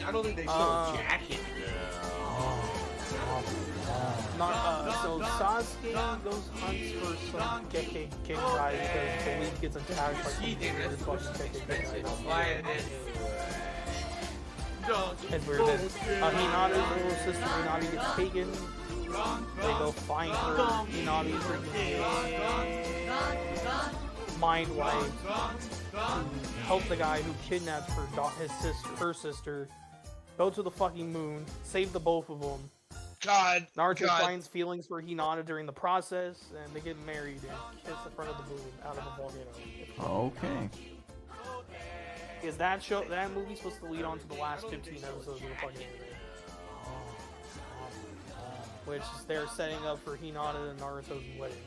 I don't think they show a jacket. So Sasuke goes hunts for some Gekke King guy because the league gets attacked by some weird fucking Gekke King guy. It's weird that Hinata's little sister Hinata gets taken. They go find her. Hinata's freaking mind wipe to help the guy who kidnapped her sister. Go to the fucking moon, save the both of them. Naruto finds feelings for Hinata during the process, and they get married and kiss in front of the moon out of a volcano. Okay. Is that movie supposed to lead on to the last 15 episodes of the fucking anime? Which they're setting up for Hinata and Naruto's wedding.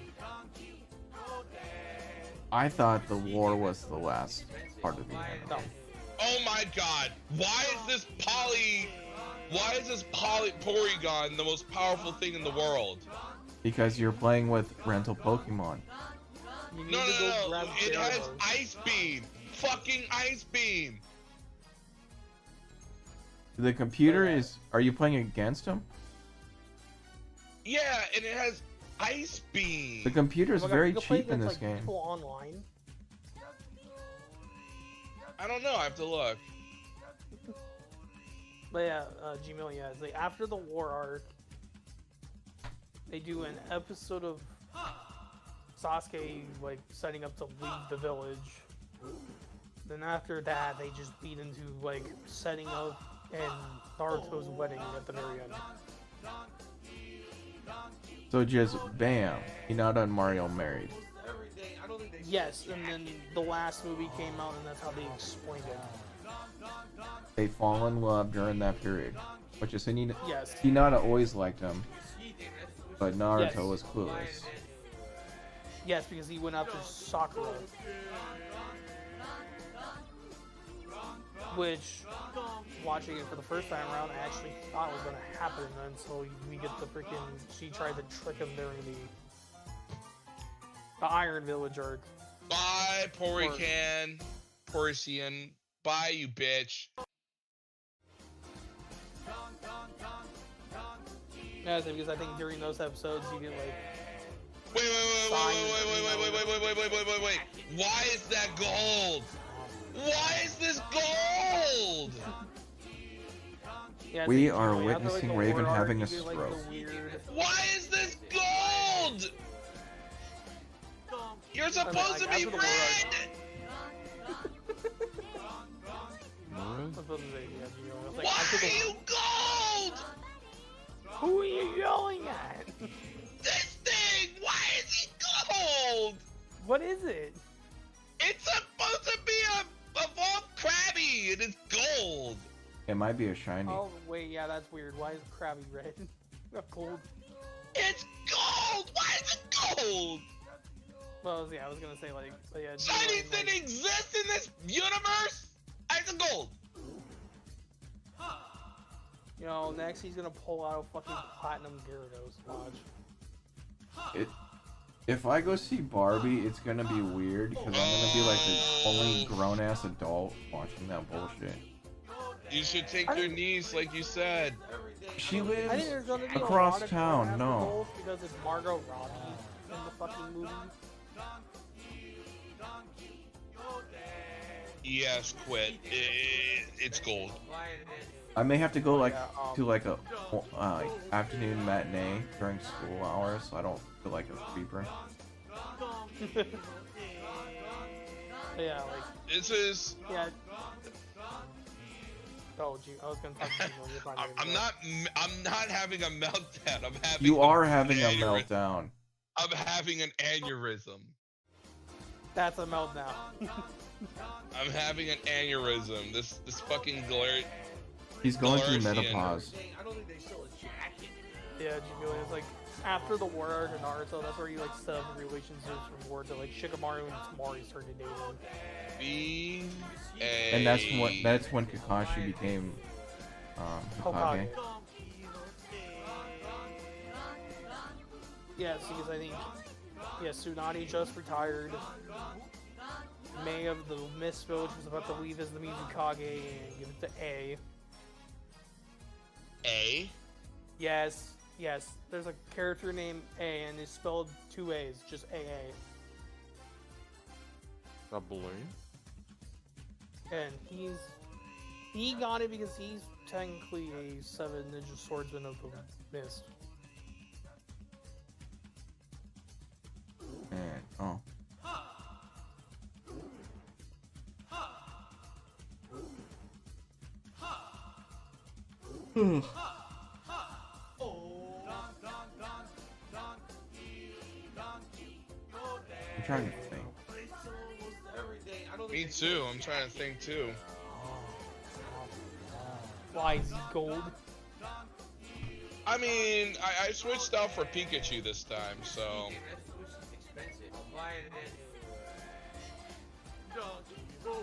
I thought the war was the last part of the anime. No. Oh my god! Why is this Porygon the most powerful thing in the world? Because you're playing with rental Pokemon. No. It has Ice Beam. Fucking Ice Beam. The computer is... Are you playing against him? Yeah, and it has Ice Beam. The computer is very cheap in this game. People online. I don't know. I have to look. But yeah, GMillion, it's like after the war arc, they do an episode of Sasuke like setting up to leave the village. Then after that, they just beat into like setting up and Naruto's wedding at the very end. So just bam, Hinata and Mario married. Yes, and then the last movie came out, and that's how they explained it. They fall in love during that period, which is Yes. Hinata always liked him, but Naruto was clueless. Yes, because he went after Sakura. Which, watching it for the first time around, I actually thought was going to happen until we get the freaking... She tried to trick him during the Iron Village arc. Bye, Porician. Bye, you bitch. Yeah, because I think during those episodes you get like... Wait. Why is that gold? Why is this gold? Yeah, We are witnessing Raven having a stroke. Why is this gold? You're supposed to be red! Why are you gold? Who are you yelling at? This thing! Why is he gold? What is it? It's supposed to be a evolved Krabby, and it's gold. It might be a shiny. Oh wait, yeah, that's weird. Why is Krabby red? Not gold. It's gold! Why is it gold? Well, yeah, I was gonna say like, yeah. Shinies didn't exist in this universe. It's a gold. You know, next he's gonna pull out a fucking platinum Gyarados. Watch. If I go see Barbie, it's gonna be weird because I'm gonna be like the only grown-ass adult watching that bullshit. You should take your niece, like you said. She I think lives there's gonna be across a lot town. of No. because it's Margot Robbie in the fucking movie. Yes, quit. It's gold. I may have to go like to like a afternoon matinee during school hours, so I don't feel like a creeper. Yeah, like This is. yeah. Oh, gee, I was gonna talk to you. I'm not having a meltdown. I'm having. You are having a meltdown. I'm having an aneurysm. That's a meltdown. I'm having an aneurysm. This fucking glare. He's going through Galarian. menopause. I don't think they show a jacket. Yeah, GMillion. It's like after the war arc of Naruto, that's where you like set up relationships from war to like Shikamaru and Tamari started dating. And that's when Kakashi became Hokage. Yes, because I think Tsunade just retired. May of the Mist Village was about to leave as the Mizukage and give it to A. A? Yes, yes. There's a character named A, and it's spelled 2 A's, just AA. A balloon? And he got it because he's technically a 7 Ninja Swordsman of the Mist. And, oh. I'm trying to think. Me too. I'm trying to think too. Why is he gold? I mean, I switched out for Pikachu this time, so.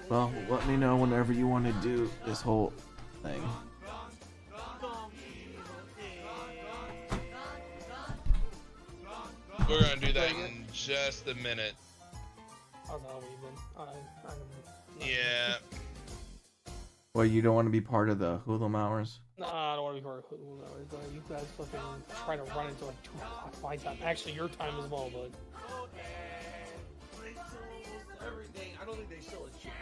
Well, let me know whenever you want to do this whole thing. We're gonna do that in just a minute. How's that even? Yeah. No, Well, you don't want to be part of the Hulu hours? I don't want to be part of it. You guys fucking try to run into like 2 o'clock my time. Actually, your time as well, but.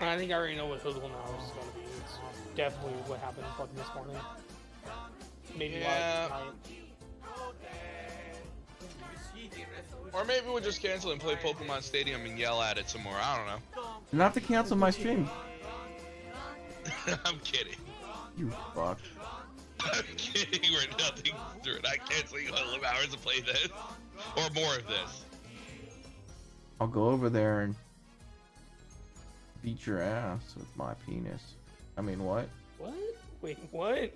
I think I already know what Hulu hours is going to be. It's definitely what happened fucking this morning. Maybe Yeah. last night. Or maybe we'll just cancel and play Pokemon Stadium and yell at it some more. I don't know. You don't have to cancel my stream. I'm kidding. You fuck. I'm kidding. We're nothing through it. I'm canceling 11 hours to play this. Or more of this. I'll go over there and beat your ass with my penis. I mean, what? What? Wait, what?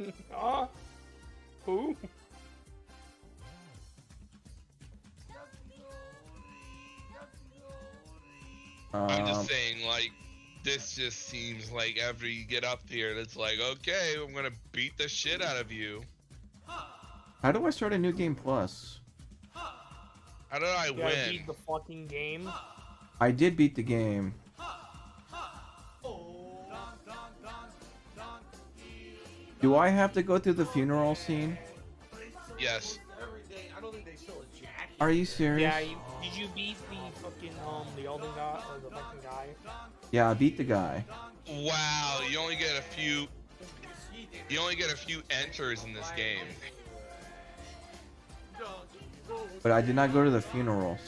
Who? I'm just saying, like, this just seems like after you get up here, it's like, okay, I'm gonna beat the shit out of you. How do I start a new game plus? How did I You gotta win? beat the fucking game. I did beat the game. Do I have to go through the funeral scene? Yes. Are you serious? Yeah, did you beat the fucking, the Elden guy, or the fucking guy? Yeah, I beat the guy. Wow, you only get a few. You only get a few enters in this game. But I did not go to the funerals.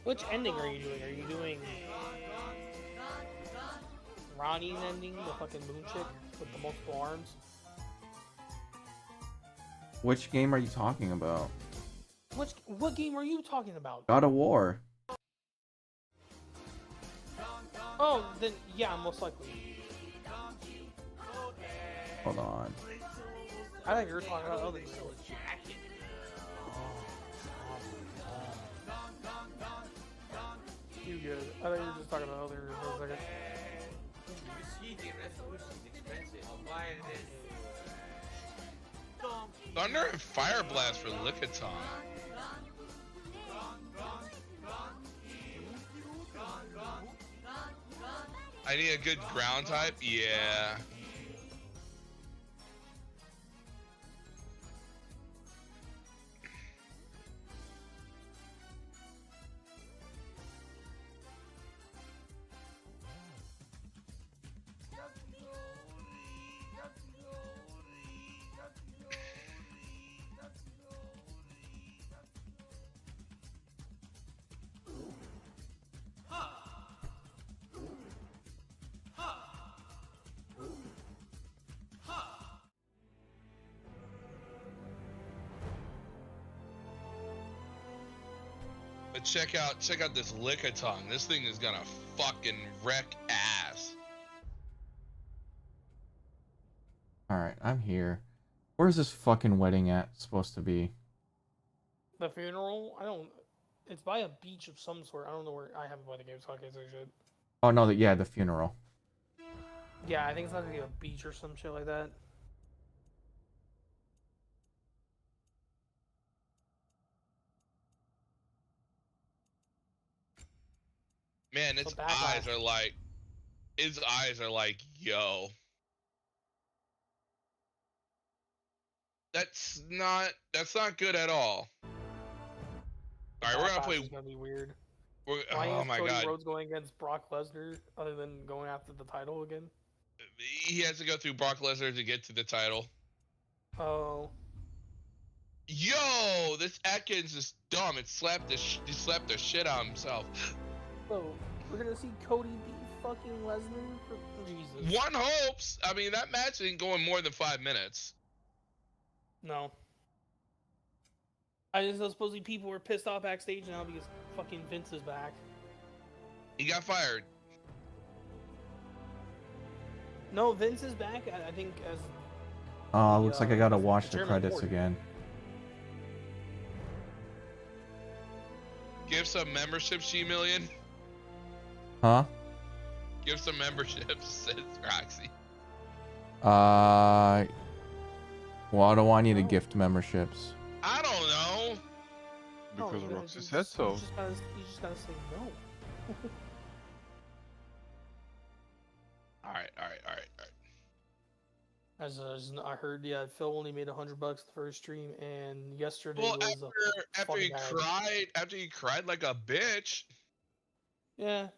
Which ending are you doing? Are you doing Ronnie's ending, the fucking moon chick with the multiple arms? Which game are you talking about? What game are you talking about? God of War. Oh, then yeah, most likely. Hold on. I thought you were talking about other games. You good? I thought you were just talking about other for a second. Thunder and Fire Blast for Lickitung. I need a good ground type? Yeah. But check out this Lickitung. This thing is gonna fucking wreck ass. Alright, I'm here. Where's this fucking wedding supposed to be? The funeral? I don't. It's by a beach of some sort. I don't know where. I haven't played the game, so I can't say shit. Oh no, yeah, the funeral. Yeah, I think it's not gonna be a beach or some shit like that. Man, its bad eyes guy. are like, yo. That's not good at all. All right, we're gonna play. Is gonna be weird. We're, Why oh is my Cody god, Rhodes going against Brock Lesnar other than going after the title again? he has to go through Brock Lesnar to get to the title. Oh. Yo, this Atkins is dumb. It slapped the shit out of himself. So we're gonna see Cody beat fucking Lesnar for Jesus. One hopes. I mean, that match ain't going more than 5 minutes. No. I just know supposedly people were pissed off backstage now because fucking Vince is back. He got fired. No, Vince is back. I think as. Looks like I gotta watch the Chairman credits Ford. again. Give some memberships, GMillion. Huh? Give some memberships, says Roxy. Why do I need to gift memberships? I don't know. Because No, Roxy said so. You just gotta say no. All right. As I heard, yeah, Phil only made $100 the first stream, and yesterday Well, was after he cried like a bitch. yeah.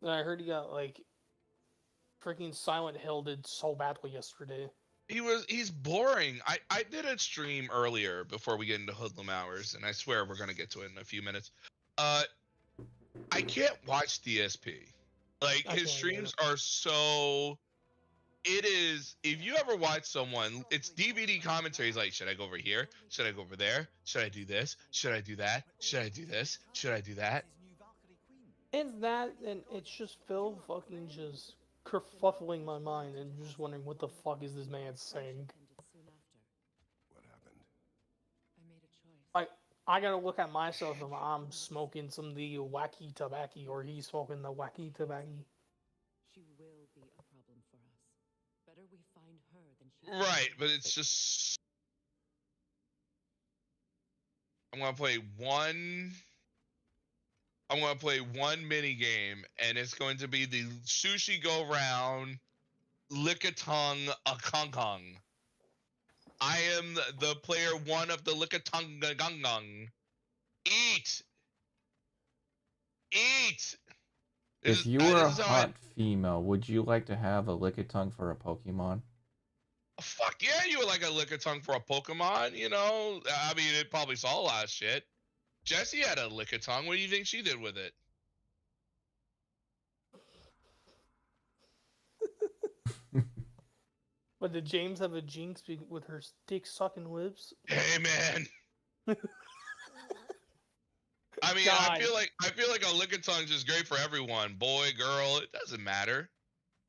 And I heard he got like freaking Silent Hill did so badly yesterday. He's boring. I did a stream earlier before we get into Hoodlum Hours, and I swear we're gonna get to it in a few minutes. I can't watch DSP. Like, his streams are so. It is. If you ever watch someone, it's DVD commentaries. Like, should I go over here? Should I go over there? Should I do this? Should I do that? Should I do this? Should I do that? It's that, and it's just Phil fucking just kerfuffling my mind, and just wondering what the fuck is this man saying. What happened? Like, I gotta look at myself if I'm smoking some of the wacky tobacco, or he's smoking the wacky tobacco. She will be a problem for us. Better we find her than she. Right, but it's just. I'm gonna play one mini game, and it's going to be the sushi go round, lick-a-tongue, a kong kong. I am the player one of the lick-a-tongue gong gong. Eat. If you were a hot female, would you like to have a lick-a-tongue for a Pokemon? Fuck yeah, you would like a lick-a-tongue for a Pokemon, you know? I mean, it probably saw a lot of shit. Jessie had a lick-a-tongue. What do you think she did with it? But did James have a jinx with her dick sucking lips? Hey, man. I mean, God. I feel like a lick-a-tongue is just great for everyone. Boy, girl, it doesn't matter.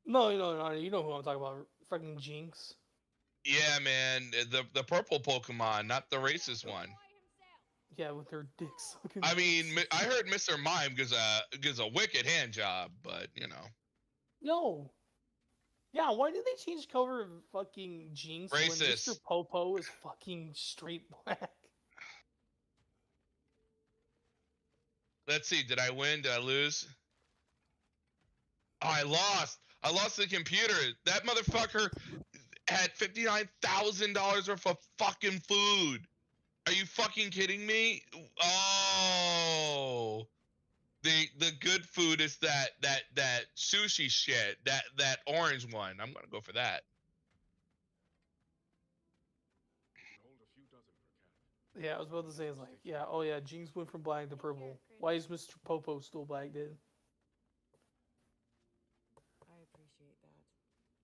No, you know who I'm talking about. Fucking Jinx. Yeah, man, the purple Pokemon, not the racist one. Yeah, with her dick sucking. I mean, I heard Mr. Mime gives a wicked hand job, but you know. No. Yeah, why did they change cover of fucking Jinx when Racist. Mr. Popo is fucking straight black? Let's see. Did I win? Did I lose? Oh, I lost. I lost the computer. That motherfucker had $59,000 worth of fucking food. Are you fucking kidding me? Oh, the good food is that sushi shit. That orange one. I'm gonna go for that. Yeah, I was about to say, it's like, yeah, oh yeah, Jinx went from black to purple. Why is Mr. Popo still black, dude? I appreciate that.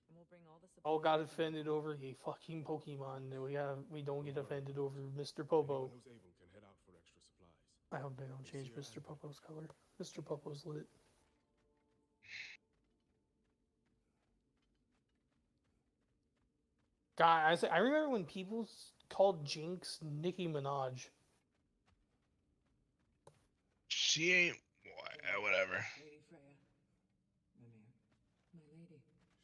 And we'll bring all the All supplies got we need. offended over a fucking Pokemon, and we don't get offended over Mr. Popo. I hope they don't change Mr. Popo's color. Mr. Popo's lit. God, I remember when people called Jinx Nicki Minaj. She ain't. Whatever. Lady Freya. Mimir. My lady.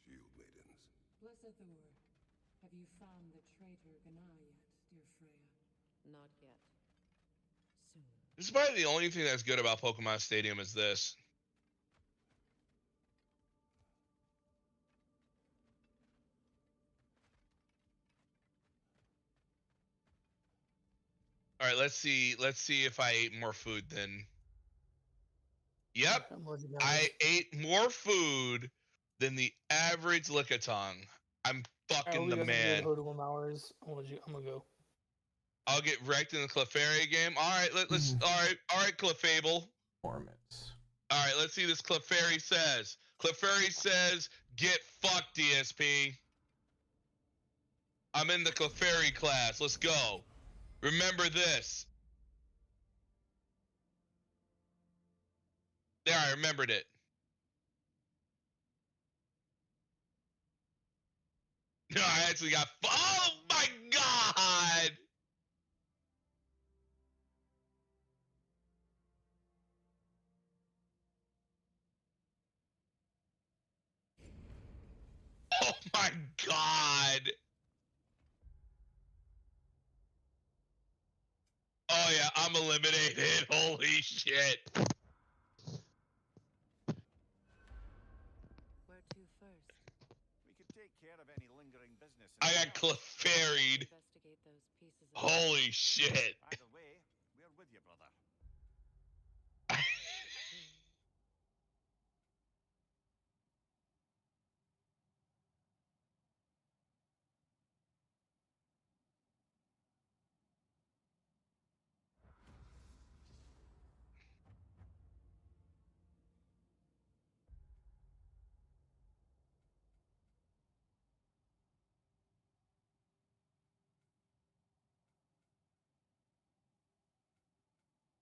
Shield maidens. Blessed the word. Have you found the traitor Gnar yet, dear Freya? Not yet. Soon. This is probably the only thing that's good about Pokemon Stadium is this. All right, let's see. Let's see if I ate more food than. Yep, I'm looking at I it. ate more food than the average Lickitung. I'm I fucking hope the you guys have good man. Hoodlum hours. I'm gonna go. I'll get wrecked in the Clefairy game. All right, let's. All right, Clefable. Performance. All right, let's see this Clefairy says. Clefairy says, "Get fucked, DSP." I'm in the Clefairy class. Let's go. Remember this. There, I remembered it. No, I actually got. Oh my god! Oh my god! Oh yeah, I'm eliminated. Holy shit! Where to first? We could take care of any lingering business. I got Clefairy'd. Investigate those pieces of Holy shit! Either way, we're with you, brother.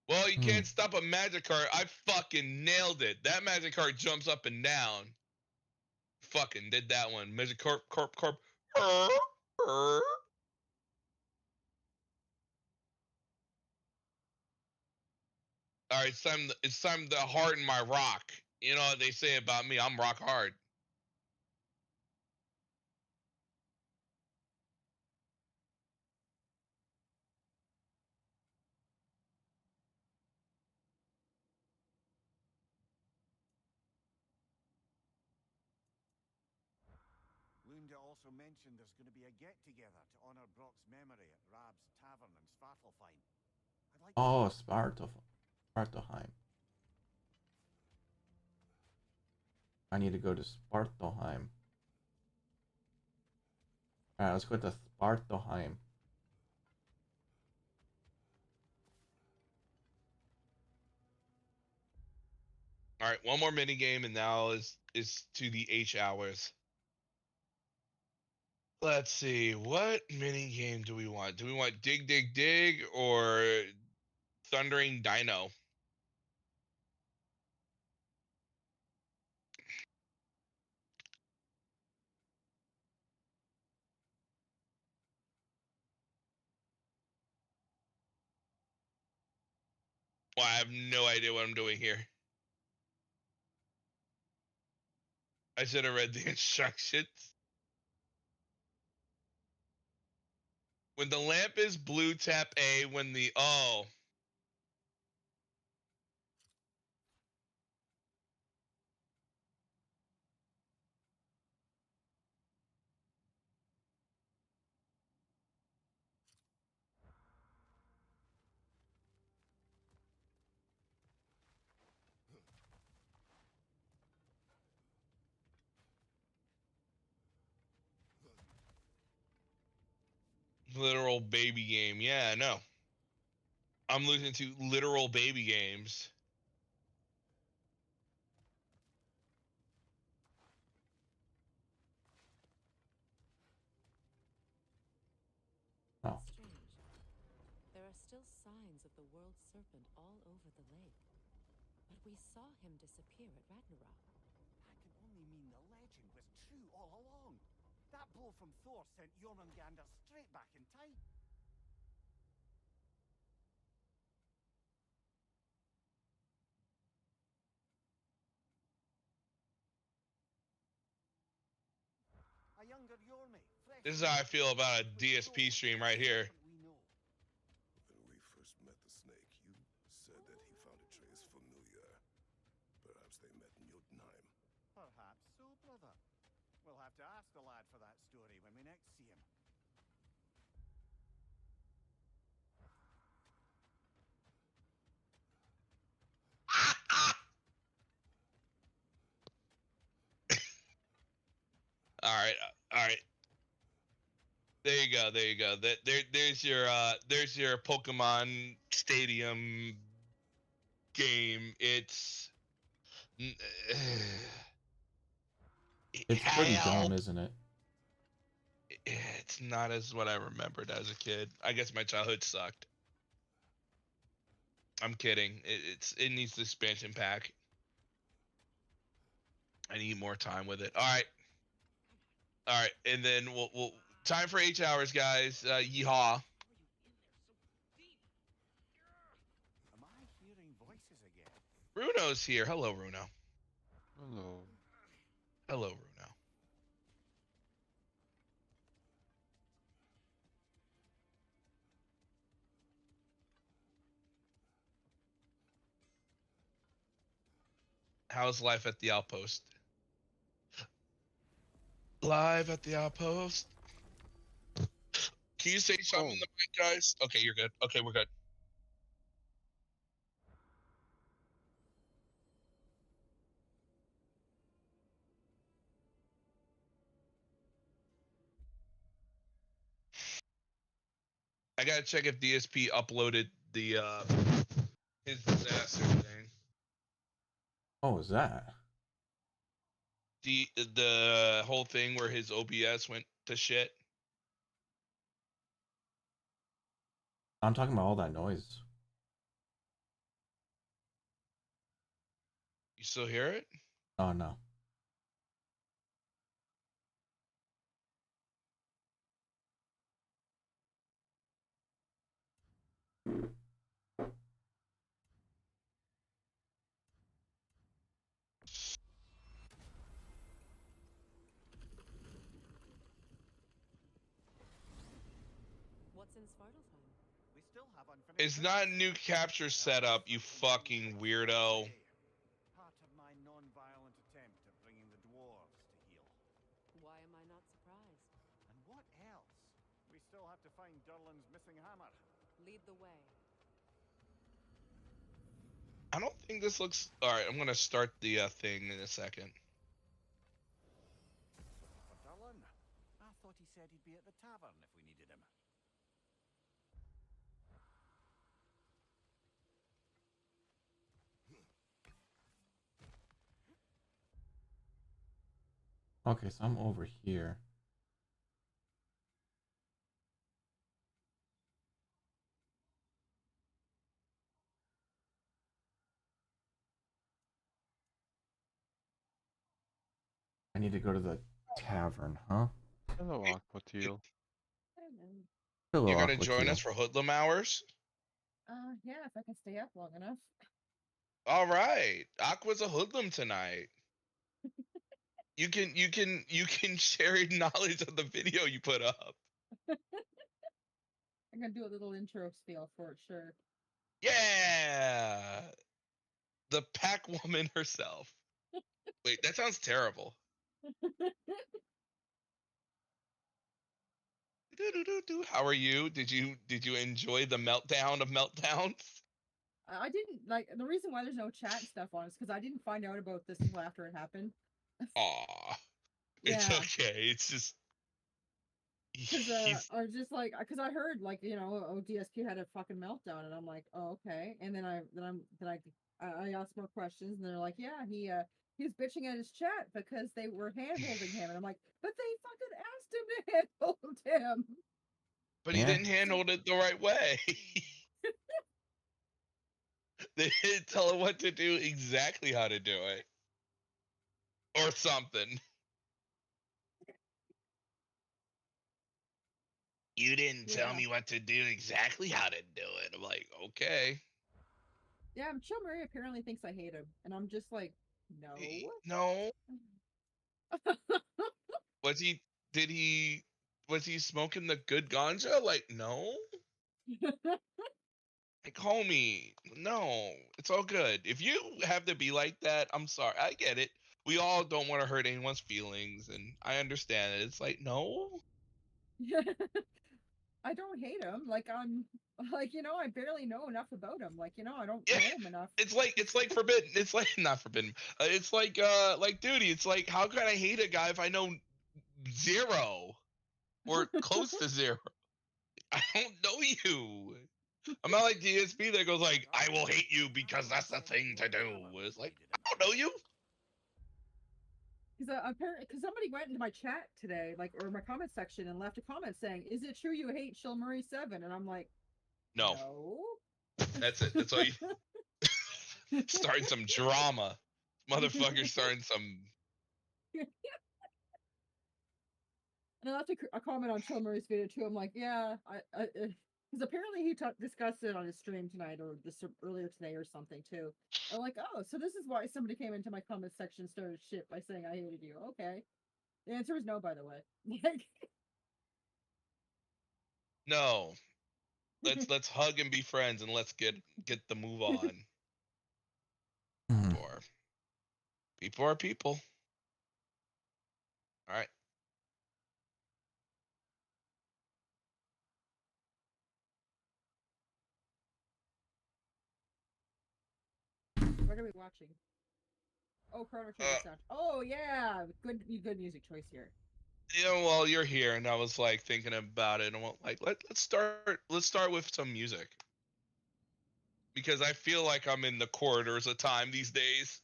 Well, you can't stop a magic card. I fucking nailed it. That magic card jumps up and down. Fucking did that one. Magic corp. All right, it's time to harden my rock. You know what they say about me? I'm rock hard. Lunda also mentioned there's going to be a get-together to honor Brock's memory at Rab's Tavern in Svartalfheim. I'd like Oh, Spartalheim. I need to go to Spartalheim. Alright, let's go to Spartalheim. All right, one more mini game, and now is to the H hours. Let's see, what mini game do we want? Do we want Dig Dig Dig or Thundering Dino? Well, I have no idea what I'm doing here. I should have read the instructions. When the lamp is blue, tap A. When the literal baby game. Yeah, I know. I'm losing to literal baby games. Oh. Strange. There are still signs of the world serpent all over the lake. But we saw him disappear at Ragnarök. That could only mean the legend was true all along. That blow from Thor sent Jormungandr straight back in time. A younger Jormi, fresh This is from how I the feel about a with DSP so stream much right here. serpent we know. When we first met the snake, you said that he found a trace familiar. Perhaps they met in Jotunheim. Perhaps so, brother. We'll have to ask the lad for that story when we next see him. All right, all right. There you go. There you go. There's your Pokemon Stadium game. It's It's pretty hell. dumb, isn't it? It's not as what I remembered as a kid. I guess my childhood sucked. I'm kidding. It needs the expansion pack. I need more time with it. All right, and then we'll time for 8 hours, guys. Yeehaw. Am I hearing voices again? Bruno's here. Hello, Bruno. Hello. Hello, Bruno. How's life at the outpost? Live at the outpost. Can you say something in the mic, guys? Okay, you're good. Okay, we're good. I gotta check if DSP uploaded the his disaster thing. Oh, is that? The whole thing where his OBS went to shit. I'm talking about all that noise. You still hear it? Oh, no. What's in Svartalfheim? We still have unfinished It's not business. new capture setup, you fucking weirdo. Part of my non-violent attempt at bringing the dwarves to heel. Why am I not surprised? And what else? We still have to find Durlin's missing hammer. Lead the way. I don't think this looks... Alright, I'm gonna start the thing in a second. For Durlin? I thought he said he'd be at the tavern if we needed him. Okay, so I'm over here. I need to go to the tavern, huh? Hello, Aquateal. Hello, You're gonna join Aquateal. us for Hoodlum Hours? Yeah, if I can stay up long enough. Alright. Aqua's a hoodlum tonight. You can share knowledge of the video you put up. I'm gonna do a little intro spiel for it, sure. Yeah. The pack woman herself. Wait, that sounds terrible. How are you? Did you enjoy the meltdown of meltdowns? I didn't like the reason why there's no chat and stuff on is because I didn't find out about this until after it happened. Aw. It's Yeah. okay. It's just Because I was just like, because I heard like oh DSP had a fucking meltdown, and I'm like, oh okay, and then I asked more questions, and they're like, yeah, he was bitching at his chat because they were hand-holding him, and I'm like, but they fucking asked him to handhold him. But he Yeah. didn't handle it the right way. They didn't tell him what to do, exactly how to do it. Or something. You didn't tell me what to do, exactly how to do it. I'm like, okay. Yeah, Chill Murray apparently thinks I hate him, and I'm just like, no. No. Was he smoking the good ganja? Like, no. Like, homie, no. It's all good. If you have to be like that, I'm sorry. I get it. We all don't want to hurt anyone's feelings, and I understand it. It's like, no. I don't hate him. Like I'm like, I barely know enough about him. Like, I don't Yeah. know him enough. It's like forbidden. It's like not forbidden. It's like duty. It's like, how can I hate a guy if I know zero or close to zero. I don't know you. I'm not like DSP that goes like, I will hate you because that's the thing to do. It's like, I don't know you. Because apparently, because somebody went into my chat today, like, or my comment section, and left a comment saying, "Is it true you hate Chill Murray 7?" And I'm like, No. no. That's it. That's all you starting some drama. Motherfucker starting some. And I left a comment on Chill Murray's video too. I'm like, yeah, because apparently he discussed it on his stream tonight or earlier today or something too. I'm like, oh, so this is why somebody came into my comment section and started shit by saying I hated you. Okay, the answer is no, by the way. No. Let's hug and be friends and let's get the move on. Or people are people. All right. What are we watching? Oh, Chrono Trigger sound. Oh yeah, good music choice here. Yeah, well, you're here, and I was like thinking about it, and I'm like, let's start with some music because I feel like I'm in the corridors of time these days.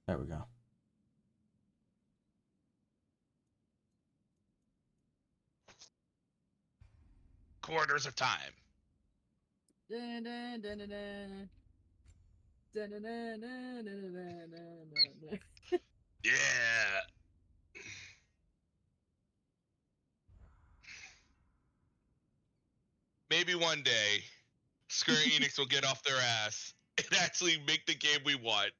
There we go. Corridors of time. Dun, dun, dun, dun, dun. Dun, dun, dun, dun, dun, dun, dun, dun. Yeah. Maybe one day, Square Enix will get off their ass and actually make the game we want.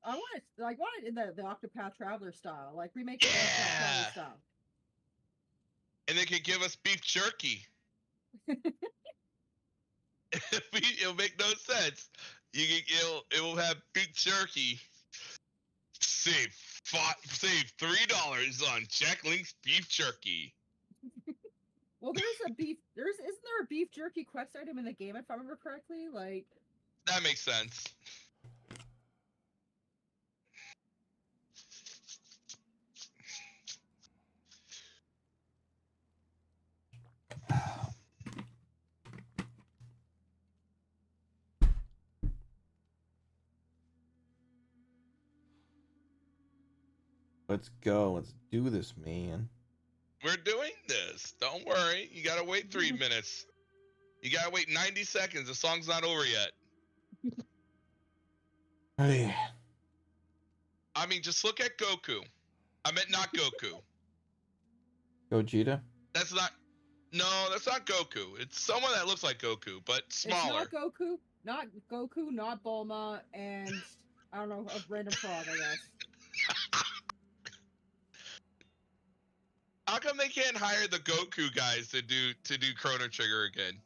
I want it in the Octopath Traveler style, like remake the Octopath Traveler style. And they can give us beef jerky. It'll make no sense. It will have beef jerky. Save $3 on Jack Link's beef jerky. Well, isn't there a beef jerky quest item in the game if I remember correctly? Like that makes sense. Let's go. Let's do this, man. We're doing this. Don't worry. You gotta wait 3 minutes. You gotta wait 90 seconds. The song's not over yet. Hey. I mean, just look at Goku. I meant not Goku. Gogeta? That's not Goku. It's someone that looks like Goku, but smaller. It's not Goku, not Bulma, and I don't know, a random frog, I guess. How come they can't hire the Goku guys to do Chrono Trigger again?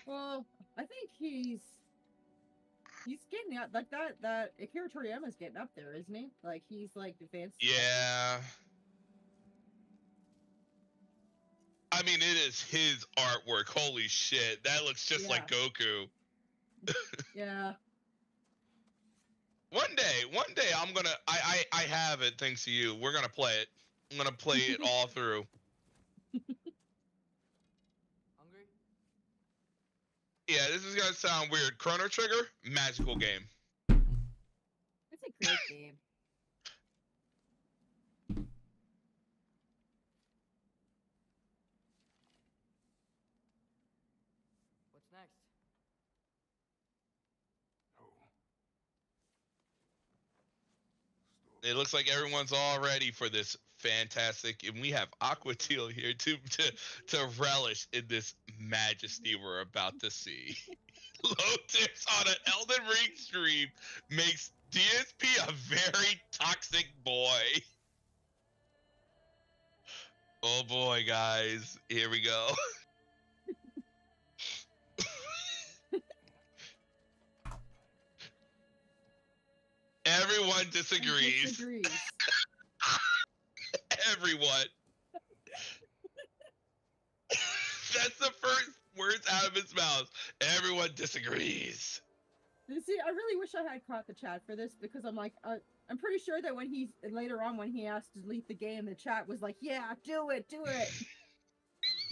Well, I think he's getting out like that Akira Toriyama's getting up there, isn't he? Like he's like advanced. Yeah. I mean, it is his artwork. Holy shit, that looks just like Goku. Yeah. One day, I'm gonna. I have it thanks to you. We're gonna play it. I'm gonna play it all through. Hungry? Yeah, this is gonna sound weird. Chrono Trigger, magical game. It's a great game. What's next? It looks like everyone's all ready for this fantastic, and we have Aqua Teal here to relish in this majesty we're about to see. Low tips on an Elden Ring stream makes DSP a very toxic boy. Oh boy, guys, here we go. Everyone disagrees. Everyone. That's the first words out of his mouth. Everyone disagrees. See, I really wish I had caught the chat for this because I'm like, I'm pretty sure that when he later on when he asked to delete the game, the chat was like, "Yeah, do it, do it."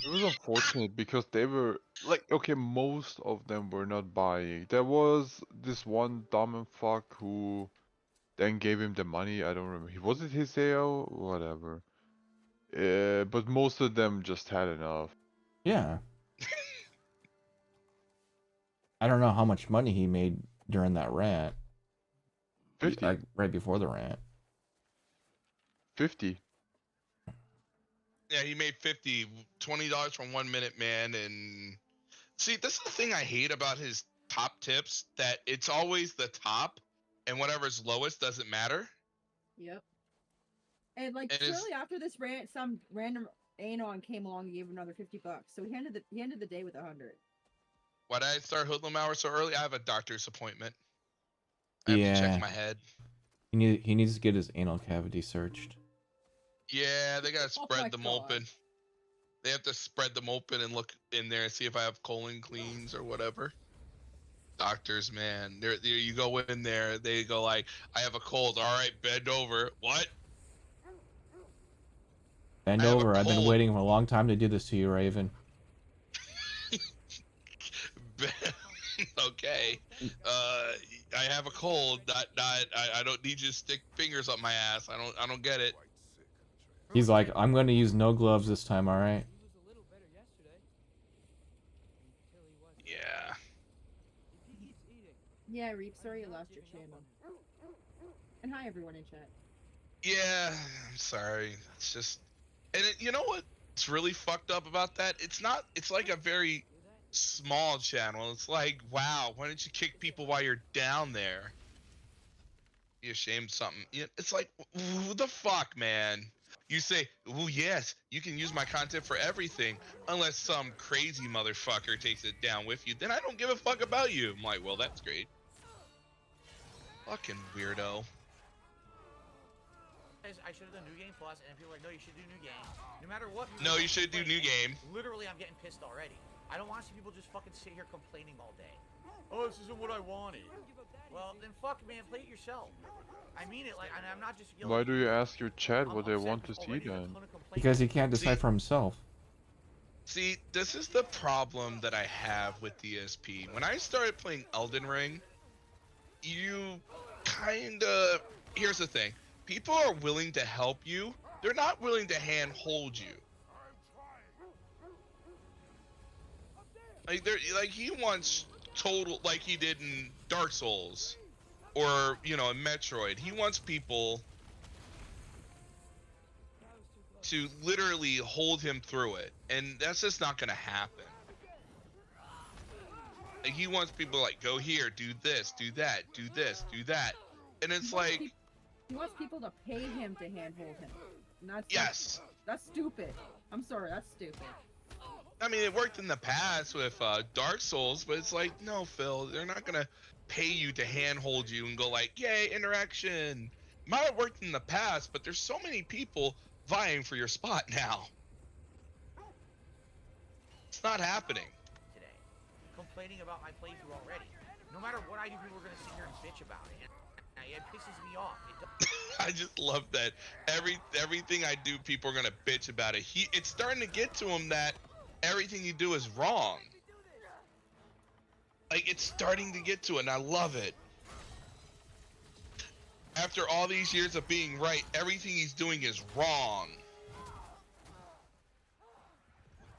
It was unfortunate because they were like, okay, most of them were not buying. There was this one dumb and fuck who then gave him the money. I don't remember. Was it Hiseo? Whatever. But most of them just had enough. Yeah. I don't know how much money he made during that rant. 50. Like right before the rant. 50. Yeah, he made $20 from 1 Minute Man, and see, this is the thing I hate about his top tips, that it's always the top, and whatever's lowest doesn't matter. Yep. And like And shortly after this rant, some random Anon came along and gave him another $50. So he ended the day with 100. Why did I start Hoodlum Hour so early? I have a doctor's appointment. I have to check my head. He needs to get his anal cavity searched. Yeah, they gotta spread them God. open. They have to spread them open and look in there and see if I have colon cleans or whatever. Doctors, man, there you go in there. They go like, "I have a cold." All right, bend over. What? Bend I have a over. I've been cold. waiting for a long time to do this to you, Raven. Okay. I have a cold. I don't need you to stick fingers up my ass. I don't get it. He's like, I'm going to use no gloves this time, all right? Yeah. Yeah, Reap, sorry you lost your channel. And hi everyone in chat. Yeah, I'm sorry. It's just, and you know what's really fucked up about that? It's like a very small channel. It's like, wow, why didn't you kick people while you're down there? Be ashamed of something. It's like, what the fuck, man? You say, oh yes, you can use my content for everything, unless some crazy motherfucker takes it down with you. Then I don't give a fuck about you. I'm like, well, that's great. Fucking weirdo. I should have done New Game Plus, and people are like, no, you should do New Game. No matter what. No, you should do New Game. Literally, I'm getting pissed already. I don't want to see people just fucking sit here complaining all day. Oh, this isn't what I wanted. Well, then fuck, man, play it yourself. I mean it, like, and I'm not just yelling. Why do you ask your chat what they want to see then? Because he can't decide for himself. See, this is the problem that I have with DSP. When I started playing Elden Ring, you kinda... Here's the thing. People are willing to help you. They're not willing to handhold you. Like he wants total, like he did in Dark Souls, or in Metroid. He wants people to literally hold him through it, and that's just not gonna happen. Like he wants people like, go here, do this, do that, do this, do that, and it's like he wants people to pay him to handhold him. Yes. That's stupid. I'm sorry, that's stupid. I mean, it worked in the past with Dark Souls, but it's like, no, Phil, they're not gonna pay you to handhold you and go like, yay, interaction. Might have worked in the past, but there's so many people vying for your spot now. It's not happening. Today, complaining about my playthrough already. No matter what I do, people are gonna sit here and bitch about it. It pisses me off. I just love that everything I do, people are gonna bitch about it. It's starting to get to him that everything you do is wrong. Like, it's starting to get to it, and I love it. After all these years of being right, everything he's doing is wrong.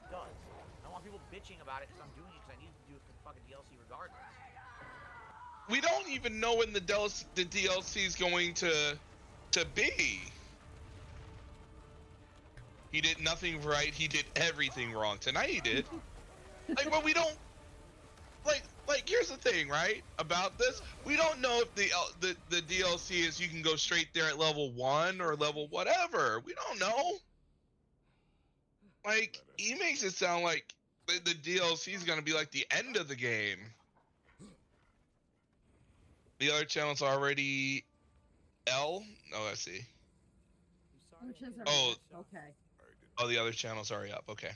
It does. I want people bitching about it because I'm doing it because I need to do it for the fucking DLC regardless. We don't even know when the DLC is going to be. He did nothing right. He did everything wrong. Tonight he did. Like, but we don't. Like, here's the thing, right? About this, we don't know if the DLC is you can go straight there at level 1 or level whatever. We don't know. Like, he makes it sound like the DLC is gonna be like the end of the game. The other channel's already L? No, let's see. Oh, okay. Oh, the other channel's already up. Okay.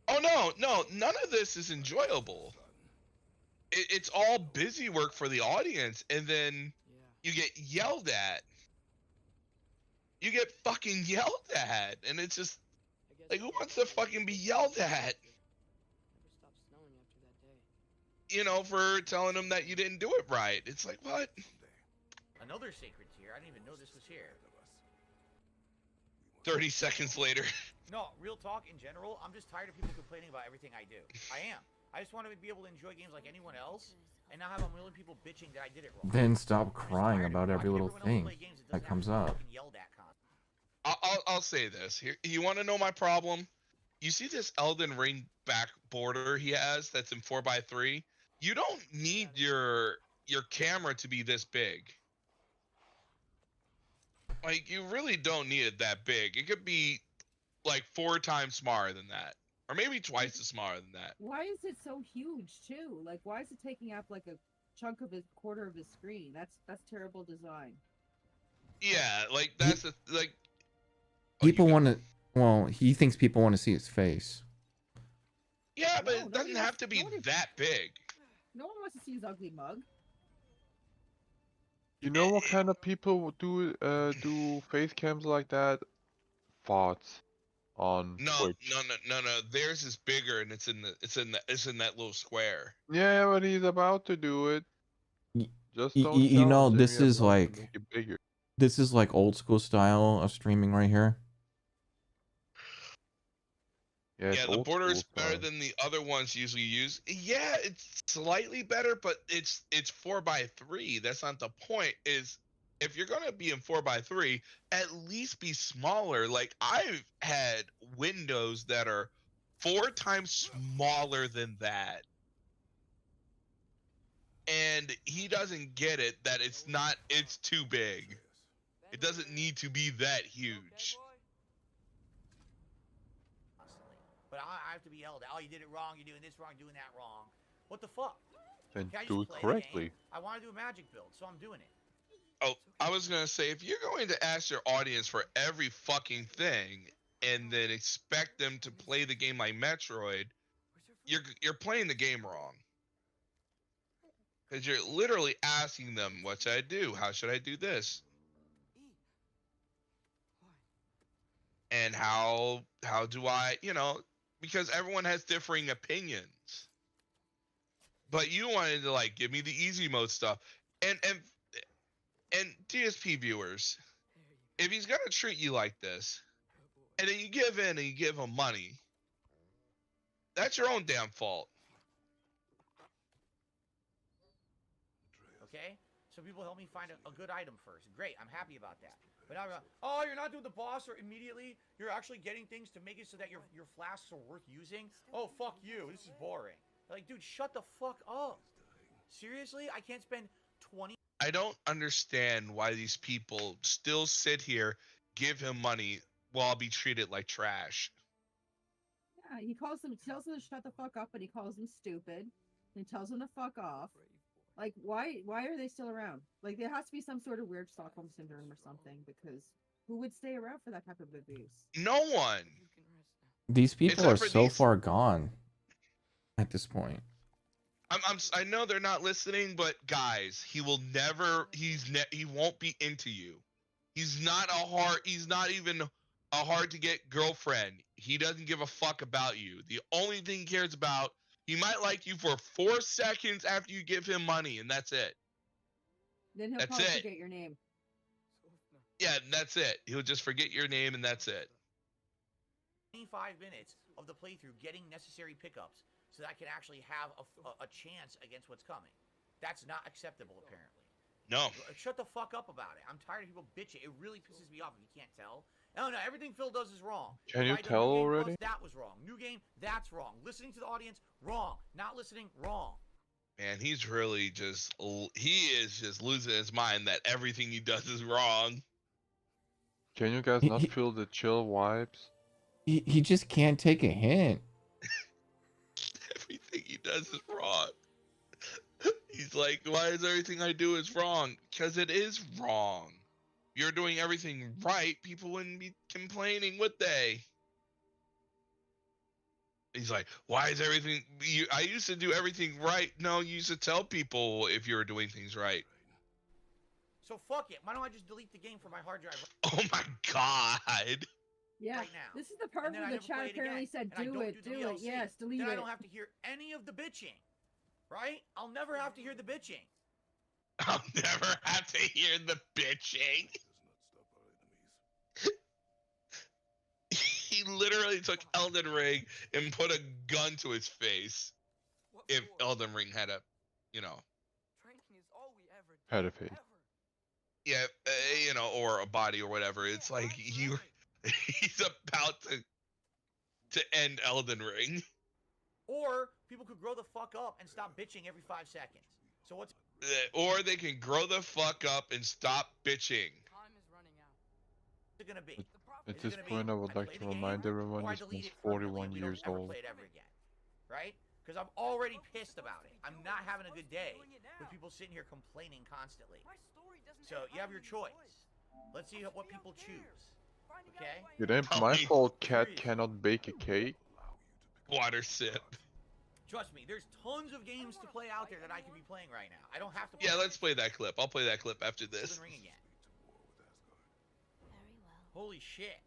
Oh no, none of this is enjoyable. it's all busy work for the audience, and then you get yelled at. You get fucking yelled at, and it's just like, who wants to fucking be yelled at? You know, for telling them that you didn't do it right. It's like, what? Another sacred tier. I didn't even know this was here. 30 seconds later. No, real talk in general, I'm just tired of people complaining about everything I do. I am. I just want to be able to enjoy games like anyone else, and not have a million people bitching that I did it wrong. Then stop crying about every little thing that comes up. I'll say this. Here, you want to know my problem? You see this Elden Ring back border he has that's in 4x3? You don't need your camera to be this big. Like, you really don't need it that big. It could be like 4 times smaller than that, or maybe twice as smaller than that. Why is it so huge too? Like, why is it taking up like a chunk of his quarter of his screen? That's terrible design. Yeah, like that's like. People want to. Well, he thinks people want to see his face. Yeah, but it doesn't have to be that big. No one wants to see his ugly mug. You know what kind of people do face cams like that? Farts on Twitch. No. Theirs is bigger, and it's in that little square. Yeah, but he's about to do it. Just don't. You know, this is like make it bigger. This is like old school style of streaming right here. Yeah, the border is better than the other ones usually use. Yeah, it's slightly better, but it's 4x3. That's not the point. Is if you're gonna be in 4x3, at least be smaller. Like, I've had windows that are 4 times smaller than that, and he doesn't get it that it's too big. It doesn't need to be that huge. But I have to be yelled at. Oh, you did it wrong. You're doing this wrong. Doing that wrong. What the fuck? Then do it correctly. I want to do a magic build, so I'm doing it. Oh, I was gonna say, if you're going to ask your audience for every fucking thing and then expect them to play the game like Metroid, you're playing the game wrong. Because you're literally asking them, what should I do? How should I do this? And how do I, because everyone has differing opinions. But you wanted to, like, give me the easy mode stuff. And DSP viewers, if he's gonna treat you like this, and then you give in and you give him money, that's your own damn fault. Okay? So people help me find a good item first. Great, I'm happy about that. But now, oh, you're not doing the boss, or immediately you're actually getting things to make it so that your flasks are worth using? Oh, fuck you. This is boring. Like, dude, shut the fuck up. Seriously? I can't spend 20... I don't understand why these people still sit here, give him money, while I'll be treated like trash. Yeah, he tells them to shut the fuck up, and he calls them stupid. And he tells them to fuck off. Like, why are they still around? Like, there has to be some sort of weird Stockholm syndrome or something, because who would stay around for that type of abuse? No one. These people are so far gone at this point. I know they're not listening, but guys, he will never. He won't be into you. He's not even a hard to get girlfriend. He doesn't give a fuck about you. The only thing he cares about. He might like you for 4 seconds after you give him money, and that's it. Then he'll probably forget your name. Yeah, that's it. He'll just forget your name, and that's it. 25 minutes of the playthrough getting necessary pickups so that I can actually have a chance against what's coming. That's not acceptable, apparently. No. Shut the fuck up about it. I'm tired of people bitching. It really pisses me off if you can't tell. No, everything Phil does is wrong. Can you tell already? That was wrong. New game, that's wrong. Listening to the audience, wrong. Not listening, wrong. Man, he's really he is just losing his mind that everything he does is wrong. Can you guys not feel the chill vibes? He just can't take a hint. Everything he does is wrong. He's like, why is everything I do is wrong? Because it is wrong. You're doing everything right, people wouldn't be complaining, would they? He's like, why is everything? I used to do everything right. No, you used to tell people if you were doing things right. So fuck it. Why don't I just delete the game from my hard drive? Oh my god. Yeah. Right now. This is the part where the chat apparently said, "Do it, do it." Yes, delete it. Then I don't have to hear any of the bitching. Right? I'll never have to hear the bitching. I'll never have to hear the bitching. He literally took Elden Ring and put a gun to his face. If Elden Ring had a, Had a face. yeah, or a body or whatever. It's like he's about to end Elden Ring. Or people could grow the fuck up and stop bitching every 5 seconds. So what's... Or they can grow the fuck up and stop bitching. Time is running out. What's it gonna be? At this point, I would like to remind everyone this one's 41 years old. Play it ever again, right? Because I'm already pissed about it. I'm not having a good day with people sitting here complaining constantly. So you have your choice. Let's see what people choose. Okay? It ain't my fault Cat cannot bake a cake. Water sip. Trust me, there's tons of games to play out there that I could be playing right now. I don't have to play. Yeah, let's play that clip. I'll play that clip after this. Ring again. Holy shit.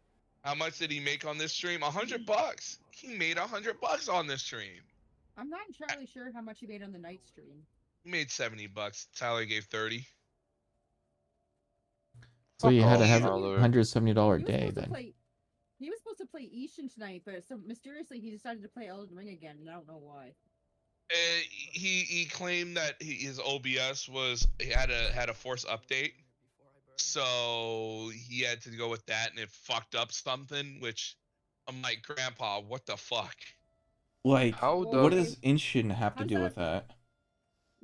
How much did he make on this stream? $100. He made $100 on this stream. I'm not entirely sure how much he made on the night stream. He made $70. Tyler gave 30. So you had to have a $170 day then. He was supposed to play Ishin tonight, but mysteriously he decided to play Elden Ring again, and I don't know why. He claimed that his OBS had a force update, so he had to go with that, and it fucked up something. Which I'm like, Grandpa, what the fuck? Like, what does does Inshin have to do with that?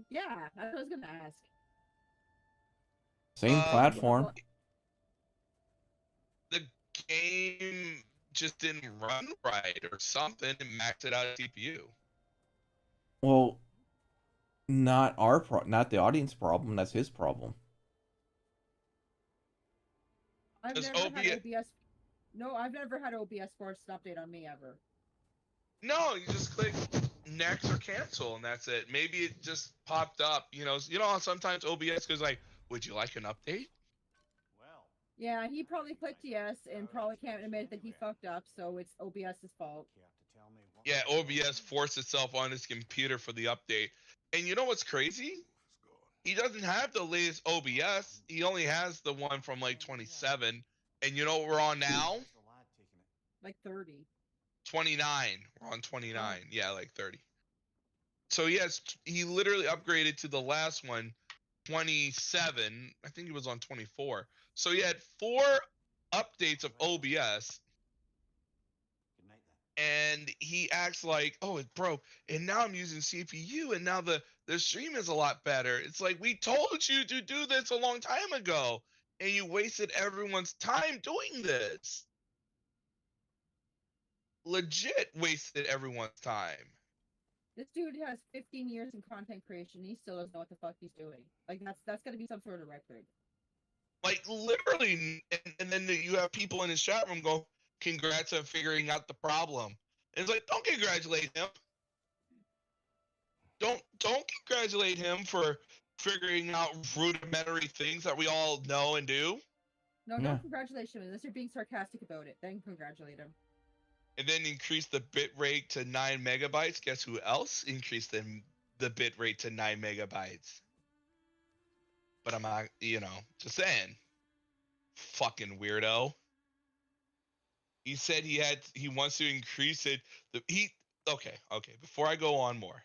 Yeah, that's what I was gonna ask. Same platform. The game just didn't run right or something, and maxed it out of CPU. Well, not the audience problem. That's his problem. I've never had OBS. No, I've never had OBS force update on me ever. No, you just click next or cancel, and that's it. Maybe it just popped up. You know how sometimes OBS goes like, "Would you like an update?" Well. Yeah, he probably clicked yes, and probably can't admit that he fucked up, so it's OBS's fault. Yeah, OBS forced itself on his computer for the update. And you know what's crazy? He doesn't have the latest OBS. He only has the one from like 27. And you know what we're on now? Like 30. 29. We're on 29. Yeah, like 30. So yes, he literally upgraded to the last one, 27. I think he was on 24. So he had 4 updates of OBS. And he acts like, oh, it broke, and now I'm using CPU, and now the stream is a lot better. It's like, we told you to do this a long time ago, and you wasted everyone's time doing this. Legit wasted everyone's time. This dude has 15 years in content creation. He still doesn't know what the fuck he's doing. Like, that's gotta be some sort of record. Like, literally, and then you have people in his chat room go, congrats on figuring out the problem. And it's like, don't congratulate him. Don't congratulate him for figuring out rudimentary things that we all know and do. No, don't congratulate him unless you're being sarcastic about it. Then congratulate him. And then increase the bit rate to 9 megabytes. Guess who else increased the bit rate to 9 megabytes? But I'm not, just saying. Fucking weirdo. He said he wants to increase it. Okay. Before I go on more,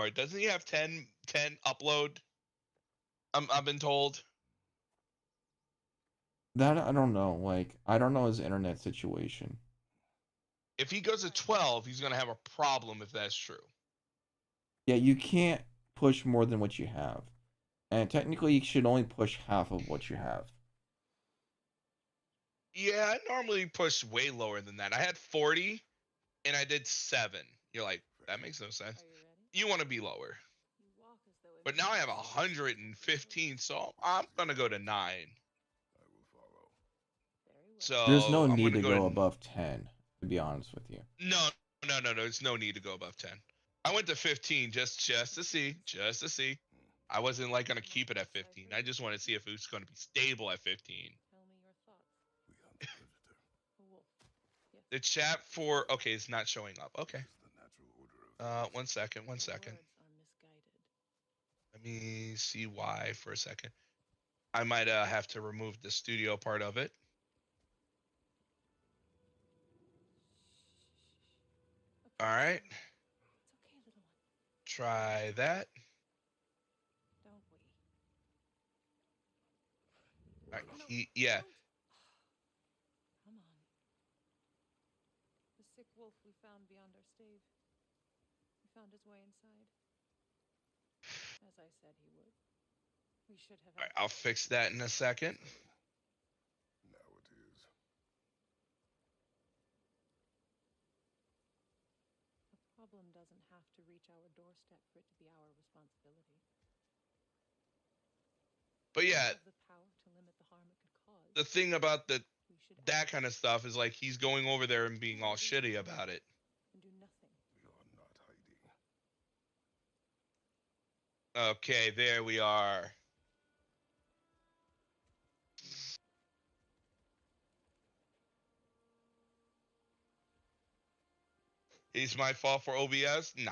doesn't he have 10 upload? I've been told. That I don't know. Like, I don't know his internet situation. If he goes to 12, he's gonna have a problem if that's true. Yeah, you can't push more than what you have, and technically you should only push half of what you have. Yeah, I normally push way lower than that. I had 40, and I did 7. You're like, that makes no sense. You want to be lower. But now I have 115, so I'm going to go to 9. So there's no need to go above 10. To be honest with you. No. There's no need to go above 10. I went to 15 just to see. I wasn't like gonna keep it at 15. I just want to see if it was going to be stable at 15. Tell me your thoughts. We hunt the predator. A wolf. Yes. The chat for okay, it's not showing up. Okay. This is the natural order of 1 second. Your words are misguided. Let me see why for a second. I might have to remove the studio part of it. Okay, All right. it's okay, little one. Try that. Don't we? All right. No, Yeah. don't. Come on. The sick wolf we found beyond our stave. He found his way inside. As I said he would. We should have. All right, I'll fix that in a second. now it is. A problem doesn't have to reach our doorstep for it to be our responsibility. But We yeah, have the power to limit the harm it could cause. the thing about We should that act kind of stuff is like he's going over there and being all shitty about it. and do nothing. We are not hiding. Okay, there we are. It's my fault for OBS? Nah.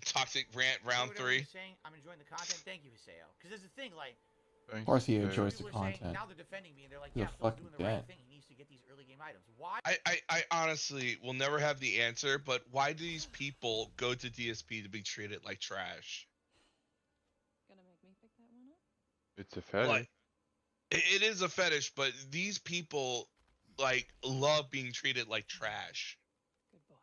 Toxic rant round Whatever 3. you're saying, I'm enjoying the content. Thank you, Haseo. Because there's the thing, like, Of course he Thanks, enjoys the people are saying, content. now they're defending me, and they're like, He's a yeah, Phil's fucking doing the right dead. thing. He needs to get these early game items. Why? I honestly will never have the answer, but why do these people go to DSP to be treated like trash? Gonna make me pick that one up? It's a fetish. Like, it is a fetish, but these people like love being treated like trash. Good boy.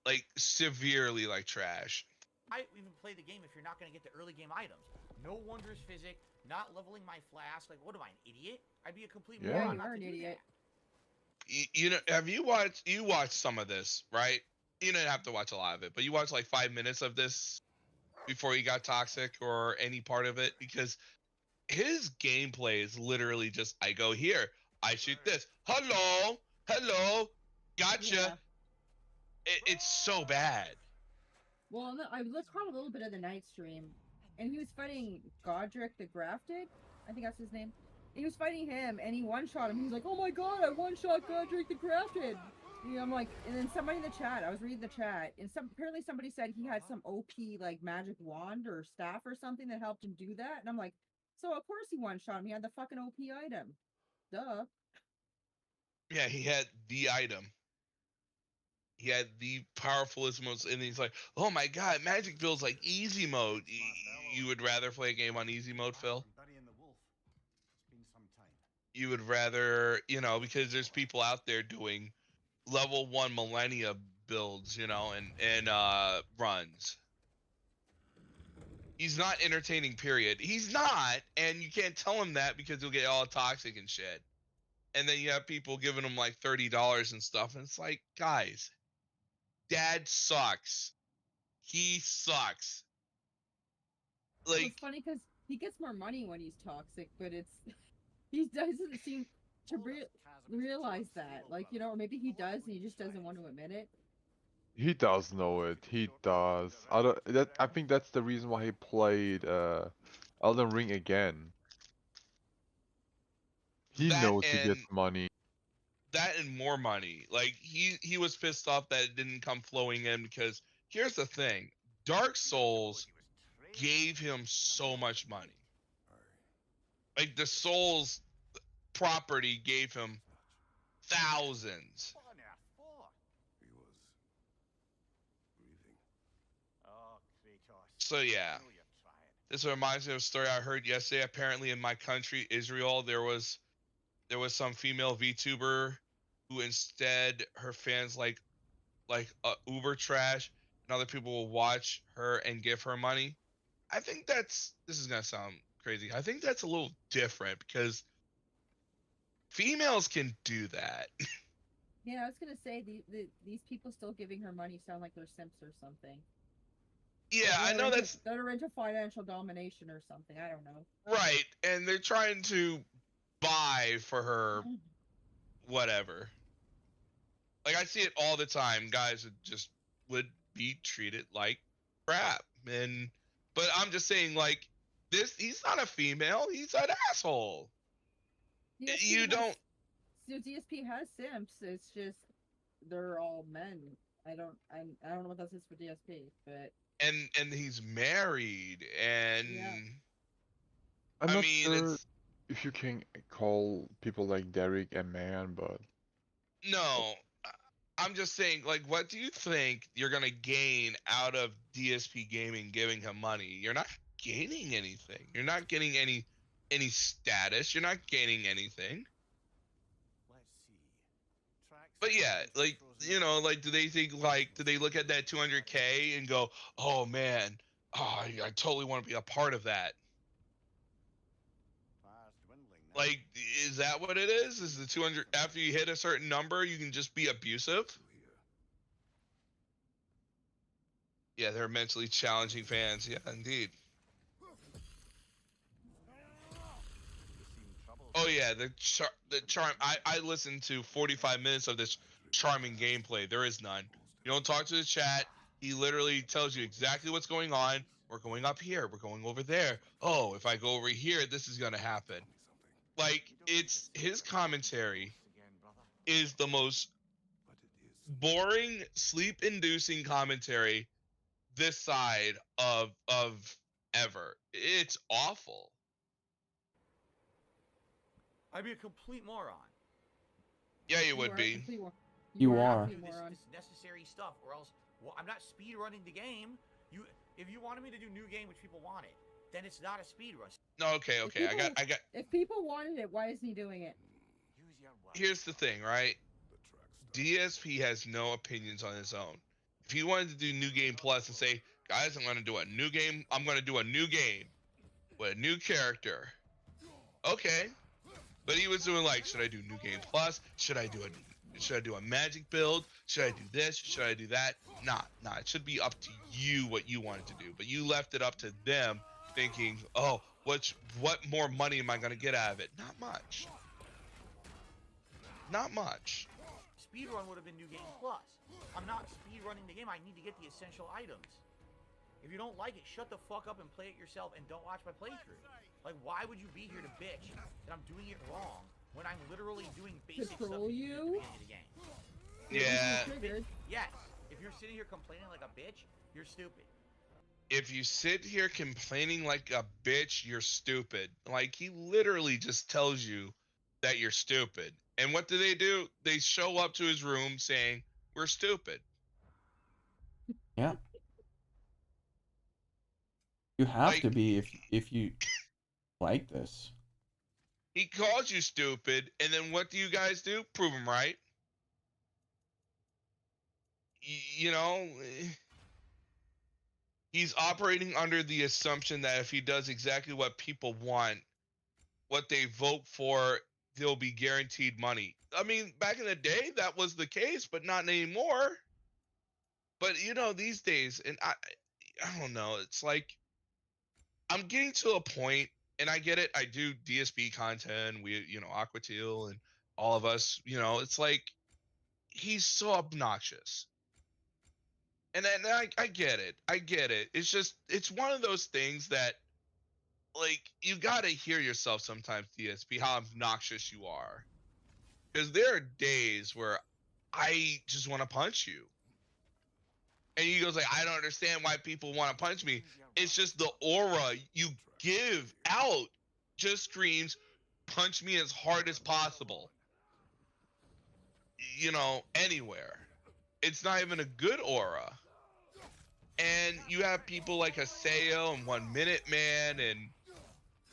Like severely like trash. I even play the game if you're not going to get the early game items. No wondrous physic, not leveling my flask. Like, what am I, an idiot? I'd be a complete Yeah. moron You not are to an do idiot. You know, have you watched some of this, right? You didn't have to watch a lot of it, but you watched like 5 minutes of this before you got toxic or any part of it, because his gameplay is literally just I go here, I shoot this, hello, gotcha. Yeah. It's so bad. Well, no, I let's caught a little bit of the night stream, and he was fighting Godric the Grafted. I think that's his name. He was fighting him, and he one-shot him. He was like, "Oh my god, I one-shot Godric the Grafted." You know, I'm like, and then somebody in the chat, I was reading the chat, and apparently somebody said he had some OP like magic wand or staff or something that helped him do that, and I'm like, so of course he one-shot him. He had the fucking OP item. Duh. Yeah, he had the item. He had the powerfulest most, and he's like, "Oh my god, Magic feels like easy mode." You would rather play a game on easy mode, Phil? Burying the wolf. It's been some time. You would rather, you know, because there's people out there doing level 1 millennia builds, you know, and runs. He's not entertaining, period. He's not, and you can't tell him that because he'll get all toxic and shit. And then you have people giving him like $30 and stuff, and it's like, guys, Dad sucks. He sucks. Well, Like, it's funny because he gets more money when he's toxic, but it's he doesn't seem to realize that. Like, you know, or maybe he does and he just doesn't want to admit it. He does know it. He does. I think that's the reason why he played Elden Ring again. He that knows he and gets money. that and more money. Like he was pissed off that it didn't come flowing in, because here's the thing: Dark Souls gave him so much money. Like the Souls property gave him thousands. What on earth for? He was breathing. Oh, Kratos. So yeah, I know you're trying. this reminds me of a story I heard yesterday. Apparently, in my country, Israel, there was some female VTuber who instead her fans like Uber trash, and other people will watch her and give her money. I think this is gonna sound crazy. I think that's a little different because females can do that. Yeah, I was gonna say these people still giving her money sound like they're simps or something. Yeah, I know they're into financial domination or something. I don't know. right, and they're trying to buy for her whatever. Like, I see it all the time. Guys would be treated like crap. But I'm just saying, like, he's not a female. He's an asshole. You don't. So DSP has simps. It's just they're all men. I don't know what that is for DSP, but And he's married, and yeah. I'm I not mean, sure it's if you can call people like Derek a man, but no. I'm just saying, like, what do you think you're gonna gain out of DSP Gaming giving him money? You're not gaining anything. You're not getting any status. You're not gaining anything. Let's see. But yeah, like, you know, like, do they look at that 200K and go, oh man, oh, I totally want to be a part of that? Like, is that what it is? Is the 200 after you hit a certain number, you can just be abusive? Yeah, they're mentally challenging fans. Yeah, indeed. Oh yeah, the charm. I listened to 45 minutes of this charming gameplay. There is none. You don't talk to the chat. He literally tells you exactly what's going on. We're going up here. We're going over there. Oh, if I go over here, this is gonna happen. Like, it's his commentary is the most boring, sleep-inducing commentary this side of ever. It's awful. I'd be a complete moron. Yeah, you would be. You are. This necessary stuff, or else I'm not speed running the game. If you wanted me to do new game, which people wanted, then it's not a speed run. No, okay. I got. If people wanted it, why isn't he doing it? Here's the thing, right? DSP has no opinions on his own. If he wanted to do New Game Plus and say, guys, I'm going to do a new game. I'm going to do a new game with a new character. Okay. But he was doing like, should I do New Game Plus? Should I do a magic build? Should I do this? Should I do that? Nah. It should be up to you what you wanted to do. But you left it up to them thinking, oh, what more money am I going to get out of it? Not much. Not much. Speedrun would have been New Game Plus. I'm not speedrunning the game. I need to get the essential items. If you don't like it, shut the fuck up and play it yourself and don't watch my playthrough. Like, why would you be here to bitch that I'm doing it wrong when I'm literally doing basic stuff at the beginning of the game? Yeah. Yes. If you're sitting here complaining like a bitch, you're stupid. If you sit here complaining like a bitch, you're stupid. Like, he literally just tells you that you're stupid. And what do? They show up to his room saying, we're stupid. Yeah. You have to be if you like this. He calls you stupid, and then what do you guys do? Prove him right. You know, he's operating under the assumption that if he does exactly what people want, what they vote for, they'll be guaranteed money. I mean, back in the day, that was the case, but not anymore. But, you know, these days, and I don't know, it's like, I'm getting to a point, and I get it, I do DSP content, Aqua Teal and all of us, it's like, he's so obnoxious. And then I get it. It's just, it's one of those things that, like, you gotta hear yourself sometimes, DSP, how obnoxious you are. Because there are days where I just want to punch you. And he goes like, I don't understand why people want to punch me. It's just the aura you give out just screams, punch me as hard as possible. Anywhere. It's not even a good aura. And you have people like Haseo and 1 Minute Man and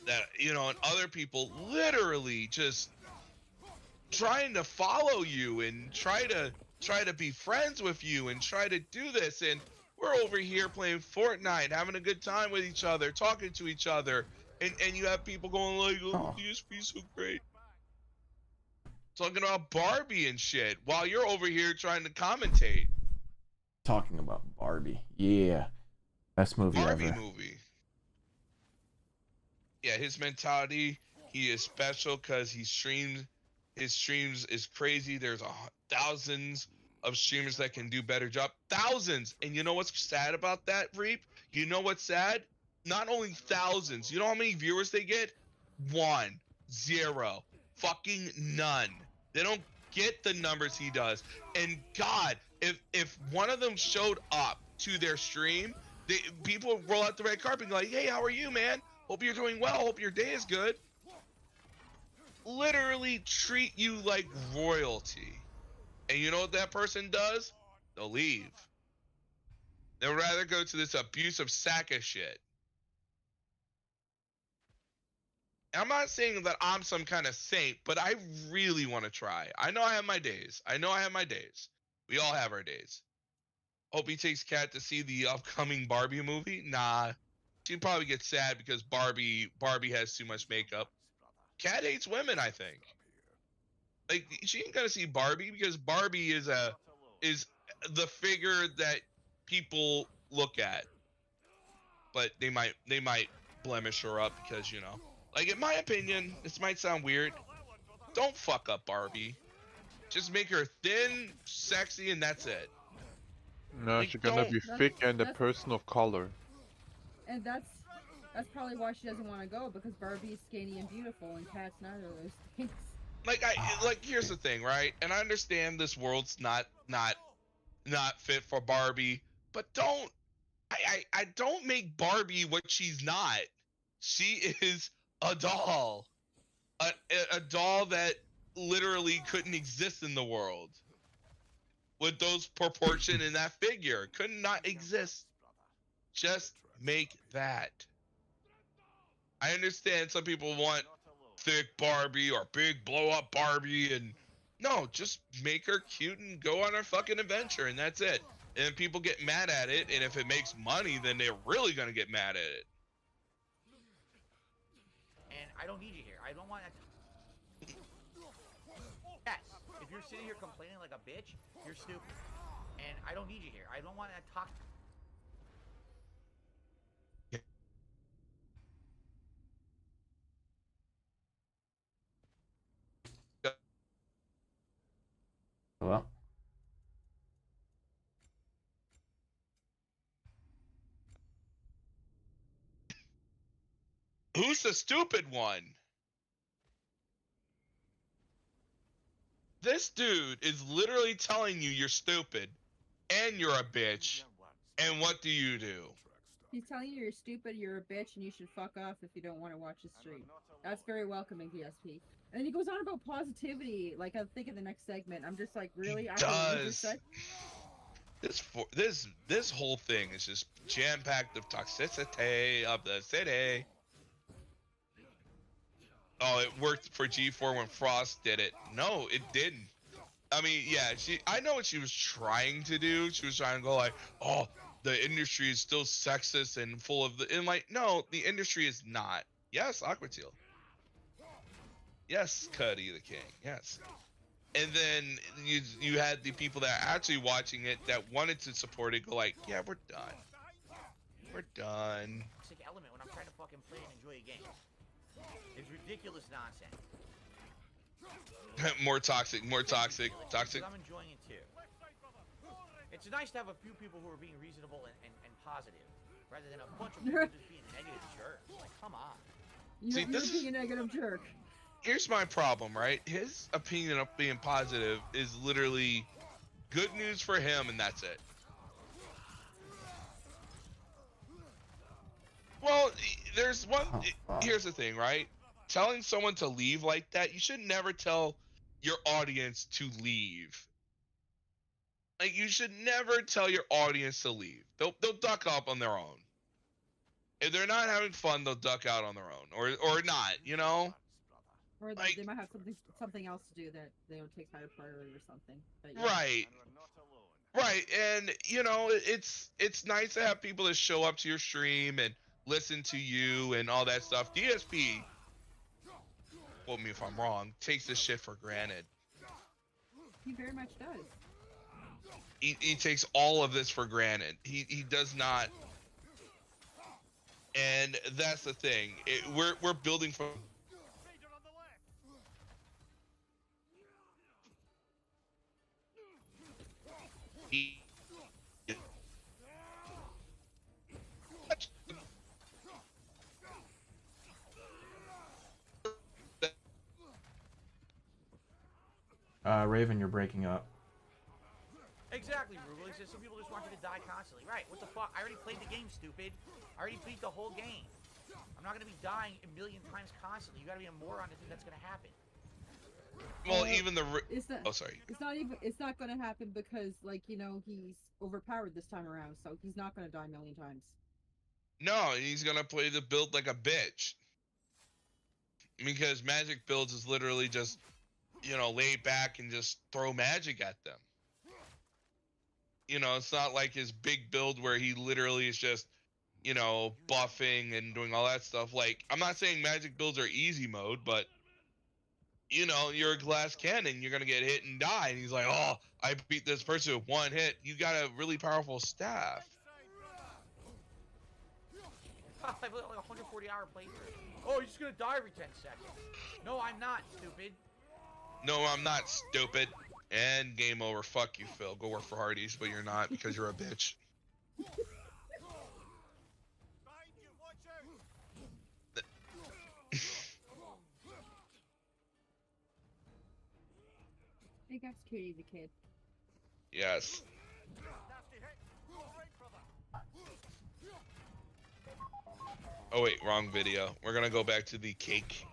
that, and other people literally just trying to follow you and try to be friends with you and try to do this, and we're over here playing Fortnite, having a good time with each other, talking to each other, and you have people going like, oh, DSP's so great, talking about Barbie and shit, while you're over here trying to commentate. Talking about Barbie, yeah, best movie Barbie ever. Movie. Yeah, his mentality, he is special because he streamed His streams is crazy. There's thousands of streamers that can do better job. Thousands. And you know what's sad about that, Reap? You know what's sad? Not only thousands. You know how many viewers they get? 1, 0, fucking none. They don't get the numbers he does. And God, if one of them showed up to their stream, people roll out the red carpet and go like, hey, how are you, man? Hope you're doing well. Hope your day is good. Literally treat you like royalty. And you know what that person does? They'll leave. They'll rather go to this abusive sack of shit. And I'm not saying that I'm some kind of saint, but I really want to try. I know I have my days. We all have our days. Hope he takes Kat to see the upcoming Barbie movie. Nah. She'd probably get sad because Barbie has too much makeup. Kat hates women, I think. Like, she ain't gonna see Barbie because Barbie is the figure that people look at. But they might blemish her up because, you know. Like, in my opinion, this might sound weird. Don't fuck up Barbie. Just make her thin, sexy, and that's it. No, Like, she's gonna be thick and a person of color. And that's probably why she doesn't want to go, because Barbie's skinny and beautiful, and Kat's neither of those things. Like here's the thing, right? And I understand this world's not fit for Barbie, but don't make Barbie what she's not. She is a doll. A doll that literally couldn't exist in the world. With those proportion in that figure. Could not exist. Just make that. I understand some people want thick Barbie or big blow up Barbie, and no, just make her cute and go on her fucking adventure, and that's it. And people get mad at it, and if it makes money, then they're really gonna get mad at it. And I don't need you here. I don't want to. Yes, if you're sitting here complaining like a bitch, you're stupid. And I don't need you here. I don't want to talk. Well. Who's the stupid one? This dude is literally telling you you're stupid and you're a bitch. And what do? He's telling you you're stupid, you're a bitch, and you should fuck off if you don't want to watch the stream. That's very welcoming, DSP. And then he goes on about positivity, like I think in the next segment. I'm just like, really? He does. This whole thing is just jam-packed of toxicity of the city. Oh, it worked for G4 when Frost did it. No, it didn't. I mean, yeah, I know what she was trying to do. She was trying to go like, oh, the industry is still sexist and full of and like, no, the industry is not. Yes, Aquateal. Yes, Cuddy the King. Yes. And then you had the people that are actually watching it that wanted to support it go like, yeah, we're done. We're done. Toxic element when I'm trying to fucking play and enjoy a game. It's ridiculous nonsense. More toxic. I'm enjoying it too. It's nice to have a few people who are being reasonable and positive, rather than a bunch of people just being negative jerks. Like, come on. You're being a negative jerk. Here's my problem, right? His opinion of being positive is literally good news for him, and that's it. Well, there's one. Here's the thing, right? Telling someone to leave like that, you should never tell your audience to leave. Like, you should never tell your audience to leave. They'll duck up on their own. If they're not having fun, they'll duck out on their own, or not, you know. Or like, they might have something else to do that they don't take higher priority or something. But, yeah. Right, and you know, it's nice to have people that show up to your stream and listen to you and all that stuff. DSP, quote me if I'm wrong, takes this shit for granted. He very much does. He takes all of this for granted. He does not. And that's the thing. We're building from. he Raven, you're breaking up. Exactly, Rugal. He says some people just want you to die constantly. Right, what the fuck? I already played the game, stupid. I already beat the whole game. I'm not gonna be dying a million times constantly. You gotta be a moron to think that's gonna happen. well, even the Oh, sorry. It's not gonna happen because, like, you know, he's overpowered this time around, so he's not gonna die a million times. No, he's gonna play the build like a bitch. Because magic builds is literally just, you know, lay back and just throw magic at them. You know, it's not like his big build where he literally is just, you know, buffing and doing all that stuff. Like, I'm not saying magic builds are easy mode, but, you know, you're a glass cannon. You're going to get hit and die. And he's like, oh, I beat this person with one hit. You got a really powerful staff. I played like a 140-hour playthrough. Oh, you're just gonna die every 10 seconds. No, I'm not, stupid. No, I'm not stupid. And game over. Fuck you, Phil. Go work for Hardee's, but you're not because you're a bitch. I think that's Cutie the kid. Yes. Oh wait, wrong video. We're gonna go back to the cake.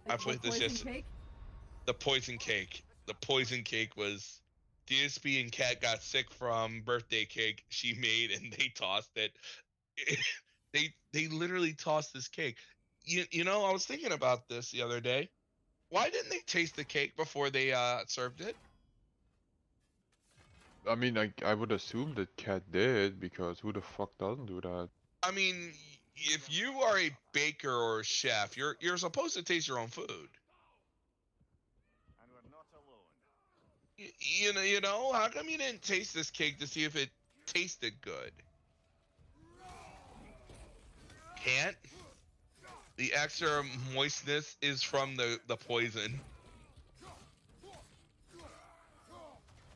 I played this yesterday. The poison cake. The poison cake was DSP and Kat got sick from birthday cake she made and they tossed it. They literally tossed this cake. You know, I was thinking about this the other day. Why didn't they taste the cake before they served it? I mean, I would assume that Cat did, because who the fuck doesn't do that? I mean, if you are a baker or a chef, you're supposed to taste your own food. And we're not alone. You know, how come you didn't taste this cake to see if it tasted good? Can't. The extra moistness is from the poison.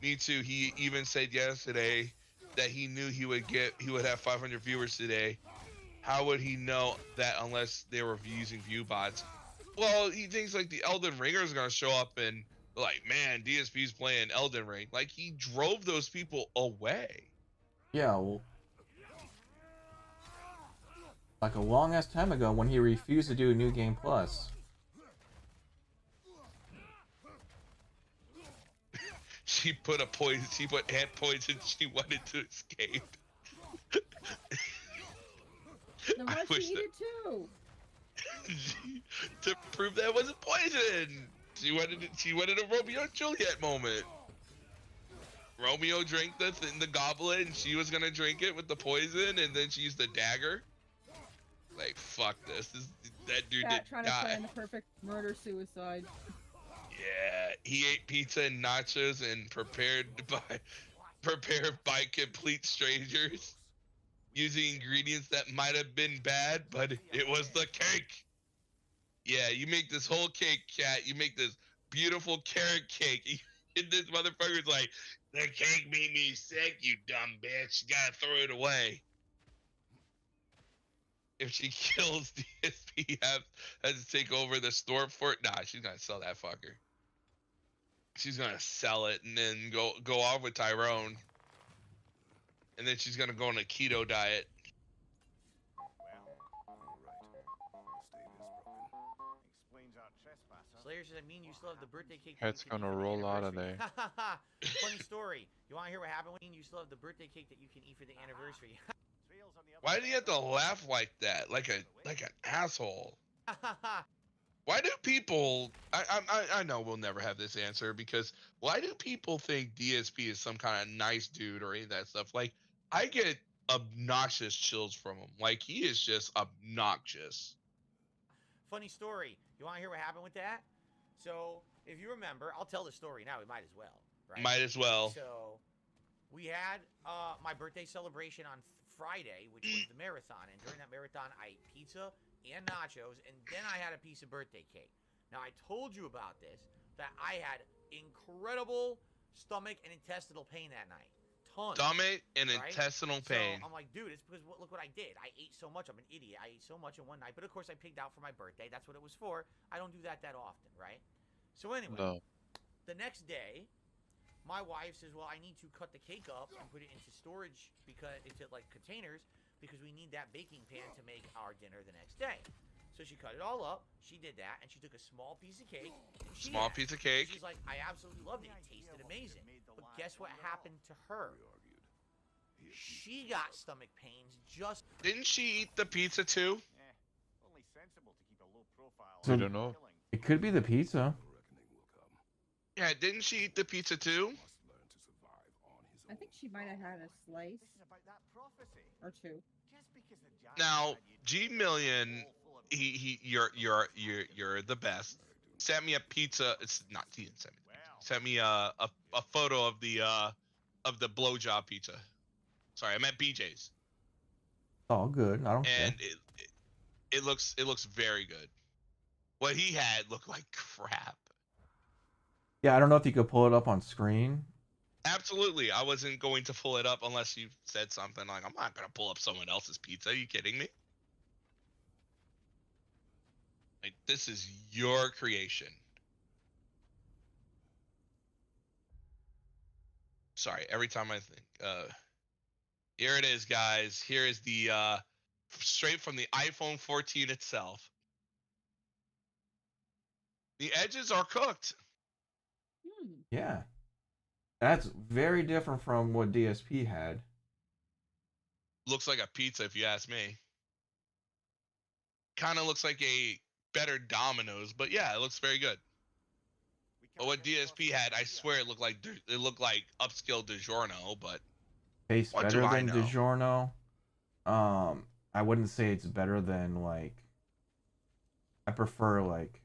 Me too. He even said yesterday that he knew he would have 500 viewers today. How would he know that unless they were using view bots? Well, he thinks like the Elden Ringer is gonna show up and like, man, DSP's playing Elden Ring. Like, he drove those people away. Yeah, well, like a long ass time ago when he refused to do New Game Plus. She put hand poison. She wanted to escape. Then why she eat it too? To prove that it wasn't poison. She wanted a Romeo and Juliet moment. Romeo drank the goblet and she was gonna drink it with the poison, and then she used the dagger. Like, fuck this. That dude did trying to plan the perfect murder-suicide. Yeah, he ate pizza and nachos and prepared by complete strangers using ingredients that might have been bad, but it was the cake. Yeah, you make this whole cake, Cat. You make this beautiful carrot cake. And this motherfucker's like, the cake made me sick, you dumb bitch. You gotta throw it away. If she kills DSP, has to take over the store for it. Nah, she's gonna sell that fucker. She's gonna sell it and then go off with Tyrone. And then she's gonna go on a keto diet. Slayer says, I mean, you still have the birthday cake. Cat's gonna roll out of there. Funny story. You want to hear what happened when you still have the birthday cake that you can eat for the anniversary? Why do you have to laugh like that? Like an asshole. Why do people? I know we'll never have this answer, because why do people think DSP is some kind of nice dude or any of that stuff? Like, I get obnoxious chills from him. Like, he is just obnoxious. Funny story. You want to hear what happened with that? So, if you remember, I'll tell the story now. We might as well, right? Might as well. So, we had my birthday celebration on Friday, which was the marathon, and during that marathon, I ate pizza and nachos, and then I had a piece of birthday cake. Now, I told you about this, that I had incredible stomach and intestinal pain that night. Tons. Stomach and right? intestinal pain. So I'm like, dude, it's because look what I did. I ate so much. I'm an idiot. I ate so much in one night. But of course, I pigged out for my birthday. That's what it was for. I don't do that often, right? So anyway, the next day, my wife says, well, I need to cut the cake up and put it into storage because into like containers because we need that baking pan to make our dinner the next day. So she cut it all up. She did that, and she took a small piece of cake. Small piece of cake. She's like, I absolutely loved it. It tasted amazing. But guess what happened to her? She got stomach pains just. Didn't she eat the pizza too? Only sensible to keep a low profile. I don't know. It could be the pizza. Yeah, didn't she eat the pizza too? I think she might have had a slice or two. Now, GMillion, you're the best. Sent me a pizza. It's not he didn't send me. Sent me a photo of the blowjob pizza. Sorry, I meant BJ's. All good. I don't care. And it looks very good. What he had looked like crap. Yeah, I don't know if you could pull it up on screen. Absolutely, I wasn't going to pull it up unless you said something like, "I'm not gonna pull up someone else's pizza." Are you kidding me? Like, this is your creation. Sorry, every time I think, here it is, guys. Here is the straight from the iPhone 14 itself. The edges are cooked. Yeah. That's very different from what DSP had. Looks like a pizza, if you ask me. Kind of looks like a better Domino's, but yeah, it looks very good. But what DSP had, I swear it looked like upscale DiGiorno, but Tastes better than DiGiorno. I wouldn't say it's better than like. I prefer like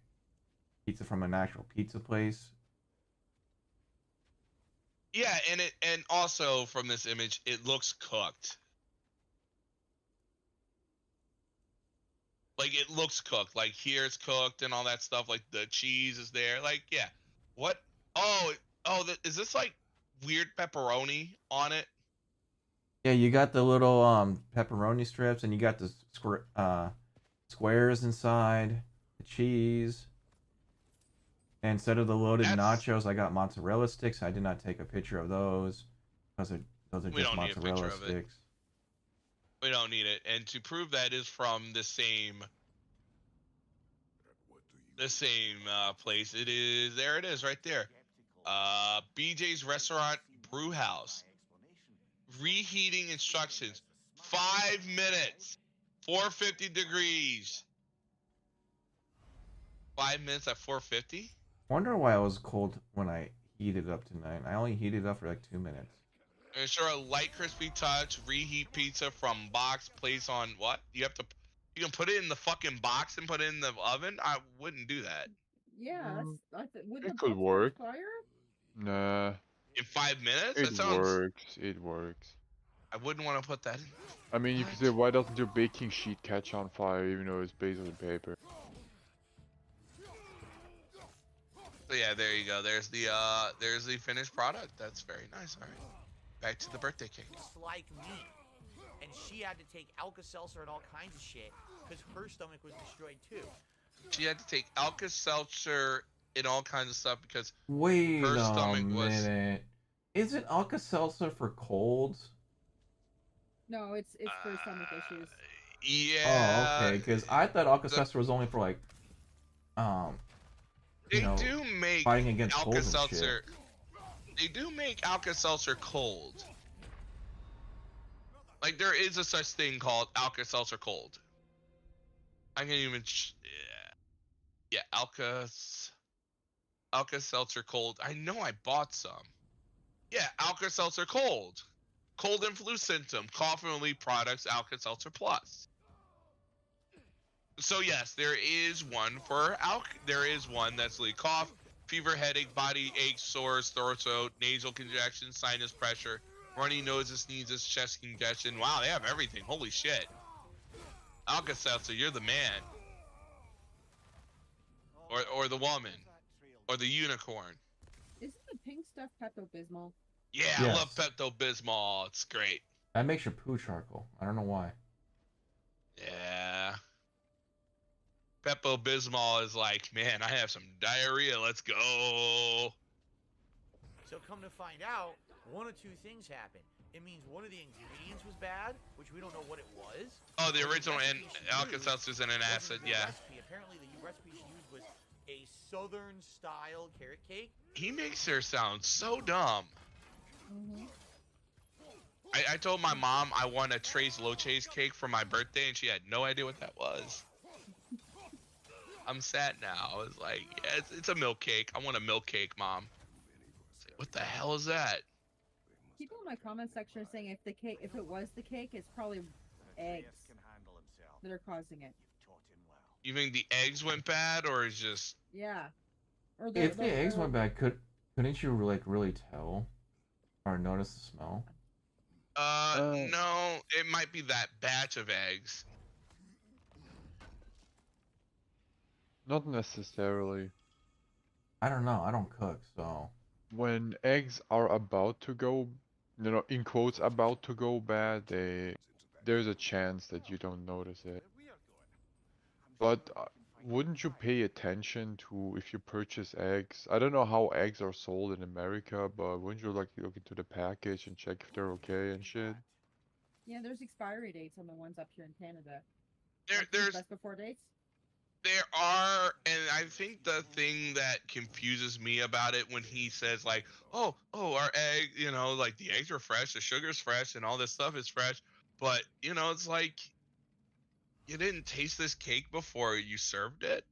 pizza from an actual pizza place. Yeah, and also from this image, it looks cooked. Like, it looks cooked. Like, here it's cooked and all that stuff. Like, the cheese is there. Like, yeah. What? Oh, is this like weird pepperoni on it? Yeah, you got the little pepperoni strips, and you got the squares inside, the cheese. And instead of the loaded nachos, I got mozzarella sticks. I did not take a picture of those because those are just mozzarella sticks. We don't need it. And to prove that is from the same place. It is there. It is right there. BJ's Restaurant Brew House. Reheating instructions. 5 minutes. 450 degrees. 5 minutes at 450. Wonder why it was cold when I heated it up tonight. I only heated it up for like 2 minutes. Ensure a light crispy touch. Reheat pizza from box. Place on what? You can put it in the fucking box and put it in the oven. I wouldn't do that. Yeah, would it could work. Fire? Nah. In 5 minutes? It works. It works. I wouldn't want to put that in. I mean, you could say, why doesn't your baking sheet catch on fire even though it's basically paper? So yeah, there you go. There's the finished product. That's very nice. All right, back to the birthday cake. Just like me, and she had to take Alka-Seltzer and all kinds of shit because her stomach was destroyed too. She had to take Alka-Seltzer and all kinds of stuff because her stomach was. Isn't Alka-Seltzer for colds? No, it's for stomach issues. Yeah. Oh, okay. Because I thought Alka-Seltzer was only for like, They do make fighting against Alka-Seltzer. They do make Alka-Seltzer cold. Like, there is a such thing called Alka-Seltzer cold. I can even yeah, Alka-Seltzer cold. I know I bought some. Yeah, Alka-Seltzer cold. Cold and flu symptom. Cough and relief products. Alka-Seltzer Plus. So yes, there is one for there is one that's like cough, fever, headache, body aches, sores, throat, nasal congestion, sinus pressure, runny noses, sneezes, chest congestion. Wow, they have everything. Holy shit. Alka-Seltzer, you're the man. Or the woman. Or the unicorn. Isn't the pink stuff, Pepto Bismol? Yeah, Yes. I love Pepto Bismol. It's great. That makes your poo charcoal. I don't know why. Yeah. Pepto Bismol is like, man, I have some diarrhea. Let's go. So come to find out, one of two things happened. It means one of the ingredients was bad, which we don't know what it was. Oh, the or original and recipe she Alka-Seltzers and an wasn't acid, the yeah. Recipe. Apparently, the recipe she used was a southern style carrot cake. He makes her sound so dumb. Mm-hmm. I told my mom I want a Tres Leches cake for my birthday, and she had no idea what that was. I'm sad now. I was like, yeah, it's a milk cake. I want a milk cake, Mom. Like, what the hell is that? People in my comment section are saying if it was the cake, it's probably eggs that are causing it. You think the eggs went bad, or is just... Yeah. Or If the eggs went bad, couldn't you like really tell or notice the smell? No, it might be that batch of eggs. Not necessarily. I don't know. I don't cook, so. When eggs are about to go, in quotes, about to go bad, there's a chance that you don't notice it. But wouldn't you pay attention to if you purchase eggs? I don't know how eggs are sold in America, but wouldn't you like look into the package and check if they're okay and shit? Yeah, there's expiry dates on the ones up here in Canada. There's best before dates. There are, and I think the thing that confuses me about it when he says like, oh, our egg, like the eggs are fresh, the sugar's fresh, and all this stuff is fresh, but it's like, you didn't taste this cake before you served it?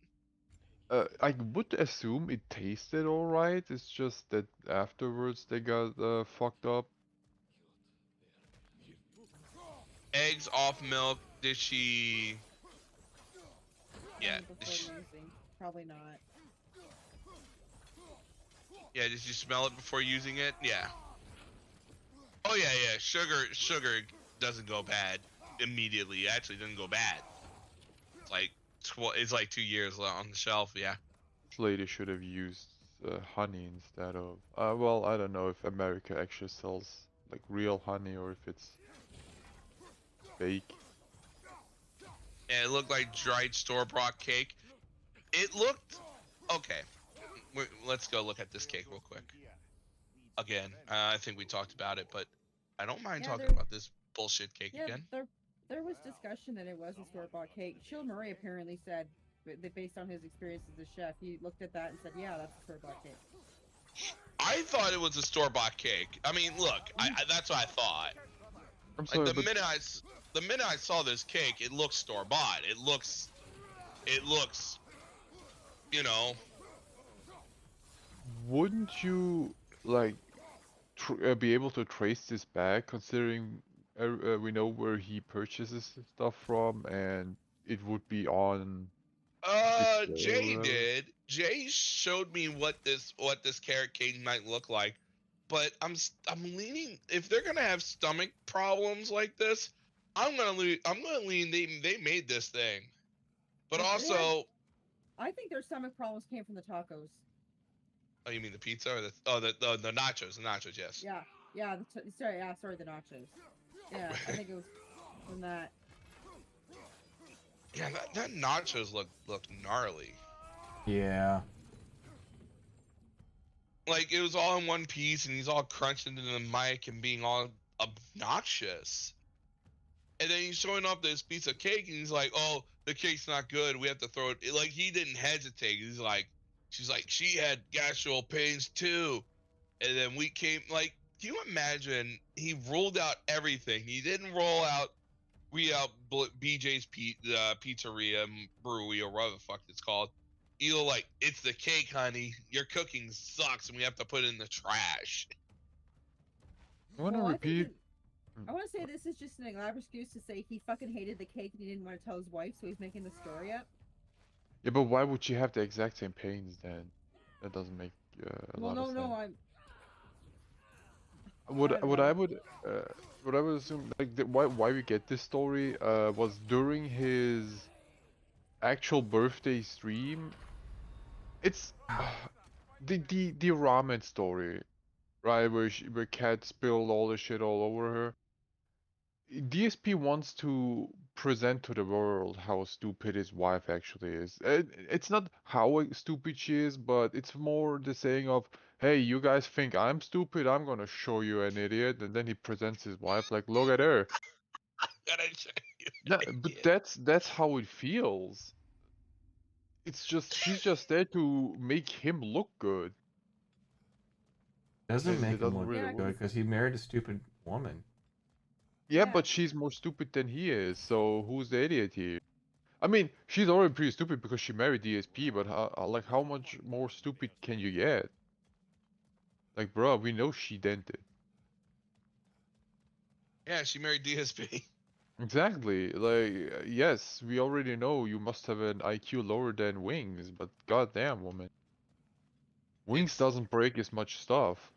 I would assume it tasted alright, it's just that afterwards they got fucked up. Eggs off milk, did she... Yeah. Probably not. Yeah, did you smell it before using it? Yeah. Oh yeah. Sugar doesn't go bad immediately. It actually doesn't go bad. It's like 2 years on the shelf. Yeah. This lady should have used honey instead of. Well, I don't know if America actually sells like real honey or if it's fake. Yeah, it looked like dried store-bought cake. It looked... Okay. Let's go look at this cake real quick. Again, I think we talked about it, but I don't mind talking about this bullshit cake again. There was discussion that it was a store-bought cake. Chill Murray apparently said that based on his experience as a chef, he looked at that and said, yeah, that's a store-bought cake. I thought it was a store-bought cake. I mean, look, that's what I thought. I'm sorry, like, the minute I saw this cake, it looks store-bought. It looks, Wouldn't you like be able to trace this back, considering we know where he purchases his stuff from, and it would be on. Jay did. Jay showed me what this carrot cake might look like, but I'm leaning, if they're gonna have stomach problems like this, I'm gonna lean they made this thing. But also, I think their stomach problems came from the tacos. Oh, you mean the pizza or the nachos? The nachos, yes. Yeah. Sorry, the nachos. Yeah, I think it was from that. Yeah, that nachos looked gnarly. Yeah. Like, it was all in one piece, and he's all crunching into the mic and being all obnoxious. And then he's showing off this piece of cake, and he's like, "Oh, the cake's not good. We have to throw it." Like, he didn't hesitate. He's like, she's like, "She had gastro pains too." And then we came, like, can you imagine? He ruled out everything. He didn't rule out BJ's Pizzeria, Brewery, or whatever the fuck it's called. He'll like, "It's the cake, honey. Your cooking sucks, and we have to put it in the trash." I want to repeat. I want to say this is just an elaborate excuse to say he fucking hated the cake and he didn't want to tell his wife, so he's making the story up. Yeah, but why would she have the exact same pains then? That doesn't make a lot of sense. What I would assume, like, why we get this story was during his actual birthday stream. It's the ramen story. right? Where Cat spilled all the shit all over her. DSP wants to present to the world how stupid his wife actually is. It's not how stupid she is, but it's more the saying of, "Hey, you guys think I'm stupid? I'm gonna show you an idiot." And then he presents his wife like, "Look at her." Gotta show you No, an but idiot. that's how it feels. It's just she's just there to make him look good, Doesn't and make it him doesn't look really Yeah, good work. because he married a stupid woman. Yeah, Yeah. but she's more stupid than he is, so who's the idiot here? I mean, she's already pretty stupid because she married DSP, but like, how much more stupid can you get? Like, bro, we know she dented. Yeah, she married DSP. Exactly. Like, yes, we already know you must have an IQ lower than Wings, but goddamn, woman. Wings It's doesn't break as much stuff.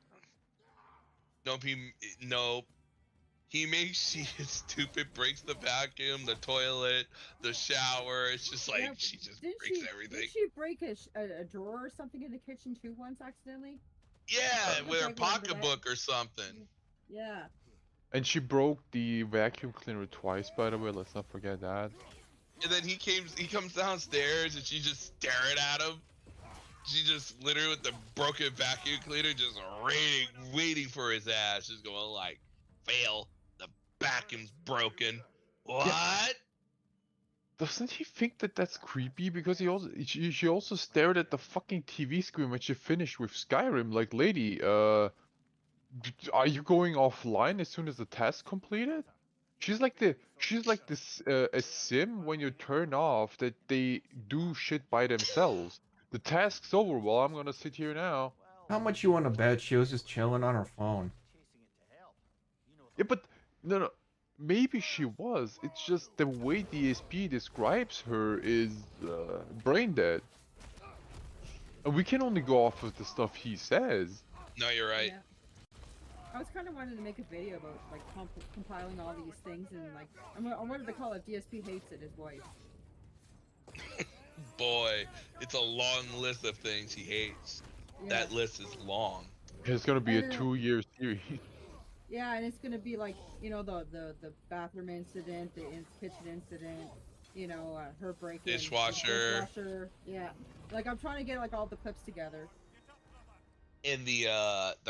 nope. Nope. He makes she is stupid, breaks the vacuum, the toilet, the shower. It's just like Yeah. she just Didn't breaks she? everything. Didn't she break a drawer or something in the kitchen too once accidentally? Yeah, I with her vaguely remember that. pocketbook or something. Yeah. And she broke the vacuum cleaner twice, by the way, let's not forget that. And then he comes downstairs and she's just staring at him. She just literally with the broken vacuum cleaner just waiting for his ass. Just going like, fail. The vacuum's broken. What? Yeah. Doesn't he think that that's creepy? Because she also stared at the fucking TV screen when she finished with Skyrim. Like, lady, are you going offline as soon as the task completed? She's like this a sim when you turn off that they do shit by themselves. The task's over. Well, I'm gonna sit here now. How much you want to bet she was just chilling on her phone? Yeah, but no. Maybe she was. It's just the way DSP describes her is brain dead. And we can only go off of the stuff he says. No, you're right. Yeah. I was kind of wanting to make a video about like compiling all these things and like I wanted to call it DSP hates it, his wife. Boy, it's a long list of things he hates. Yeah. That list is long. It's gonna be a 2-year series. Yeah, and it's gonna be like, you know, the bathroom incident, the kitchen incident, you know, her breaking Dishwasher. Yeah, like I'm trying to get like all the clips together. In the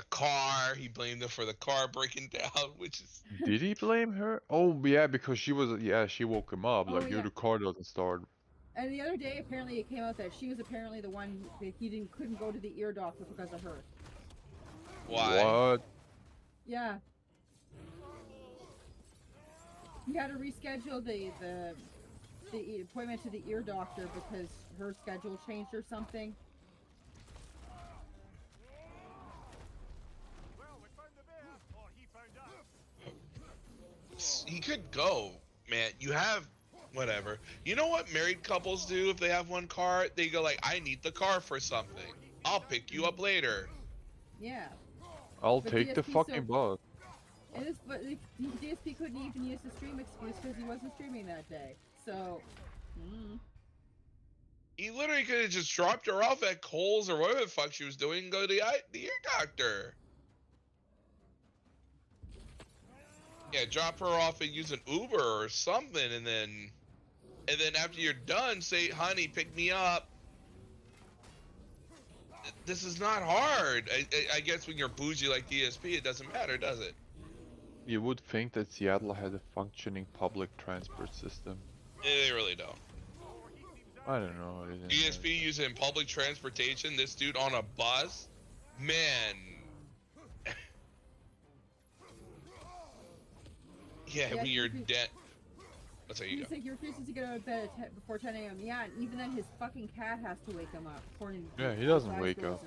car, he blamed her for the car breaking down, which is. Did he blame her? Oh yeah, because she woke him up. Oh, Like, yeah. the car doesn't start. And the other day, apparently, it came out that she was apparently the one that he couldn't go to the ear doctor because of her. Why? What? Yeah. He had to reschedule the appointment to the ear doctor because her schedule changed or something. He could go, man. You have whatever. You know what married couples do if they have one car? They go like, I need the car for something. I'll pick you up later. Yeah. I'll But take the DSP fucking bus. But DSP couldn't even use the stream excuse because he wasn't streaming that day. So. He literally could have just dropped her off at Kohl's or whatever the fuck she was doing and go to the ear doctor. Yeah, drop her off and use an Uber or something, and then after you're done, say, honey, pick me up. This is not hard. I guess when you're bougie like DSP, it doesn't matter, does it? You would think that Seattle had a functioning public transport system. They really don't. I don't know. DSP using public transportation, this dude on a bus? Man. Yeah, when you're dead. Let's say you go. He's like, he refuses to get out of bed before 10 a.m. Yeah, and even then his fucking cat has to wake him up. Yeah, he doesn't wake up.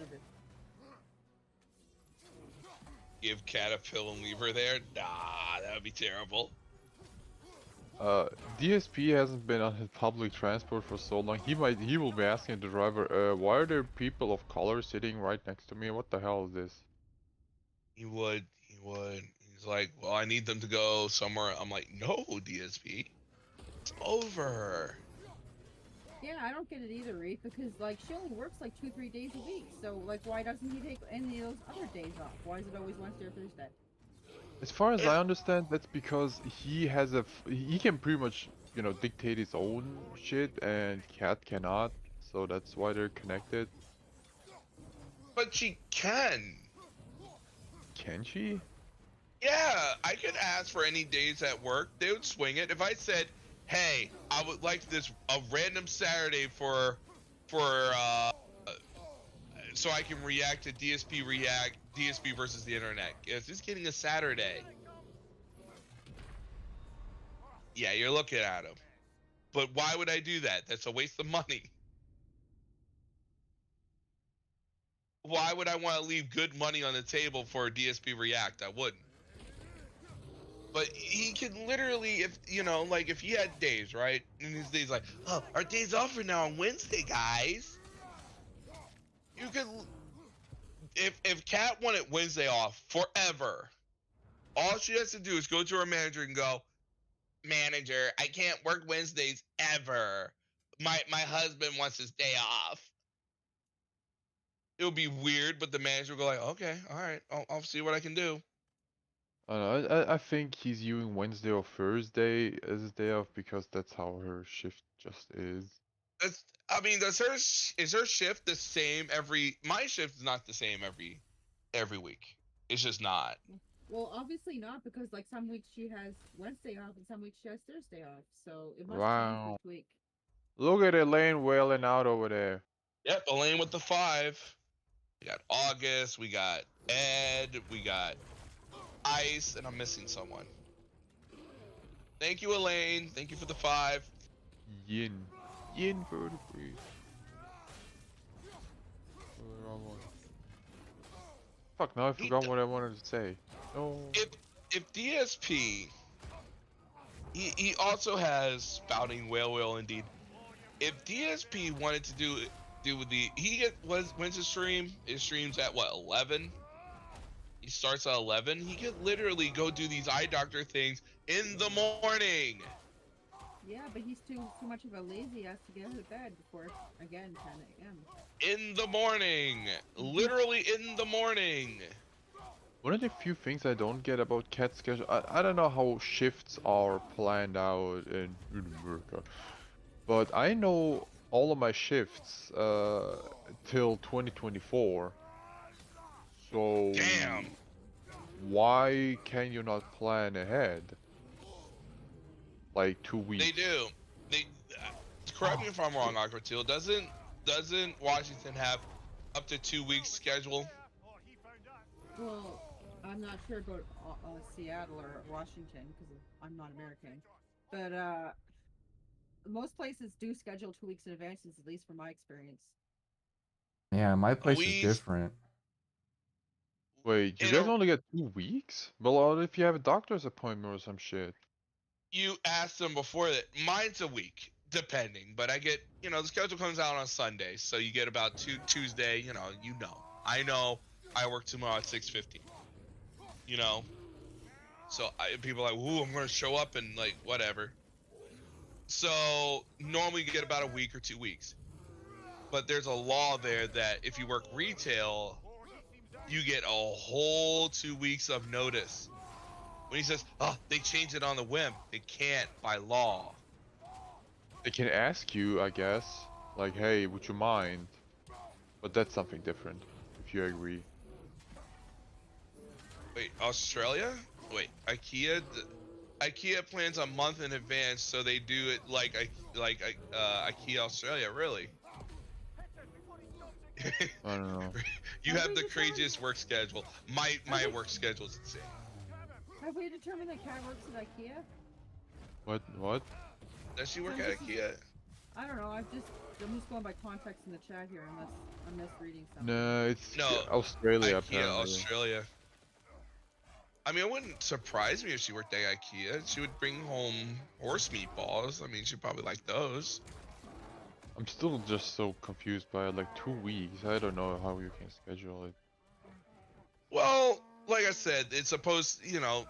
Give Cat a pill and leave her there? Nah, that would be terrible. DSP hasn't been on his public transport for so long. He will be asking the driver, why are there people of color sitting right next to me? What the hell is this? He would. He's like, well, I need them to go somewhere. I'm like, no, DSP. It's over. Yeah, I don't get it either, Reef, because like she only works like 2-3 days a week. So like, why doesn't he take any of those other days off? Why is it always Wednesday or Thursday? As far as I understand, that's because he has he can pretty much, you know, dictate his own shit, and Cat cannot. So that's why they're connected. But she can. Can she? Yeah, I could ask for any days at work. They would swing it. If I said, "Hey, I would like this a random Saturday for so I can react to DSP versus the internet." If he's getting a Saturday, yeah, you're looking at him. But why would I do that? That's a waste of money. Why would I want to leave good money on the table for a DSP react? I wouldn't. But he can literally, if you know, like if he had days, right? And his days like, oh, our days off are now on Wednesday, guys. You could, if Kat wanted Wednesday off forever, all she has to do is go to her manager and go, manager, I can't work Wednesdays ever. My husband wants his day off. It would be weird, but the manager would go like, okay, all right, I'll see what I can do. I don't know. I think he's using Wednesday or Thursday as his day off because that's how her shift just is. I mean, is her shift the same every? My shift is not the same every week. It's just not. Well, obviously not, because like some weeks she has Wednesday off and some weeks she has Thursday off. So it must change each week. Look at Elaine wailing out over there. Yep, Elaine with the 5. We got August. We got Ed. We got Ice, and I'm missing someone. Thank you, Elaine. Thank you for the 5. Yin for the free. Fuck, now I forgot what I wanted to say. Oh. If DSP, he also has Spouting Whale indeed. If DSP wanted to do the when's his stream? His stream's at what, 11? He starts at 11. He could literally go do these eye doctor things in the morning. Yeah, but he's too much of a lazy ass to get out of bed before, again, 10 a.m. In the morning. Literally in the morning. One of the few things I don't get about Cat's schedule, I don't know how shifts are planned out in America, but I know all of my shifts till 2024. So damn. Why can you not plan ahead? Like 2 weeks. They do. Correct me if I'm wrong, Aquatil. Doesn't Washington have up to 2 weeks schedule? Well, I'm not sure about Seattle or Washington because I'm not American, but most places do schedule 2 weeks in advance, at least from my experience. Yeah, my place is different. Wait, you guys only get 2 weeks? Well, if you have a doctor's appointment or some shit. You asked them before that. Mine's a week, depending. But I get, the schedule comes out on Sunday, so you get about Tuesday. I know. I work tomorrow at 6:50. So people are like, "Ooh, I'm gonna show up and like whatever." So normally you get about a week or 2 weeks. But there's a law there that if you work retail, you get a whole 2 weeks of notice. When he says, "Oh, they changed it on the whim," they can't by law. They can ask you, I guess, like, "Hey, would you mind?" But that's something different, if you agree. Wait, Australia? Wait, IKEA plans a month in advance, so they do it like IKEA Australia, really? I don't know. You have the craziest work schedule. My work schedule is insane. Have we determined that Kat works at IKEA? What? Does she work at IKEA? I don't know. I'm just going by context in the chat here, unless I'm misreading something. No, it's Australia. IKEA apparently. Australia. I mean, it wouldn't surprise me if she worked at IKEA. She would bring home horse meatballs. I mean, she'd probably like those. I'm still just so confused by it. Like 2 weeks. I don't know how you can schedule it. Well, like I said, it's supposed,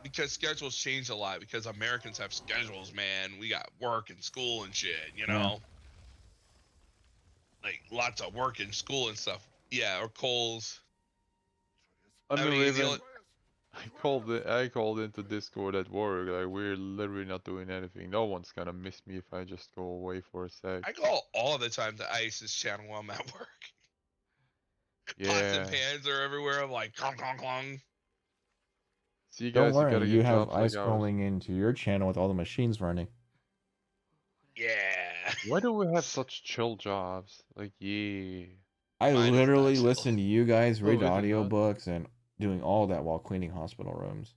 because schedules change a lot. Because Americans have schedules, man. We got work and school and shit, lots of work in school and stuff. Yeah, or Coles. I mean, mean, Raven, I called into Discord at work. Like, we're literally not doing anything. No one's gonna miss me if I just go away for a sec. I call all the time to ICE's channel while I'm at work. Pots and Yeah. pans are everywhere. I'm like, clong, clong, clong. See, Don't guys, you worry, gotta you get have jobs ice like ours. scrolling into your channel with all the machines running. Yeah. Why do we have such chill jobs? Like, yeah. I Mine is literally not chill. listen to you guys read Oh, is it not? audiobooks and doing all that while cleaning hospital rooms.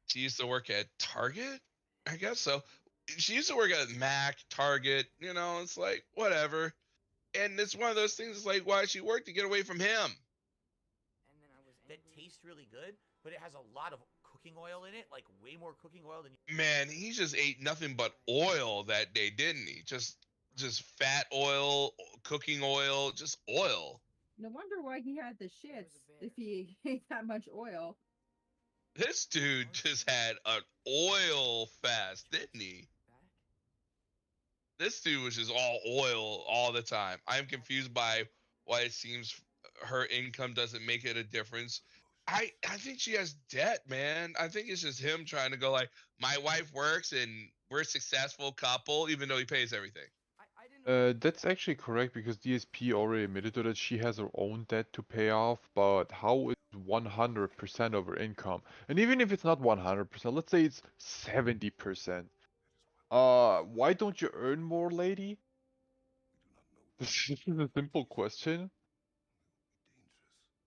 She used to work at Target, I guess so. She used to work at Mac, Target. You know, it's like whatever. And it's one of those things. It's like, why she work to get away from him? That tastes really good, but it has a lot of cooking oil in it, like way more cooking oil than. Man, he just ate nothing but oil that day, didn't he? Just fat oil, cooking oil, just oil. No wonder why he had the shits if he ate that much oil. This dude just had an oil fast, didn't he? This dude was just all oil all the time. I'm confused by why it seems her income doesn't make it a difference. I think she has debt, man. I think it's just him trying to go like, my wife works and we're a successful couple, even though he pays everything. That's actually correct because DSP already admitted to that she has her own debt to pay off, but how is 100% of her income? And even if it's not 100%, let's say it's 70%. Why don't you earn more, lady? This is a simple question.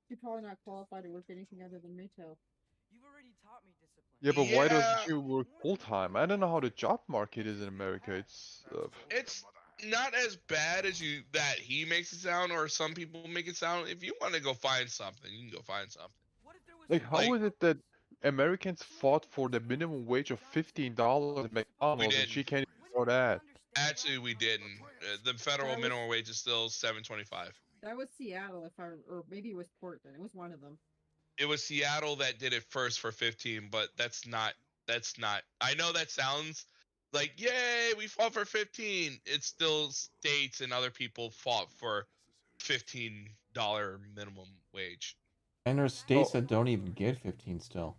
You're probably not qualified to work anything other than retail. You've already taught me discipline. Yeah, but why doesn't Yeah, she work full time? I don't know how the job market is in America. it's not as bad as he makes it sound, or some people make it sound. If you want to go find something, you can go find something. Like, how Like, is it that Americans fought for the minimum wage of $15 at we McDonald's and didn't. she can't even afford that? Actually, we didn't. The federal That was- minimum wage is still $7.25. That was Seattle, or maybe it was Portland. It was one of them. It was Seattle that did it first for 15, but that's not. I know that sounds like, yay, we fought for 15. It's still states and other people fought for $15 minimum wage. And there's states that don't even get 15 still.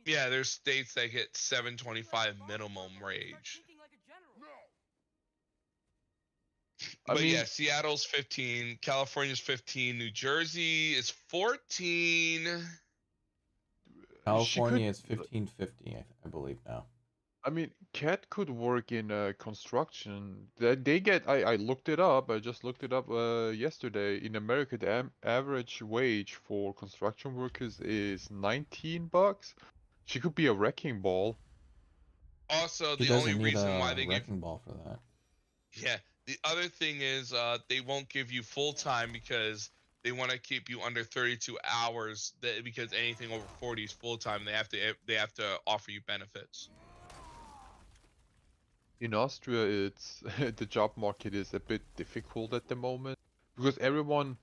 Yeah, there's states that get $7.25 minimum wage. But yeah, Seattle's 15, California's 15, New Jersey is 14. California is 15.50, I believe now. I mean, Kat could work in construction. They get. I looked it up. I just looked it up yesterday. In America, the average wage for construction workers is $19. She could be a wrecking ball. Also, She the only doesn't need reason why a they wrecking ball for that. yeah, the other thing is they won't give you full time because they want to keep you under 32 hours. Because anything over 40 is full time. They have to offer you benefits. In Austria, it's the job market is a bit difficult at the moment because everyone,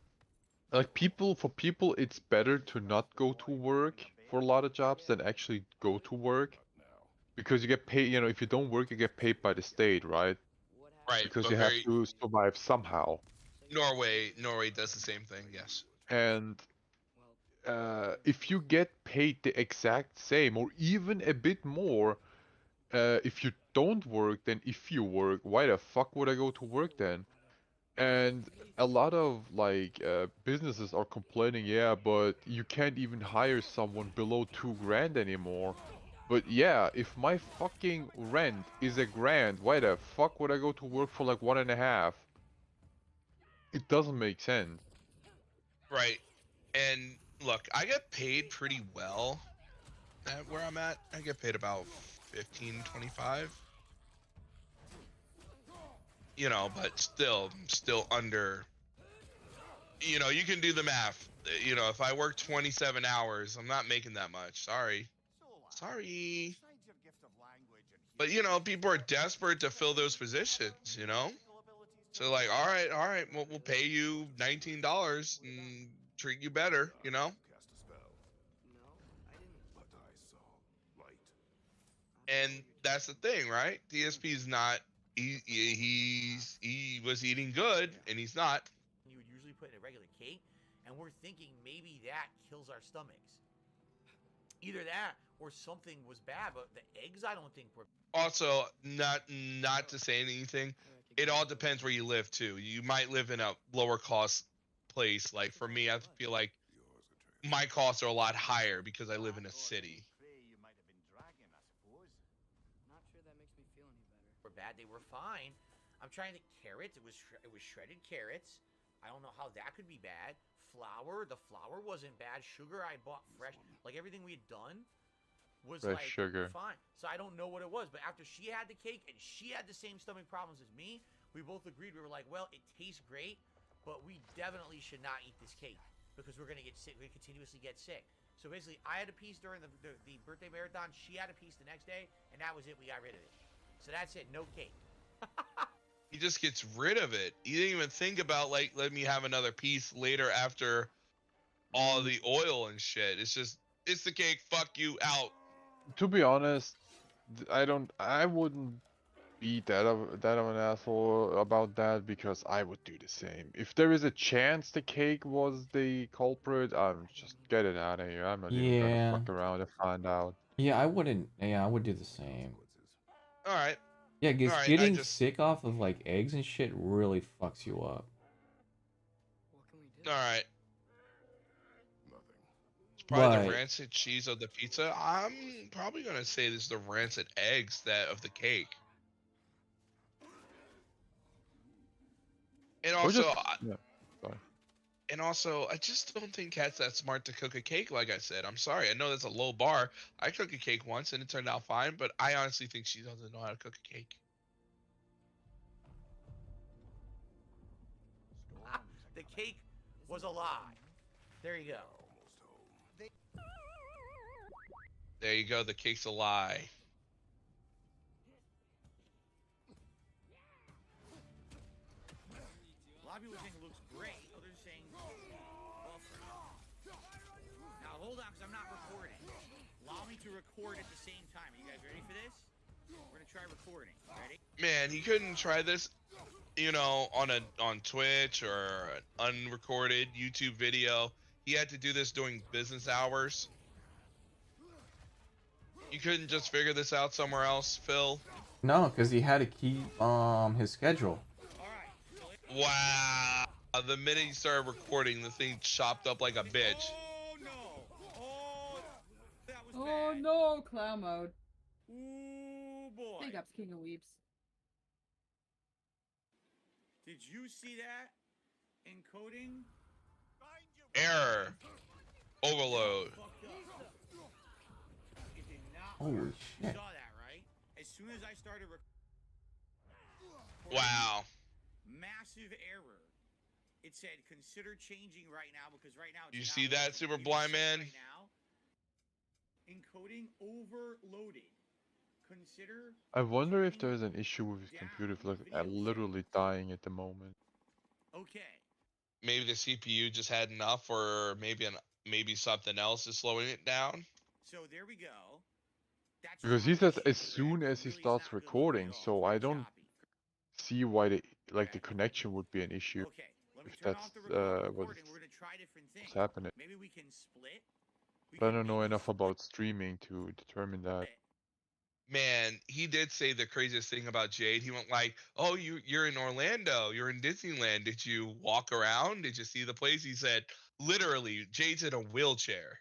like for people, it's better to not go to work for a lot of jobs than actually go to work because you get paid. You know, if you don't work, you get paid by the state, right? Right, Because but you have to survive somehow. Norway does the same thing, yes. And if you get paid the exact same or even a bit more, if you don't work than if you work, why the fuck would I go to work then? And a lot of like businesses are complaining, yeah, but you can't even hire someone below 2 grand anymore. But yeah, if my fucking rent is $1,000, why the fuck would I go to work for like 1.5? It doesn't make sense. Right. And look, I get paid pretty well at where I'm at. I get paid about $15.25. You know, but still under. You know, you can do the math. You know, if I work 27 hours, I'm not making that much. Sorry. But you know, people are desperate to fill those positions. You know, so like, all right, we'll pay you $19 and treat you better. You know. And that's the thing, right? DSP's not. He was eating good, and he's not. You would usually put in a regular cake, and we're thinking maybe that kills our stomachs. Either that or something was bad, but the eggs I don't think were. Also, not to say anything, it all depends where you live too. You might live in a lower cost place. Like for me, I feel like my costs are a lot higher because I live in a city. Not sure that makes me feel any better. Were bad. They were fine. I'm trying to carrots. It was shredded carrots. I don't know how that could be bad. Flour. The flour wasn't bad. Sugar I bought fresh. Like everything we had done was Fresh like sugar. fine. So I don't know what it was. But after she had the cake and she had the same stomach problems as me, we both agreed. We were like, well, it tastes great, but we definitely should not eat this cake because we're gonna get sick. We're gonna continuously get sick. So basically, I had a piece during the birthday marathon. She had a piece the next day, and that was it. We got rid of it. So that's it. No cake. He just gets rid of it. He didn't even think about like let me have another piece later after all the oil and shit. It's just it's the cake. Fuck you out. To be honest, I wouldn't be that of an asshole about that because I would do the same. If there is a chance the cake was the culprit, I'm just get it out of here. I'm not even gonna fuck around and find out. Yeah, I wouldn't. Yeah, I would do the same. All right. Yeah, because All right, getting sick off of like eggs and shit really fucks you up. What can we do? All right. Nothing. It's probably But- the rancid cheese of the pizza. I'm probably gonna say this is the rancid eggs that of the cake. And Or also, just, yeah, sorry. and also, I just don't think Kat's that smart to cook a cake. Like I said, I'm sorry. I know that's a low bar. I cooked a cake once and it turned out fine, but I honestly think she doesn't know how to cook a cake. The cake was a lie. There you go. There you go. The cake's a lie. A lot of people think it looks great. Others saying buffer. Now hold on, because I'm not recording. Allow me to record at the same time. Are you guys ready for this? We're gonna try recording. Ready? Man, he couldn't try this, you know, on Twitch or an unrecorded YouTube video. He had to do this during business hours. You couldn't just figure this out somewhere else, Phil? No, because he had to keep his schedule. Wow. The minute he started recording, the thing chopped up like a bitch. Oh no! Oh, that was Oh bad. no, clown mode. Ooh boy! Big ups, King of Weeps. Did you see that? Encoding? Error. Overload. Fucked up. It did not Holy work. You shit. saw that, right? As soon as I started Wow. massive error. It said consider changing right now because right now it's You not see that, working. Super You can Blind see it Man? Right now, encoding overloaded. Consider. I wonder if turning there's an issue with his down computer, if like video literally dying at the moment. Okay. Maybe the CPU just had enough, or maybe something else is slowing it down. So there we go. That's Because he how says it as should soon work. as he Really, it's starts not good recording, looking at all. so It's I very don't choppy. see why the connection would be an issue. Okay, let me If turn that's off the recording. what's We're gonna try different things. happening. Maybe we can split. We But I can don't know maybe enough split about streaming to determine that. it. Man, he did say the craziest thing about Jade. He went like, "Oh, you're in Orlando. You're in Disneyland. Did you walk around? Did you see the place?" He said, "Literally, Jade's in a wheelchair.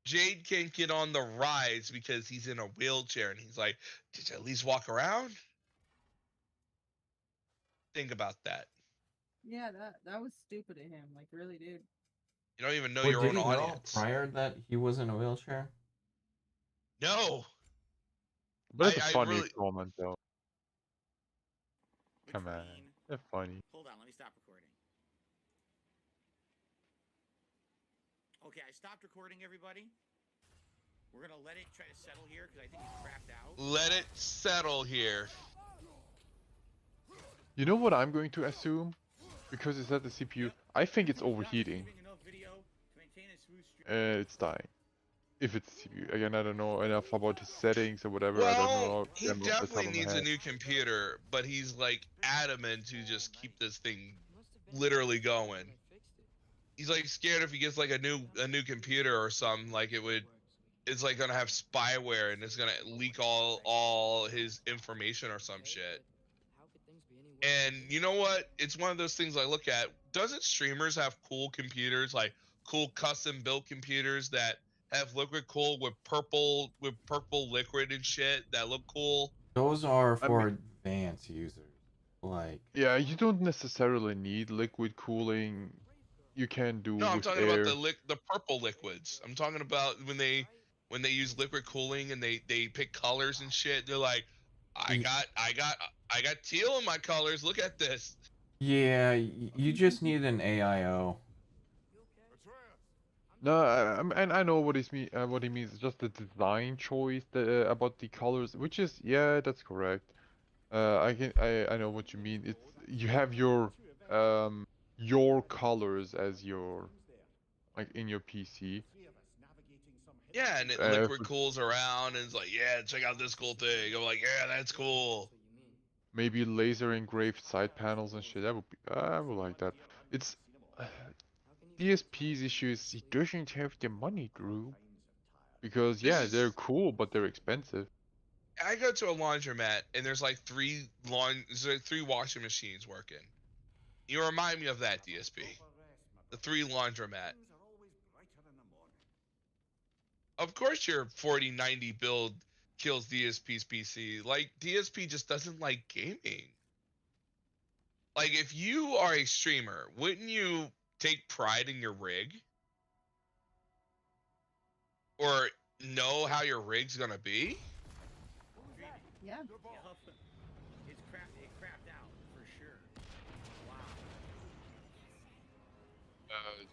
Jade can't get on the rides because he's in a wheelchair." And he's like, "Did you at least walk around?" Think about that. Yeah, that was stupid of him. Like, really, dude. You don't even know Well, your did own he know audience. prior that he was in a wheelchair? No. But it's a I funny really- comment though. Come on, Between- they're funny. Hold on, let me stop recording. Okay, I stopped recording, everybody. We're gonna let it try to settle here because I think it's crapped out. Let it settle here. You know what I'm going to assume? Because it's at the CPU, I think it's overheating. Not receiving enough video to maintain a smooth stream. It's dying. if it's CPU. Again, I don't know enough about his settings or whatever. I don't Well, know he them off the top definitely of my needs a head. new computer, but he's like adamant to just keep this thing literally going. He's like scared if he gets like a new computer or something, like it's like gonna have spyware and it's gonna leak all his information or some shit. And you know what? It's one of those things I look at. Doesn't streamers have cool computers, like cool custom built computers that have liquid cool with purple liquid and shit that look cool? Those are I mean, for advanced users. Like, yeah, you don't necessarily need liquid cooling. You can do No, I'm with talking about air. the purple liquids. I'm talking about when they use liquid cooling and they pick colors and shit. They're like, I y- got I got I got teal in my colors. Look at this. yeah, you just need an AIO. No, and I know what what he means. It's just the design choice about the colors, which is yeah, that's correct. I know what you mean. It's you have your colors as your like in your PC. Yeah, and it liquid cools around and it's like, yeah, check out this cool thing. I'm like, yeah, that's cool. Maybe laser engraved side panels and shit. That would be I would like that. It's DSP's issue is he doesn't have the money, Drew. Because This yeah, they're is cool, but they're expensive. I go to a laundromat and there's like three washing machines working. You remind me of that DSP. The three laundromat. Of course your 4090 build kills DSP's PC. Like DSP just doesn't like gaming. Like if you are a streamer, wouldn't you take pride in your rig? Or know how your rig's gonna be? Yeah. It crapped out for sure. Wow.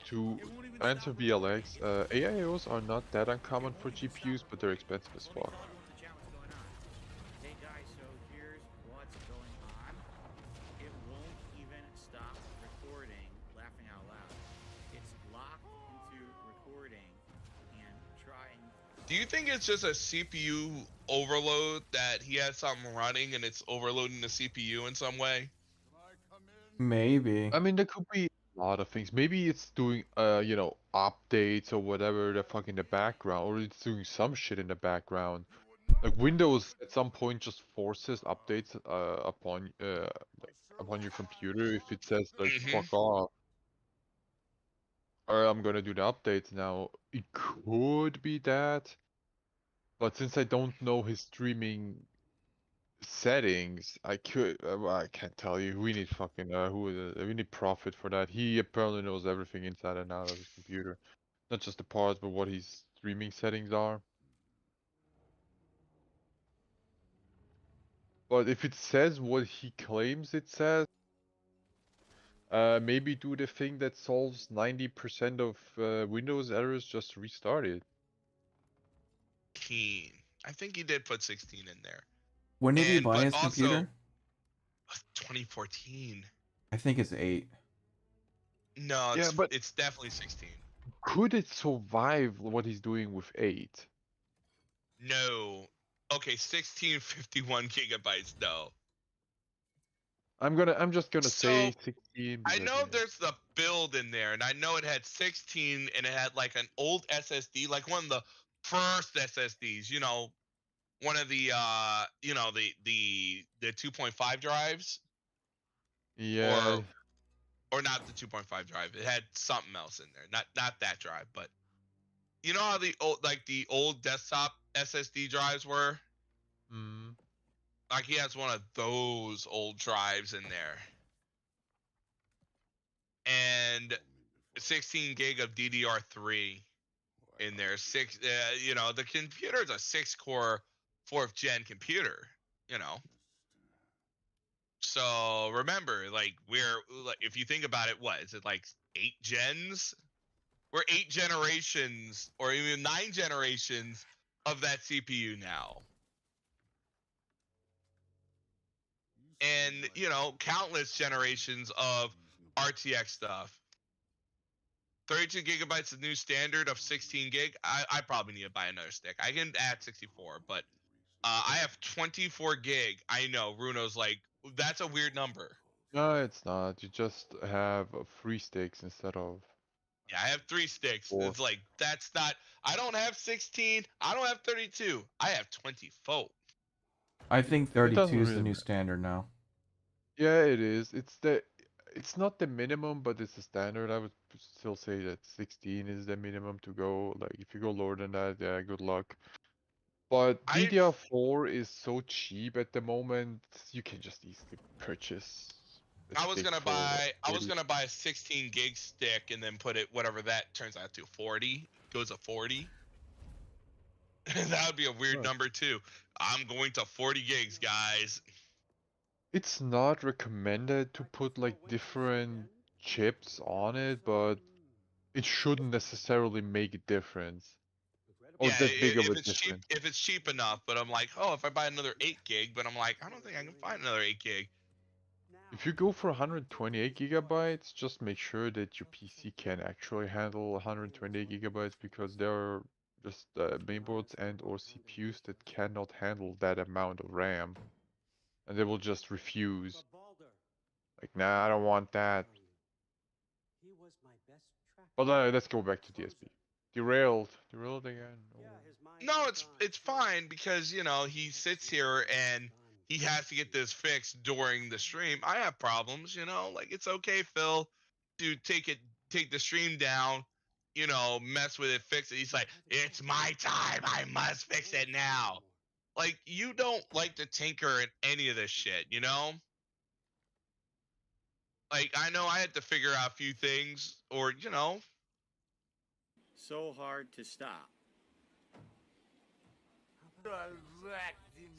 To answer VLX, AIOs are not that uncommon for GPUs, but they're expensive as fuck. Hey guys, so here's what's going on. It won't even stop recording, laughing out loud. It's locked into recording and trying. Do you think it's just a CPU overload that he has something running and it's overloading the CPU in some way? Maybe. I mean, there could be a lot of things. Maybe it's doing, you know, updates or whatever the fuck in the background, or it's doing some shit in the background. Like Windows at some point just forces updates upon your computer if it says like fuck off. Or I'm gonna do the updates now. It could be that, but since I don't know his streaming settings, I can't tell you. We need fucking we need Profit for that. He apparently knows everything inside and out of his computer, not just the parts, but what his streaming settings are. But if it says what he claims it says, maybe do the thing that solves 90% of Windows errors, just restart it. Keen. I think he did put 16 in there. When did he buy but his also, computer? 2014. I think it's 8. No, Yeah, but it's definitely 16. could it survive what he's doing with 8? No. Okay, 1651 gigabytes. No. I'm just gonna say 16. I Because, know yeah. there's the build in there, and I know it had 16, and it had like an old SSD, like one of the first SSDs. You know, one of the you know, the 2.5 drives. Yeah. Or not the 2.5 drive. It had something else in there. Not that drive, but you know how the old desktop SSD drives were? Mm. Like he has one of those old drives in there. And 16 gig of DDR3 in there. You know, the computer is a 6-core 4th gen computer, you know. So remember, like if you think about it, what is it, like 8 gens? We're 8 generations or even 9 generations of that CPU now. And, you know, countless generations of RTX stuff. 32 gigabytes the new standard of 16 gig. I probably need to buy another stick. I can add 64, but I have 24 gig. I know Runo's like, that's a weird number. No, it's not. You just have 3 sticks instead of. Yeah, I have 3 sticks. 4. It's like, that's not. I don't have 16. I don't have 32. I have 24. I think 32 is the new standard now. Yeah, it is. It's not the minimum, but it's the standard. I would still say that 16 is the minimum to go. Like if you go lower than that, yeah, good luck. But DDR4 is so cheap at the moment, you can just easily purchase. I was gonna buy a 16 gig stick and then put it whatever that turns out to 40. Goes to 40. That would be a weird number too. I'm going to 40 gigs, guys. It's not recommended to put like different chips on it, but it shouldn't necessarily make a difference. Or Yeah, that big of a if it's difference. cheap, if it's cheap enough. But I'm like, oh, if I buy another 8 gig, but I'm like, I don't think I can find another 8 gig. If you go for 128 gigabytes, just make sure that your PC can actually handle 128 gigabytes because there are just mainboards and or CPUs that cannot handle that amount of RAM. And they will just refuse. Like, nah, I don't want that. But let's go back to DSP. Derailed again. No, it's fine because you know he sits here and he has to get this fixed during the stream. I have problems, you know, like it's okay, Phil, to take the stream down, you know, mess with it, fix it. He's like, it's my time, I must fix it now. Like you don't like to tinker in any of this shit, you know? Like I know I had to figure out a few things, or you know. So hard to stop.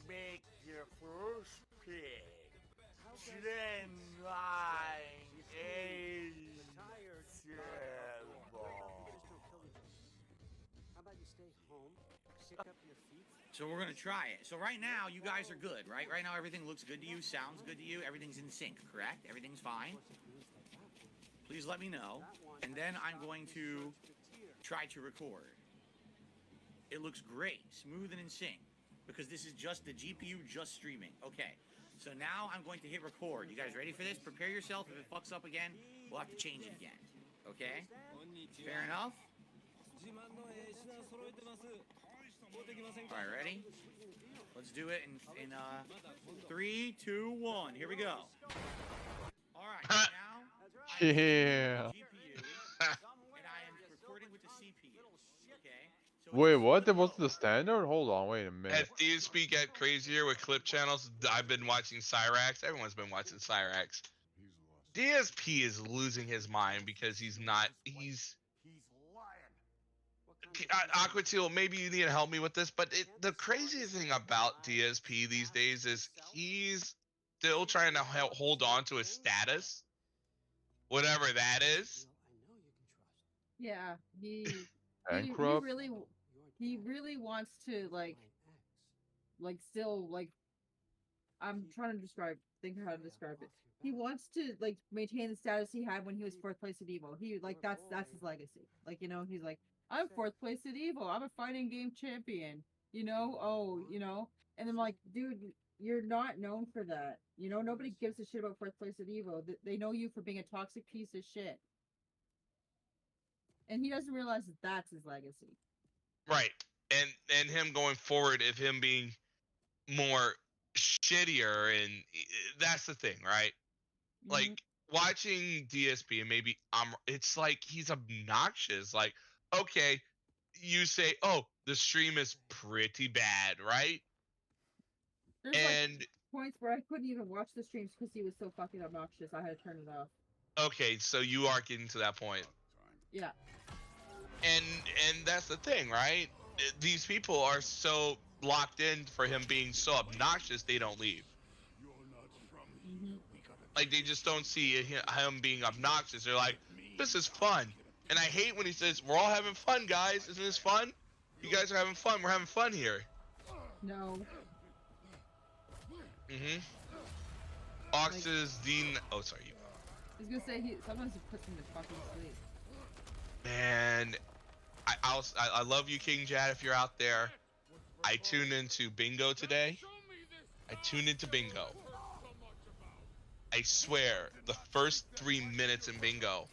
Make your first pick. Trend line So we're gonna try it. So right now you guys are good, right? Right now everything looks good to you, sounds good to you, everything's in sync, correct? Everything's fine. Please let me know, and then I'm going to try to record. It looks great, smooth and in sync, because this is just the GPU just streaming. Okay, so now I'm going to hit record. You guys ready for this? Prepare yourself. If it fucks up again, we'll have to change it again. Okay? Fair enough? Alright, ready? Let's do it in 3, 2, 1. Here we go. Alright, now yeah. GPU, and I am recording with the CPU. Okay? So wait, what? That was the standard? Hold on, wait a minute. As DSP get crazier with clip channels, I've been watching Cyrax. Everyone's been watching Cyrax. DSP is losing his mind because he's lying. Aquatil, maybe you need to help me with this, but the crazy thing about DSP these days is he's still trying to hold on to his status, whatever that is. Yeah, he Bankrupt? he really wants to like still like I'm trying to think how to describe it. He wants to like maintain the status he had when he was 4th place at Evo. He like that's his legacy. Like, you know, he's like, I'm 4th place at Evo. I'm a fighting game champion. You know, and I'm like, dude, you're not known for that. You know, nobody gives a shit about 4th place at Evo. They know you for being a toxic piece of shit. And he doesn't realize that that's his legacy. Right. And him going forward, if him being more shittier, and that's the thing, right? Mm-hmm. Like watching DSP, and maybe it's like he's obnoxious. Like, okay, you say, oh, the stream is pretty bad, right? There's like points where I couldn't even watch the streams because he was so fucking obnoxious. I had to turn it off. Okay, so you are getting to that point. Yeah. And that's the thing, right? These people are so locked in for him being so obnoxious, they don't leave. Mm-hmm. Like, they just don't see him being obnoxious. They're like, this is fun. And I hate when he says, we're all having fun, guys. Isn't this fun? You guys are having fun. We're having fun here. No. Mm-hmm. Ox's Dean. Oh, sorry. I was gonna say, sometimes he puts him to fucking sleep. And I love you, King Jad, if you're out there. I tuned into Bingo today. I tuned into Bingo. I swear, the first 3 minutes in Bingo,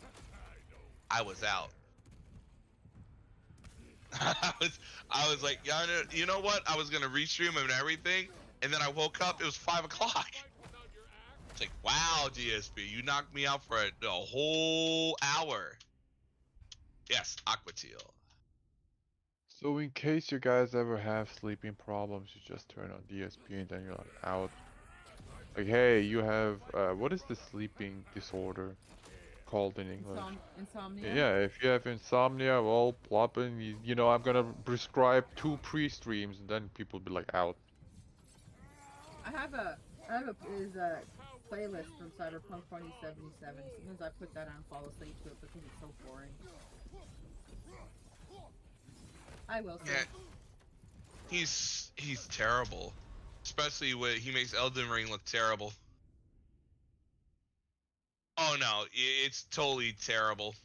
I was out. I was like, yeah, you know what? I was gonna restream and everything, and then I woke up. It was 5 o'clock. It's like, wow, DSP, you knocked me out for a whole hour. Yes, Aqua Teal. So in case you guys ever have sleeping problems, you just turn on DSP and then you're like out. Like, hey, you have what is the sleeping disorder called in English? Insomnia. Yeah, if you have insomnia, well, plop in. You know, I'm gonna prescribe 2 pre-streams, and then people be like out. I have a playlist from Cyberpunk 2077. Sometimes I put that on and fall asleep to it because it's so boring. I will say. Yeah, he's terrible, especially when he makes Elden Ring look terrible. Oh no, it's totally terrible.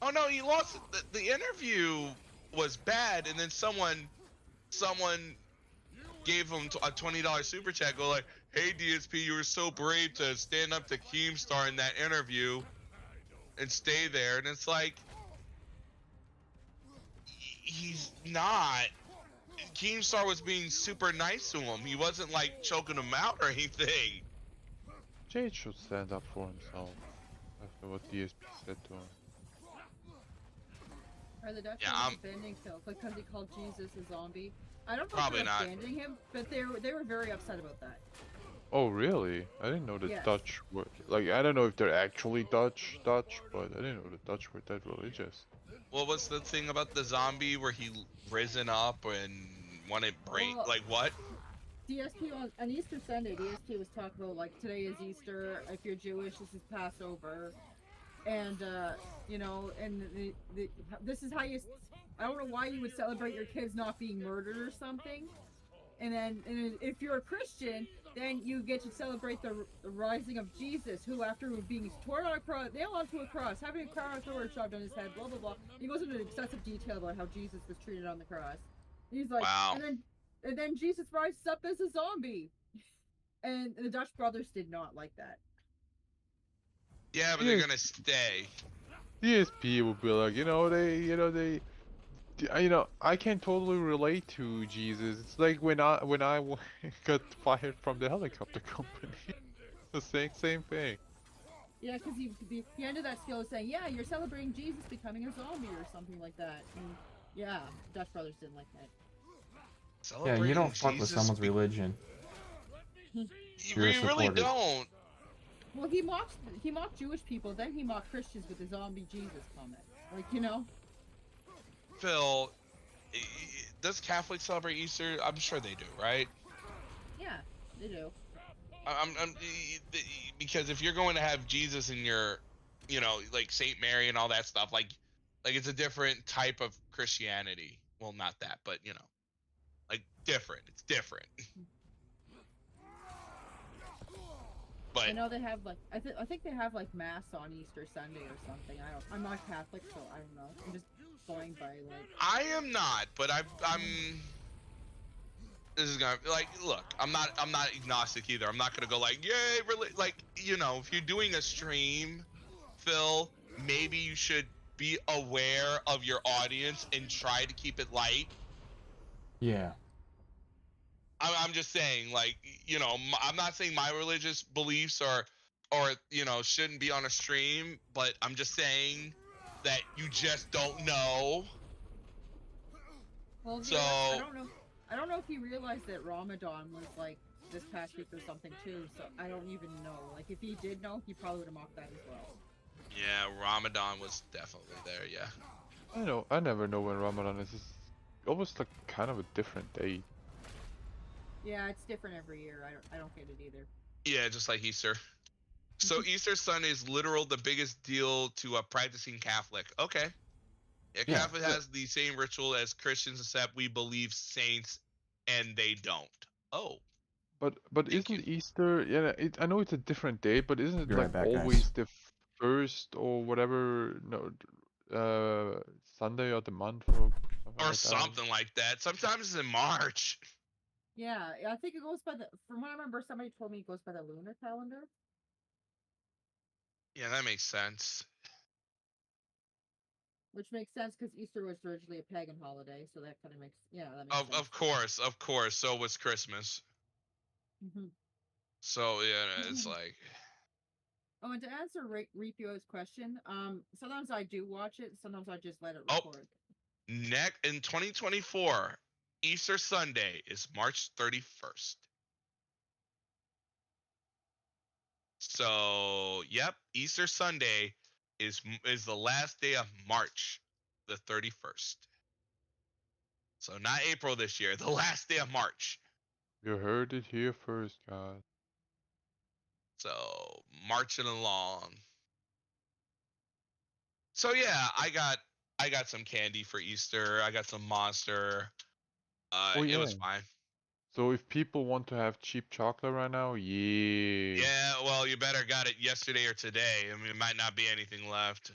Oh no, he lost. The interview was bad, and then someone gave him a $20 super chat. Go like, hey DSP, you were so brave to stand up to Keemstar in that interview and stay there. And it's like, he's not. Keemstar was being super nice to him. He wasn't like choking him out or anything. Jade should stand up for himself after what DSP said to him. Are the Dutch banning Phil because he called Jesus a zombie? I don't know Probably if they're not banning him, but they were very upset about that. Oh really? I didn't know the Yes. Dutch were like, I don't know if they're actually Dutch, but I didn't know the Dutch were that religious. What was the thing about the zombie where he risen up and wanted brain? Like what? DSP on Easter Sunday, DSP was talking about like today is Easter. If you're Jewish, this is Passover, and you know, and this is how you. I don't know why you would celebrate your kids not being murdered or something. And then if you're a Christian, then you get to celebrate the rising of Jesus, who after being torn on a cross, nailed onto a cross, having a crown of thorns shoved on his head, blah blah blah. He goes into excessive detail about how Jesus was treated on the cross. He's like, wow. And then Jesus rises up as a zombie, and the Dutch brothers did not like that. Yeah, but they're gonna stay. DSP will be like, I can totally relate to Jesus. It's like when I got fired from the helicopter company. The same thing. Yeah, because he ended that skill saying, yeah, you're celebrating Jesus becoming a zombie or something like that. And yeah, Dutch brothers didn't like that. Yeah, you don't fuck with someone's religion. You really don't. Well, he mocked Jewish people, then he mocked Christians with the zombie Jesus comment. Like, you know. Phil, does Catholics celebrate Easter? I'm sure they do, right? Yeah, they do. Because if you're going to have Jesus in your, like Saint Mary and all that stuff, like it's a different type of Christianity. Well, not that, but like different. It's different. But I know they have like I think they have like mass on Easter Sunday or something. I'm not Catholic, so I don't know. I'm just going by like. I am not, but I'm. This is gonna look. I'm not agnostic either. I'm not gonna go like, yay, really, like if you're doing a stream, Phil, maybe you should be aware of your audience and try to keep it light. Yeah. I'm just saying, I'm not saying my religious beliefs or shouldn't be on a stream, but I'm just saying that you just don't know. Well, so I don't know if he realized that Ramadan was like this past week or something too. So I don't even know. Like if he did know, he probably would have mocked that as well. Yeah, Ramadan was definitely there. Yeah. I know. I never know when Ramadan is. It's almost like kind of a different date. Yeah, it's different every year. I don't get it either. Yeah, just like Easter. So Easter Sunday is literal the biggest deal to a practicing Catholic. Okay. Yeah, Catholic has the same ritual as Christians, except we believe saints and they don't. Oh. But isn't Easter? Yeah, I know it's a different date, but isn't it Be right back, always guys. 21st or whatever. No, Sunday of the month or Or something like that. something like that. Sometimes it's in March. Yeah, I think it goes by the. From what I remember, somebody told me it goes by the lunar calendar. Yeah, that makes sense. Which makes sense because Easter was originally a pagan holiday, so that kind of makes that makes sense. Of course. So was Christmas. Mm-hmm. So yeah, it's like. Oh, and to answer Ripio's question, sometimes I do watch it, sometimes I just let it Oh, record. in 2024, Easter Sunday is March 31st. So, yep, Easter Sunday is the last day of March, the 31st. So not April this year, the last day of March. You heard it here first, guys. So marching along. So yeah, I got some candy for Easter. I got some Monster. Oh It yeah. was fine. So if people want to have cheap chocolate right now, yeah. Yeah, well, you better got it yesterday or today. I mean, it might not be anything left.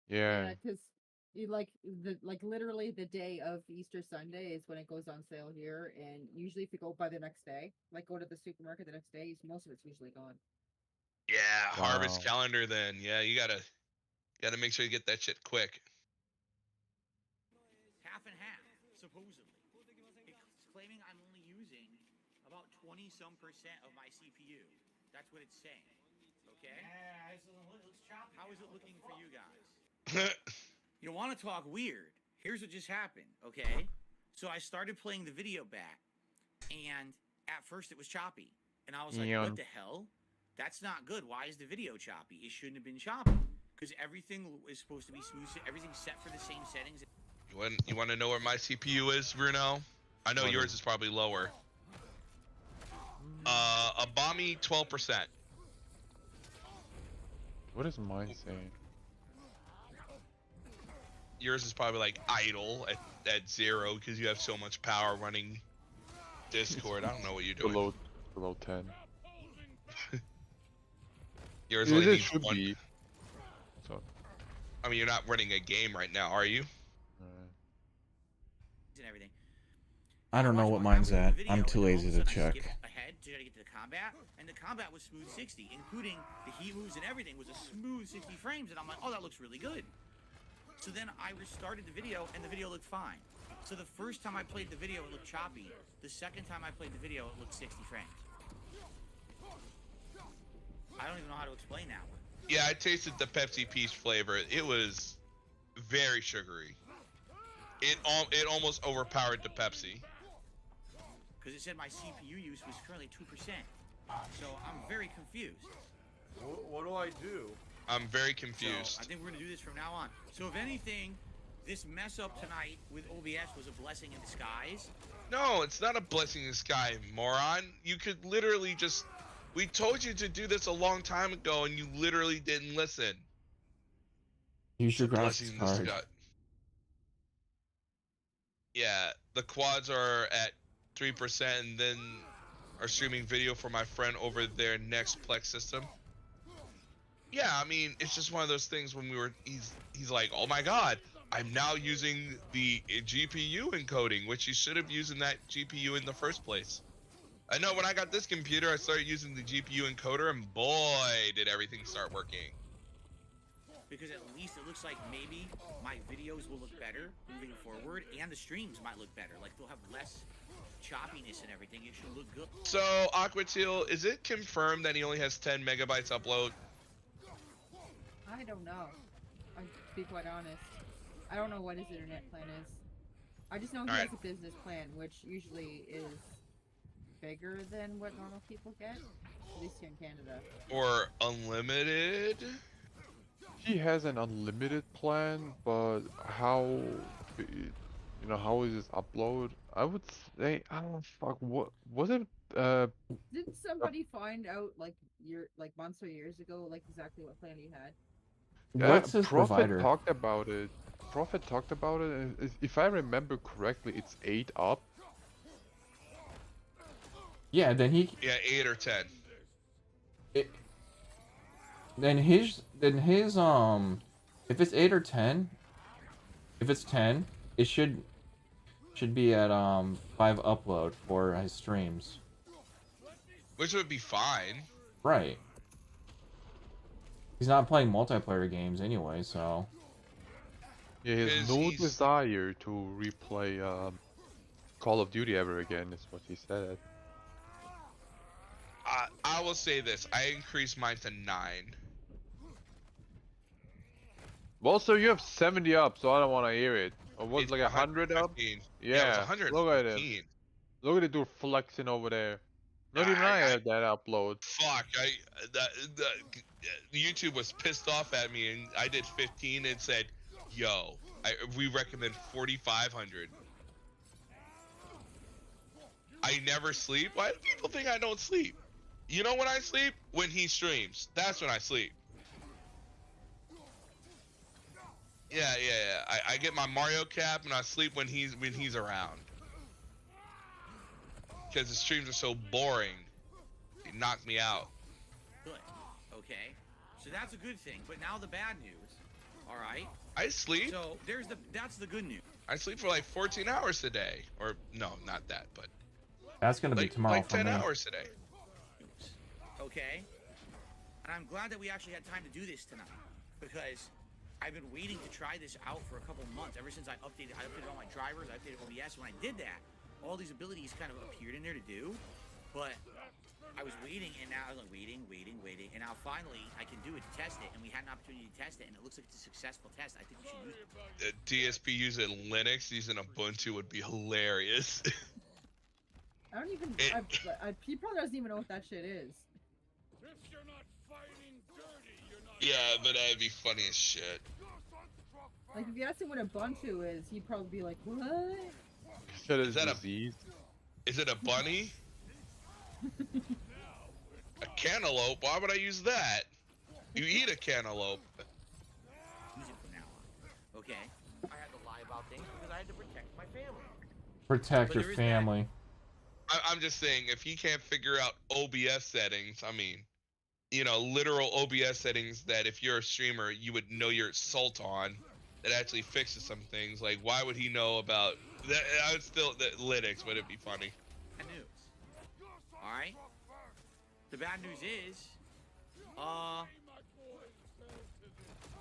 Yeah. Because literally the day of Easter Sunday is when it goes on sale here, and usually if you go by the next day, like go to the supermarket the next day, most of it's usually gone. Yeah, harvest Wow. calendar then. Yeah, you gotta make sure you get that shit quick. Half and half, supposedly. It's claiming I'm only using about 20-some% of my CPU. That's what it's saying. Okay? Yeah, it looks choppy. How is it looking for you guys? You want to talk weird? Here's what just happened, okay? So I started playing the video back, and at first it was choppy. And I was like, what the hell? That's not good. Why is the video choppy? It shouldn't have been choppy. Because everything is supposed to be smooth. Everything's set for the same settings. You want to know where my CPU is, Bruno? I know yours is probably lower. A balmy 12%. What is mine saying? Yours is probably like idle at 0 because you have so much power running Discord. I don't know what you're doing. Below 10. Yours only needs should 1. Be. So. I mean, you're not running a game right now, are you? And everything. I don't know what mine's at. I'm too lazy to check. Ahead to get to the combat, and the combat was smooth 60, including the heat moves and everything was a smooth 60 frames, and I'm like, oh, that looks really good. So then I restarted the video, and the video looked fine. So the first time I played the video, it looked choppy. The second time I played the video, it looked 60 frames. I don't even know how to explain that one. Yeah, I tasted the Pepsi Peach flavor. It was very sugary. It almost overpowered the Pepsi. Because it said my CPU use was currently 2%. So I'm very confused. What do I do? I'm very confused. So I think we're going to do this from now on. So if anything, this mess up tonight with OBS was a blessing in disguise. No, it's not a blessing in disguise, moron. You could literally just... We told you to do this a long time ago, and you literally didn't listen. Use your graphics card. Yeah, the quads are at 3%, and then are streaming video for my friend over their next Plex system. Yeah, I mean, it's just one of those things when he's like, oh my god, I'm now using the GPU encoding, which you should have used in that GPU in the first place. I know when I got this computer, I started using the GPU encoder, and boy, did everything start working. Because at least it looks like maybe my videos will look better moving forward, and the streams might look better. Like, they'll have less choppiness and everything. It should look good. So, Aquatil, is it confirmed that he only has 10 megabytes upload? I don't know. To be quite honest. I don't know what his internet plan is. I just know he has a business plan, which usually is bigger than what normal people get, at least here in Canada. Or unlimited? He has an unlimited plan, but how, how is his upload? I would say, I don't know, fuck, what was it? Didn't somebody find out like months or years ago, like exactly what plan he had? What's his provider? Talked about it. Prophet talked about it. And if I remember correctly, it's 8 up. Yeah, then he. Yeah, 8 or 10. then his if it's 8 or 10, if it's 10, it should be at 5 upload for his streams. Which would be fine. Right. He's not playing multiplayer games anyway, so. Yeah, he has no desire to replay Call of Duty ever again, is what he said. I will say this. I increased mine to 9. Well, so you have 70 up, so I don't want to hear it. Or was It's like 100 up? Yeah, it was Look at him. Look at the dude flexing over there. Not even I had that upload. Fuck, YouTube was pissed off at me, and I did 15 and said, "Yo, we recommend 4,500." I never sleep. Why do people think I don't sleep? You know when I sleep? When he streams. That's when I sleep. Yeah. I get my Mario cap and I sleep when he's around. Because the streams are so boring. They knock me out. Good. Okay. So that's a good thing. But now the bad news. All right. I sleep. So that's the good news. I sleep for like 14 hours a day. Or no, not that, but that's gonna be tomorrow. Like 10 hours a day. Okay. And I'm glad that we actually had time to do this tonight, because I've been waiting to try this out for a couple months. Ever since I updated all my drivers, I updated OBS. When I did that, all these abilities kind of appeared in there to do, but I was waiting, and now I was like waiting, and now finally I can do it to test it, and we had an opportunity to test it, and it looks like it's a successful test. I think we should use it. DSP using Linux, using Ubuntu would be hilarious. I don't even. He probably doesn't even know what that shit is. Yeah, but that'd be funny as shit. Like if you asked him what Ubuntu is, he'd probably be like, "What?" Is that disease? Is it a bunny? A cantaloupe? Why would I use that? You eat a cantaloupe. Use it from now on. Okay. I had to lie about things because I had to protect my family. Protect your family. I'm just saying, if he can't figure out OBS settings, I mean, you know, literal OBS settings that if you're a streamer, you would know your salt on, that actually fixes some things. Like, why would he know about that? I would still, that Linux, would it be funny? Bad news. Alright? The bad news is,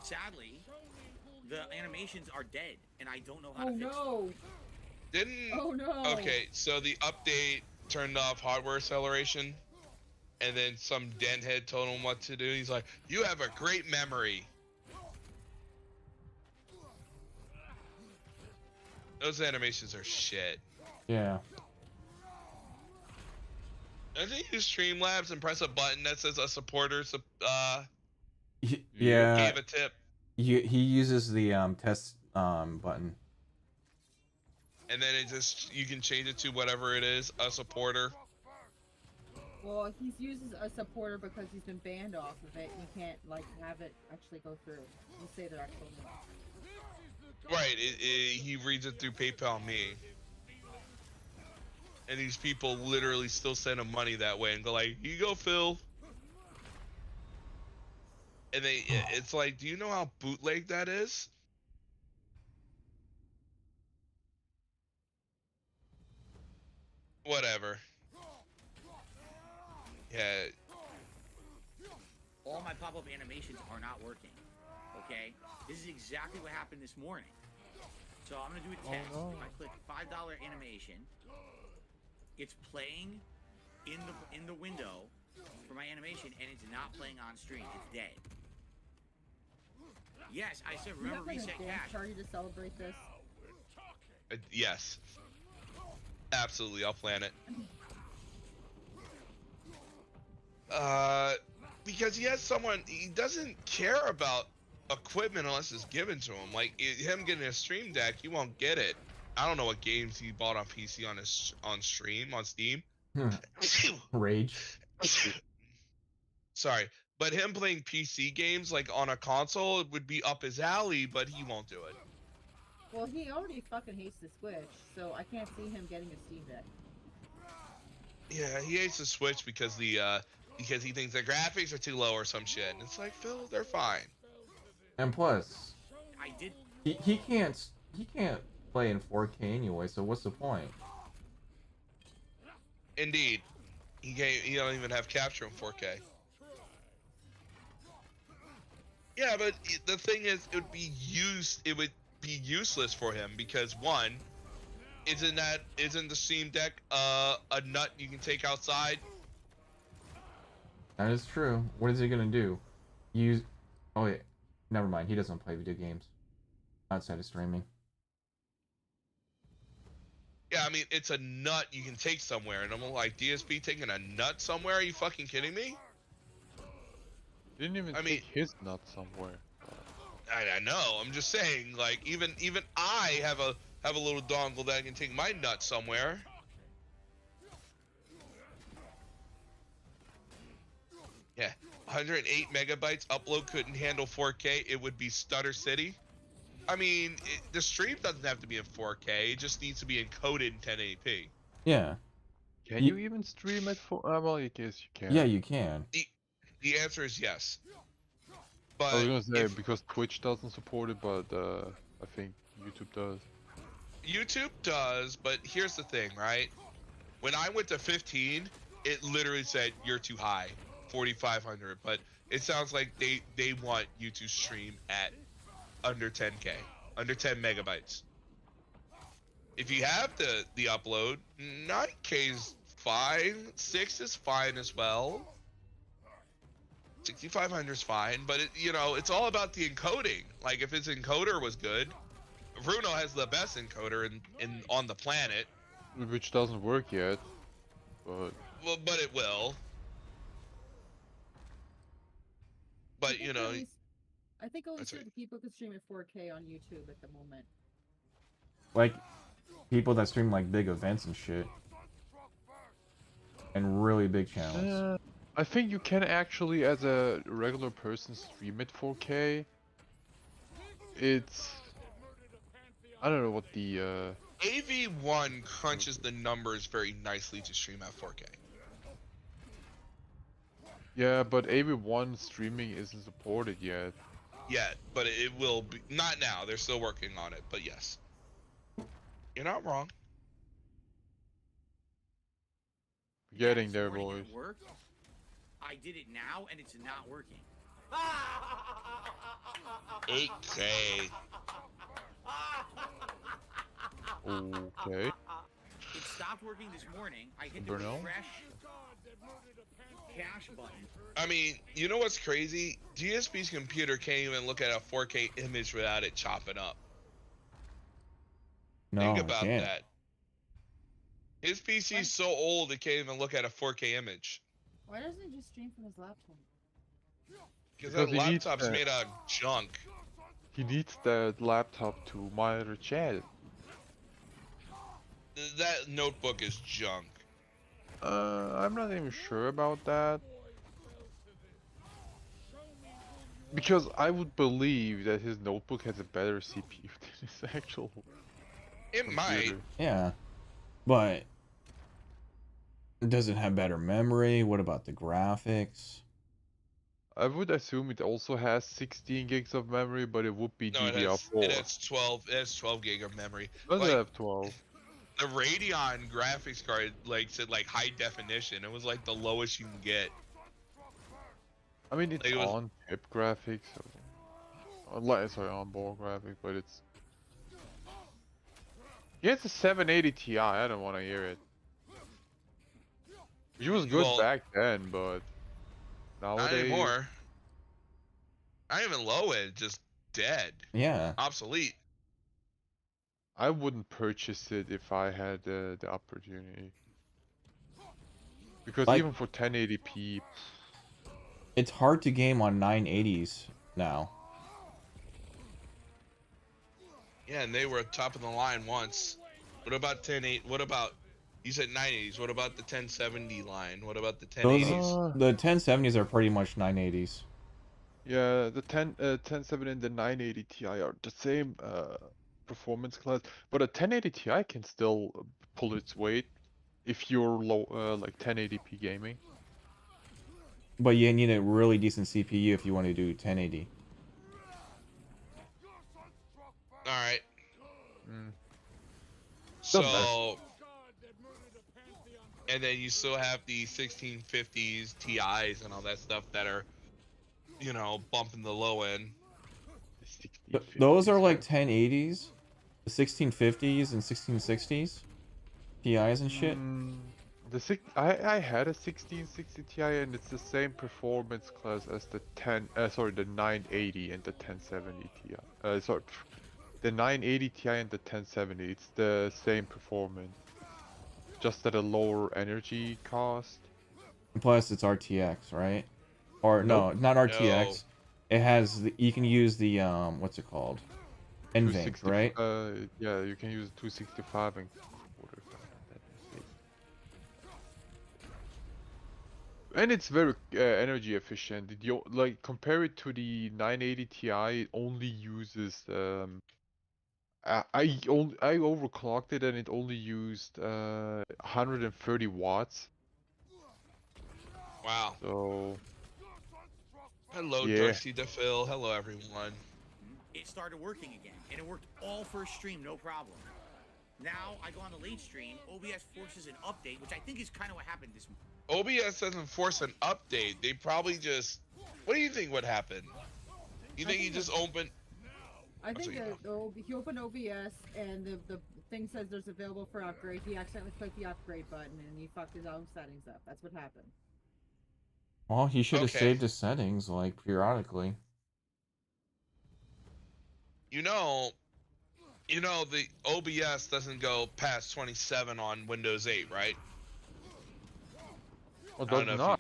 sadly, the animations are dead, and I don't know how to fix them. Oh no! Okay, so the update turned off hardware acceleration, and then some denthead told him what to do. He's like, "You have a great memory." Those animations are shit. Yeah. I think you Streamlabs and press a button that says a supporter yeah. gave a tip. He uses the test button. And then it just, you can change it to whatever it is, a supporter. Well, he uses a supporter because he's been banned off of it. You can't like have it actually go through. You say their actual name. Right, he reads it through PayPal Me. And these people literally still send him money that way and go like, "Here you go, Phil." And it's like, do you know how bootleg that is? Whatever. Yeah. All my pop-up animations are not working. Okay? This is exactly what happened this morning. So I'm gonna do a test. If I click $5 animation, it's playing in the window for my animation, and it's not playing on stream. It's dead. Yes, I said remember reset cache. Party to celebrate this. Yes. Absolutely, I'll plan it. Because he has someone, he doesn't care about equipment unless it's given to him. Like him getting a Stream Deck, he won't get it. I don't know what games he bought on PC on Steam. Rage. Sorry, but him playing PC games like on a console, it would be up his alley, but he won't do it. Well, he already fucking hates the Switch, so I can't see him getting a Steam Deck. Yeah, he hates the Switch because the because he thinks the graphics are too low or some shit. And it's like, Phil, they're fine. And plus, I did. he can't play in 4K anyway. So what's the point? Indeed, he don't even have capture in 4K. Yeah, but the thing is, it would be useless for him because one, isn't the Steam Deck a nut you can take outside? That is true. What is he gonna do? Oh wait, never mind. He doesn't play video games outside of streaming. Yeah, I mean, it's a nut you can take somewhere, and I'm like, DSP taking a nut somewhere? Are you fucking kidding me? Didn't even take his nut somewhere. I know. I'm just saying, like, even I have a little dongle that I can take my nut somewhere. Yeah, 108 megabytes upload couldn't handle 4K. It would be Stutter City. I mean, the stream doesn't have to be in 4K. It just needs to be encoded in 1080p. Yeah. Can you even stream at 4? Well, I guess you can. Yeah, you can. The answer is yes. But I was gonna say because Twitch doesn't support it, but I think YouTube does. YouTube does, but here's the thing, right? When I went to 15, it literally said you're too high, 4,500. But it sounds like they want you to stream at under 10K, under 10 megabytes. If you have the upload, 9K is fine, 6 is fine as well. 6,500 is fine, but it's all about the encoding. Like if his encoder was good, Bruno has the best encoder on the planet, which doesn't work yet. But it will. But I think only certain people can stream at 4K on YouTube at the moment. Like people that stream like big events and shit, and really big channels. I think you can actually, as a regular person, stream at 4K. It's... I don't know what the... AV1 crunches the numbers very nicely to stream at 4K. Yeah, but AV1 streaming isn't supported yet. Yet, but it will be... Not now, they're still working on it, but yes. You're not wrong. Getting there, boys. I did it now, and it's not working. 8K. Okay. It stopped working this morning. I hit the Bruno? refresh cache button. I mean, you know what's crazy? DSP's computer can't even look at a 4K image without it chopping up. No, Think about I can't. that. His PC's so old it can't even look at a 4K image. Why doesn't he just stream from his laptop? Because that laptop's made out of junk. He needs that laptop to monitor chat. That notebook is junk. I'm not even sure about that. Because I would believe that his notebook has a better CPU than his actual It might. Yeah, but does it have better memory? What about the graphics? I would assume it also has 16 gigs of memory, but it would be DDR4. It has 12. It has 12 gig of memory. Does it have 12? The Radeon graphics card said high definition. It was like the lowest you can get. I mean, it's on chip graphics, sorry, on board graphics, but it's. Yeah, it's a 780 Ti. I don't want to hear it. It was good back then, but nowadays. Not anymore. Not even low end, just dead. Yeah. Obsolete. I wouldn't purchase it if I had the opportunity. Because even for 1080p... It's hard to game on 980s now. Yeah, and they were top of the line once. What about 1080? What about... You said 980s. What about the 1070 line? What about the 1080s? The 1070s are pretty much 980s. Yeah, the 1070 and the 980 Ti are the same performance class, but a 1080 Ti can still pull its weight if you're low, like 1080p gaming. But you need a really decent CPU if you want to do 1080. All right. Mm. So, and then you still have the 1650s, TIs, and all that stuff that are, you know, bumping the low end. Those are like 1080s, the 1650s and 1660s, TIs and shit. I had a 1660 Ti and it's the same performance class as the the 980 and the 1070 Ti. The 980 Ti and the 1070. It's the same performance, just at a lower energy cost. Plus, it's RTX, right? Or no, not RTX. No. It has you can use the what's it called? NVENC, right? Yeah, you can use 265 and quarter. And it's very energy efficient. Like compare it to the 980 Ti, it only uses I overclocked it and it only used 130 watts. Wow. So hello, yeah. Darcy DePhil. Hello, everyone. It started working again, and it worked all first stream, no problem. Now I go on the late stream, OBS forces an update, which I think is kind of what happened this morning. OBS doesn't force an update. They probably just. What do you think would happen? You think he just opened? I think he opened OBS and the thing says there's available for upgrade. He accidentally clicked the upgrade button and he fucked his own settings up. That's what happened. Well, he should have saved his settings like periodically. You know, the OBS doesn't go past 27 on Windows 8, right? Well, does not.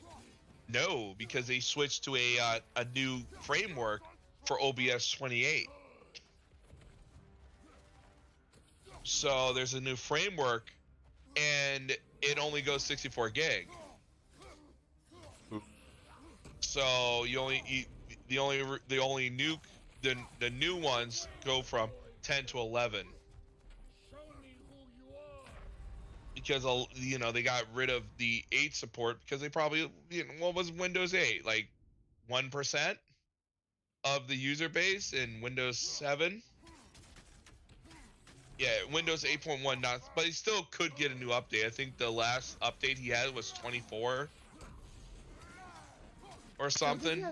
No, because they switched to a new framework for OBS 28. So there's a new framework, and it only goes 64 gig. So the new ones go from 10 to 11. Because they got rid of the 8 support because they probably what was Windows 8, like 1% of the user base in Windows 7. Yeah, Windows 8.1 not, but he still could get a new update. I think the last update he had was 24 or something.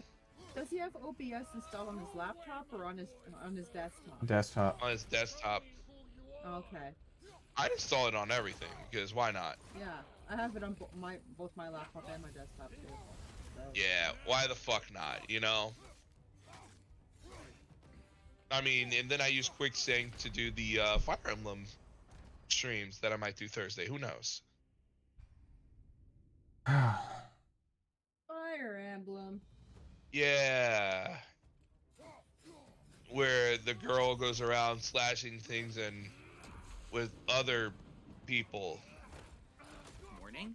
Does he have OBS installed on his laptop or on his desktop? Desktop. On his desktop. Okay. I'd install it on everything because why not? Yeah, I have it on both my laptop and my desktop too. So. Yeah, why the fuck not? You know. I mean, and then I use QuickSync to do the Fire Emblem streams that I might do Thursday. Who knows? Fire Emblem. Yeah. Where the girl goes around slashing things and with other people. Morning.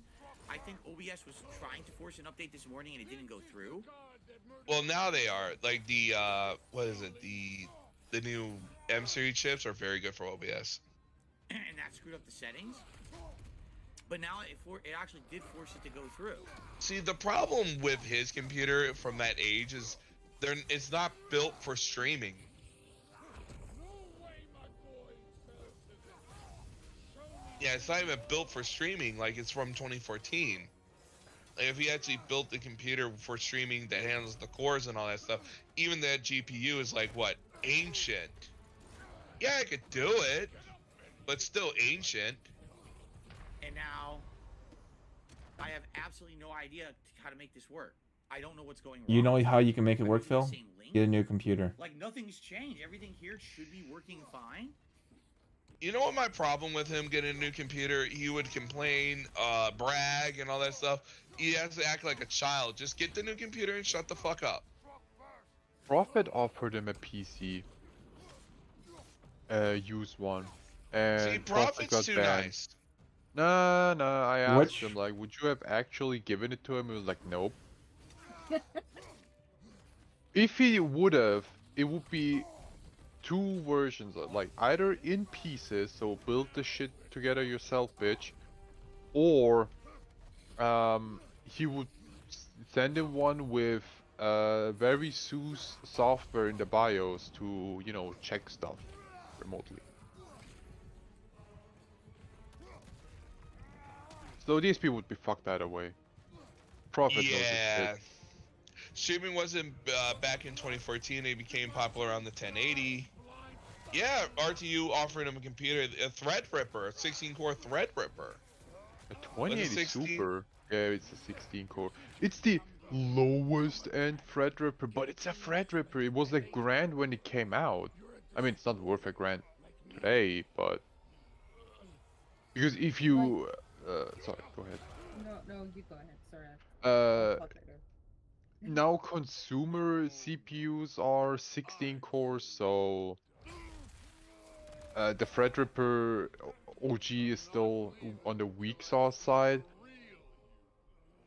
I think OBS was trying to force an update this morning and it didn't go through. Well, now they are. Like the what is it? The new M series chips are very good for OBS. And that screwed up the settings. But now it actually did force it to go through. See, the problem with his computer from that age is it's not built for streaming. Yeah, it's not even built for streaming. Like, it's from 2014. Like, if he actually built the computer for streaming that handles the cores and all that stuff, even that GPU is like, what, ancient? Yeah, I could do it, but still ancient. And now I have absolutely no idea how to make this work. I don't know what's going wrong. You know how you can make it work, Phil? Get a new computer. Like, nothing's changed. Everything here should be working fine. You know what my problem with him getting a new computer? He would complain, brag, and all that stuff. He has to act like a child. Just get the new computer and shut the fuck up. Prophet offered him a PC. Used one. And see, Prophet's got too banned. nice. No, I asked him, like, would you have actually given it to him? He was like, nope. If he would have, it would be two versions, like either in pieces, so build the shit together yourself, bitch, or he would send him one with very SUSE software in the BIOS to, you know, check stuff remotely. So DSP would be fucked either way. Profit knows his Yeah. shit. Streaming wasn't back in 2014. It became popular on the 1080. Yeah, RTU offering him a computer, a Threadripper, a 16-core Threadripper. A 2080 Super. Yeah, it's a 16-core. It's the lowest end Threadripper, but it's a Threadripper. It was like grand when it came out. I mean, it's not worth a grand today, but because if you, sorry, go ahead. No, you go ahead. Sorry. Now consumer CPUs are 16 cores, so the Threadripper OG is still on the weak sauce side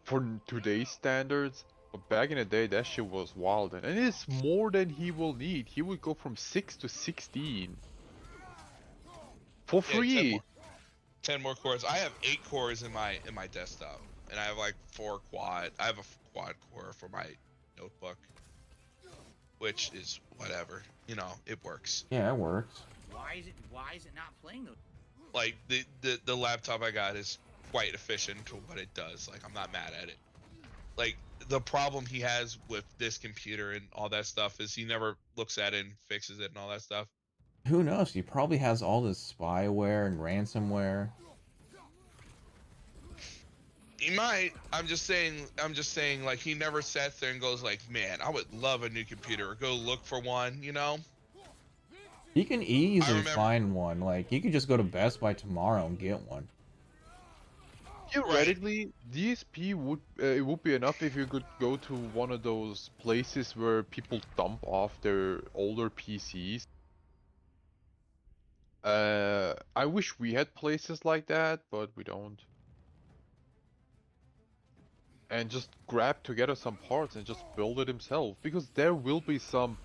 for today's standards. But back in the day, that shit was wild, and it's more than he will need. He would go from 6 to 16 for free. 10 more cores. I have 8 cores in my desktop, and I have like 4 quad. I have a quad core for my notebook, which is whatever. You know, it works. Yeah, it works. Why is it not playing those? Like the laptop I got is quite efficient for what it does. Like, I'm not mad at it. Like, the problem he has with this computer and all that stuff is he never looks at it and fixes it and all that stuff. Who knows? He probably has all this spyware and ransomware. He might. I'm just saying, like, he never sits there and goes like, man, I would love a new computer, or go look for one, you know? He can easily find one. Like, he could just go to Best Buy tomorrow and get one. Theoretically, DSP would it would be enough if you could go to one of those places where people dump off their older PCs. I wish we had places like that, but we don't. And just grab together some parts and just build it himself, because there will be some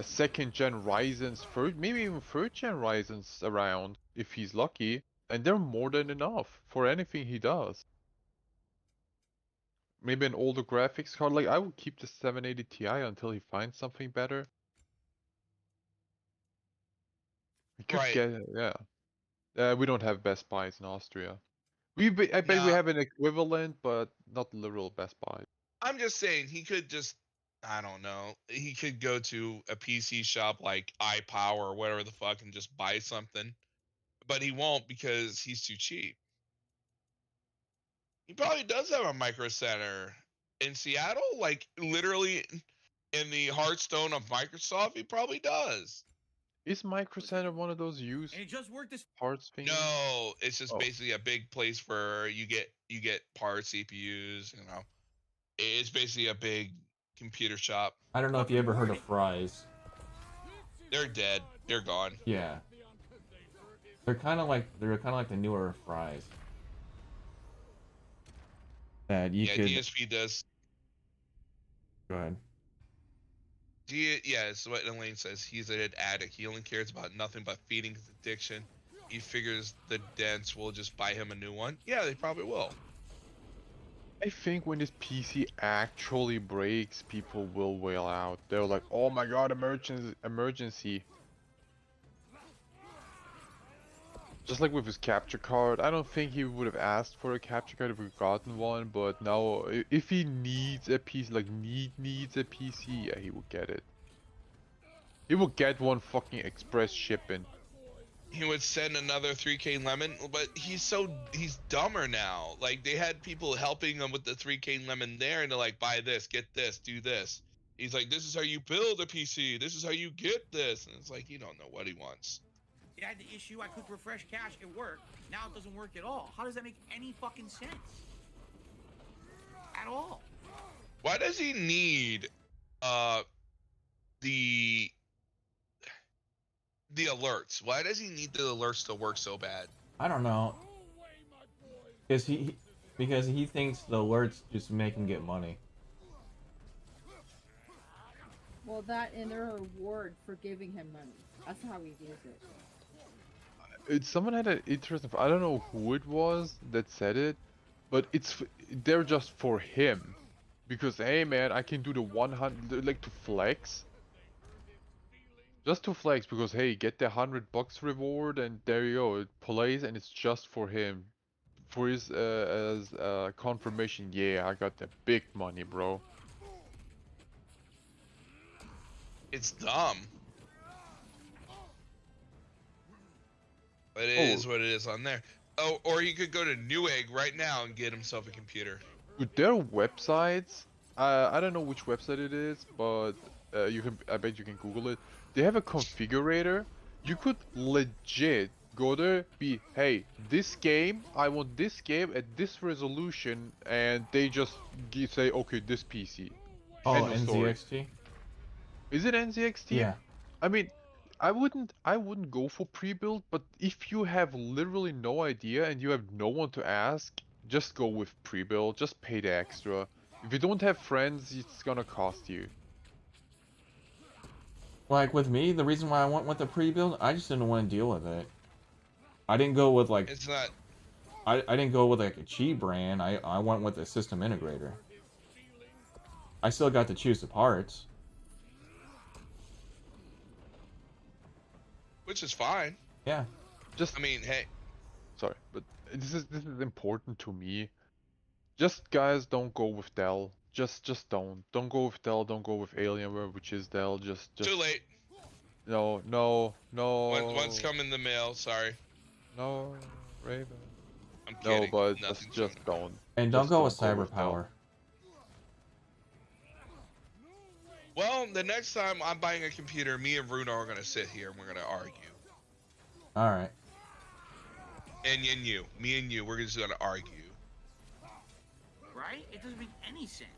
second gen Ryzen's, maybe even third gen Ryzen's around if he's lucky, and they're more than enough for anything he does. Maybe an older graphics card. Like, I would keep the 780 Ti until he finds something better. We could get, yeah. We don't have Best Buys in Austria. I bet we have an equivalent, but not literal Best Buy. I'm just saying, he could just, I don't know, he could go to a PC shop like iPower or whatever the fuck and just buy something. But he won't, because he's too cheap. He probably does have a Micro Center in Seattle, like literally in the Hearthstone of Microsoft. He probably does. Is Micro Center one of those used And it just worked this parts things? No, it's just basically a big place where you get parts, CPUs. You know, it's basically a big computer shop. I don't know if you ever heard of Fry's. They're dead. They're gone. Yeah. They're kind of like the newer Fry's. That you could. DSP does. Go ahead. Yeah, it's what Elaine says. He's an addict. He only cares about nothing but feeding his addiction. He figures the dents will just buy him a new one. Yeah, they probably will. I think when this PC actually breaks, people will wail out. They're like, "Oh my god, emergency!" Just like with his capture card, I don't think he would have asked for a capture card if we'd gotten one, but now if he needs a PC, like needs a PC, yeah, he will get it. He will get one fucking express shipping. He would send another 3K lemon, but he's dumber now. Like, they had people helping him with the 3K lemon there, and they're like, buy this, get this, do this. He's like, this is how you build a PC, this is how you get this. And it's like, you don't know what he wants. I had the issue, I clicked refresh cache, it worked. Now it doesn't work at all. How does that make any fucking sense? At all. Why does he need the alerts? Why does he need the alerts to work so bad? I don't know. Because he thinks the alerts just make him get money. Well, that and their reward for giving him money. That's how he views it. Someone had an interesting. I don't know who it was that said it, but they're just for him. Because hey man, I can do the 100 like to flex. Just to flex because hey, get the $100 reward and there you go. It plays and it's just for him. For his as confirmation. Yeah, I got the big money, bro. It's dumb. But it is what it is on there. Oh, or he could go to Newegg right now and get himself a computer. Dude, their websites, I don't know which website it is, but you can, I bet you can Google it. They have a configurator. You could legit go there, hey, this game, I want this game at this resolution, and they just say, okay, this PC. Oh, NZXT? Is it NZXT? Yeah. I mean, I wouldn't go for pre-build, but if you have literally no idea and you have no one to ask, just go with pre-build, just pay the extra. If you don't have friends, it's gonna cost you. Like with me, the reason why I went with the pre-build, I just didn't want to deal with it. I didn't go with like... It's not... I didn't go with like a cheap brand, I went with a system integrator. I still got to choose the parts. Which is fine. Yeah. Just... I mean, hey... Sorry, but this is important to me. Just guys, don't go with Dell. Just don't. Don't go with Dell. Don't go with Alienware, which is Dell. Just. Too late. No. One's come in the mail. Sorry. No, Raven. I'm kidding. No, but just don't. And don't go with CyberPower. Well, the next time I'm buying a computer, me and Bruno are gonna sit here and we're gonna argue. All right. And you, me and you, we're just gonna argue. Right? It doesn't make any sense.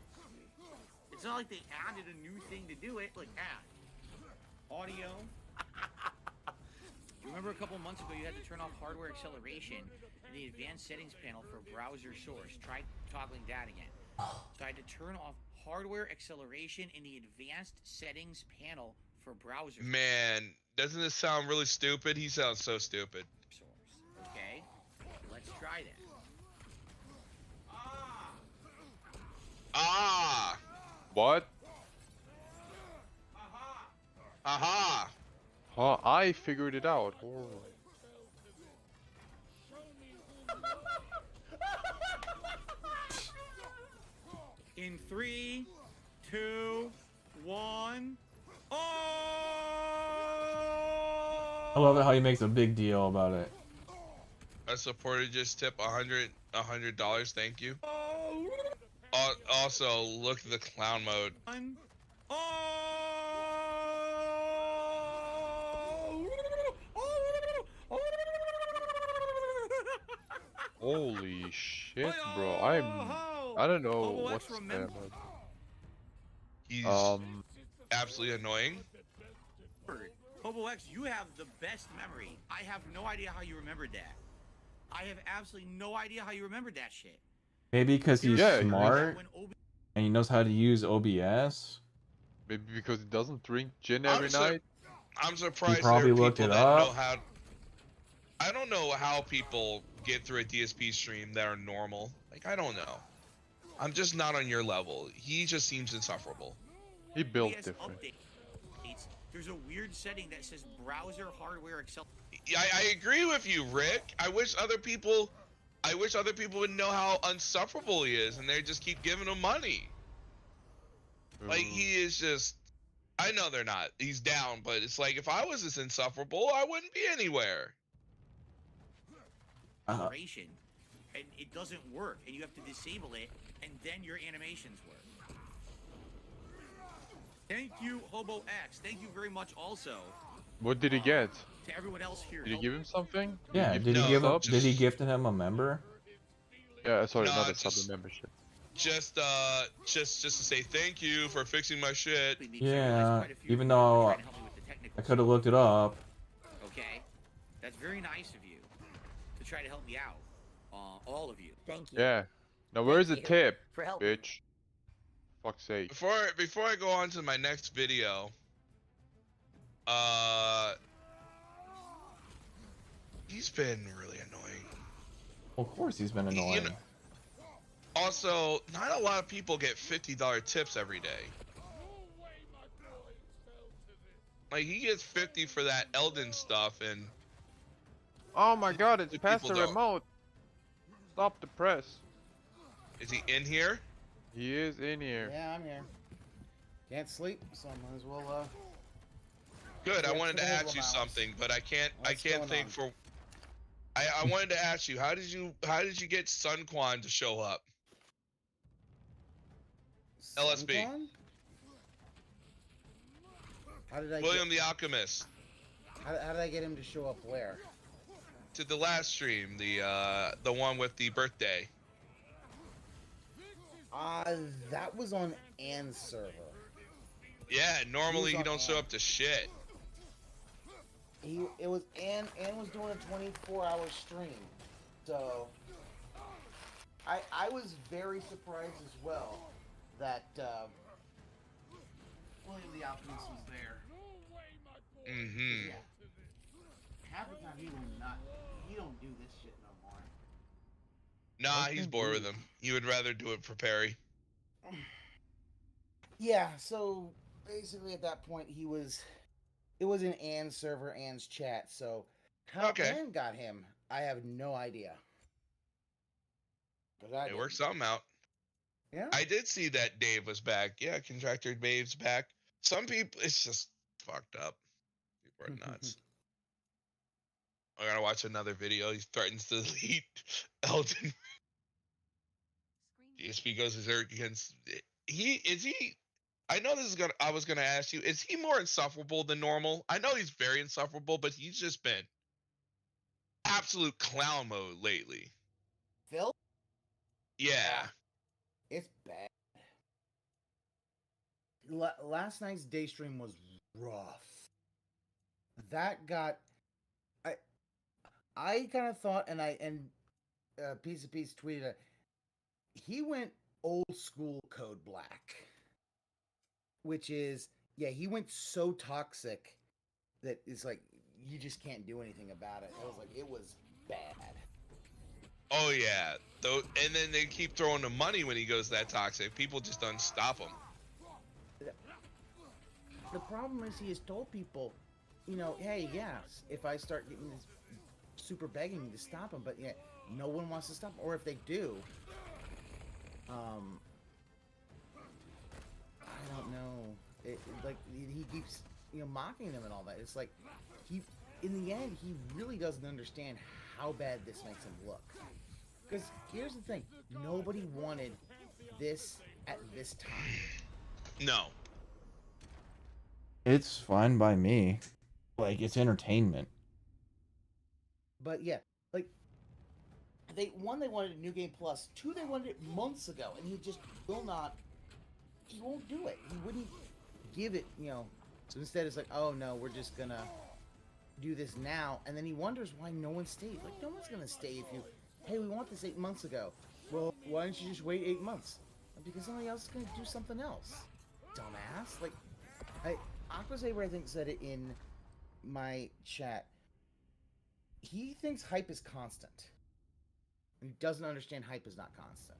It's not like they added a new thing to do it. Like add audio. Remember a couple months ago you had to turn off hardware acceleration in the advanced settings panel for browser source. Try toggling that again. So I had to turn off hardware acceleration in the advanced settings panel for browser. Man, doesn't this sound really stupid? He sounds so stupid. Source. Okay, let's try that. Ah! What? Aha! Huh, I figured it out. In 3, 2, 1. Oh! I love it how he makes a big deal about it. A supporter just tip $100. Thank you. Also, look at the clown mode. Holy shit, bro! I don't know what's that. He's absolutely annoying. Hobo X, you have the best memory. I have no idea how you remembered that. I have absolutely no idea how you remembered that shit. Maybe because he's smart and he knows how to use OBS. Maybe because he doesn't drink gin every night. I'm surprised he probably there are looked people it that up. know how. I don't know how people get through a DSP stream that are normal. Like, I don't know. I'm just not on your level. He just seems insufferable. He built different. There's a weird setting that says browser hardware accel. I agree with you, Rick. I wish other people would know how insufferable he is, and they just keep giving him money. Like, he is just... I know they're not. He's down, but it's like, if I was this insufferable, I wouldn't be anywhere. And it doesn't work, and you have to disable it, and then your animations work. Thank you, Hobo X. Thank you very much also. What did he get? To everyone else here. Did he give him something? Yeah, did he gift him a member? Yeah, sorry, No, not a just- sub membership. Just to say thank you for fixing my shit. Yeah, even though I could have looked it up. Okay, that's very nice of you to try to help me out, all of you. Thank you. Yeah. Now where's the tip, for helping. bitch? Fuck's sake. Before I go on to my next video, he's been really annoying. Of course he's been annoying. Also, not a lot of people get $50 tips every day. Like, he gets 50 for that Elden stuff, and Oh my god, it's past people the don't. remote. Stop the press. Is he in here? He is in here. Yeah, I'm here. Can't sleep, so I might as well, Good. I Yeah, wanted to two ask you hours. something, but I can't What's think going on? for. I wanted to ask you, how did you get Sun Quan to show up? LSB. Sunquan? How did I William the Alchemist. how did I get him to show up where? To the last stream, the one with the birthday. That was on Ann's server. Yeah, normally He he was on don't show Ann. up to shit. It was Ann was doing a 24-hour stream. So I was very surprised as well that William the Alchemist was there. Mm-hmm. Yeah. Half the time he don't do this shit no more. Nah, he's bored with him. He would rather do it for Perry. Yeah, so basically at that point it was in Ann's server, Ann's chat, so how Ann got him, I have no idea. It worked something out. Yeah. I did see that Dave was back. Yeah, Contractor Dave's back. Some people, it's just fucked up. People are nuts. I gotta watch another video. He threatens to delete Elton. DSP goes berserk against. I know this is gonna. I was gonna ask you. Is he more insufferable than normal? I know he's very insufferable, but he's just been absolute clown mode lately. Phil? Yeah. It's bad. Last night's day stream was rough. That got. I kind of thought, and Piece of Peace tweeted it. He went old school Code Black, which is he went so toxic that it's like you just can't do anything about it. I was like, it was bad. Oh yeah. And then they keep throwing the money when he goes that toxic. People just don't stop him. The problem is he has told people, hey, yes, if I start getting this super begging me to stop him, but no one wants to stop him. Or if they do, I don't know. Like he keeps mocking them and all that. It's like in the end he really doesn't understand how bad this makes him look. Because here's the thing, nobody wanted this at this time. No. It's fine by me. Like, it's entertainment. But yeah, like they wanted a New Game Plus. 2, they wanted it months ago, and he just will not. He won't do it. He wouldn't give it. So instead, it's like, oh no, we're just gonna do this now. And then he wonders why no one stayed. Like, no one's gonna stay if you. Hey, we want this 8 months ago. Well, why don't you just wait 8 months? Because somebody else is gonna do something else. Dumbass. Like, Aquasaber, I think, said it in my chat. He thinks hype is constant. He doesn't understand hype is not constant.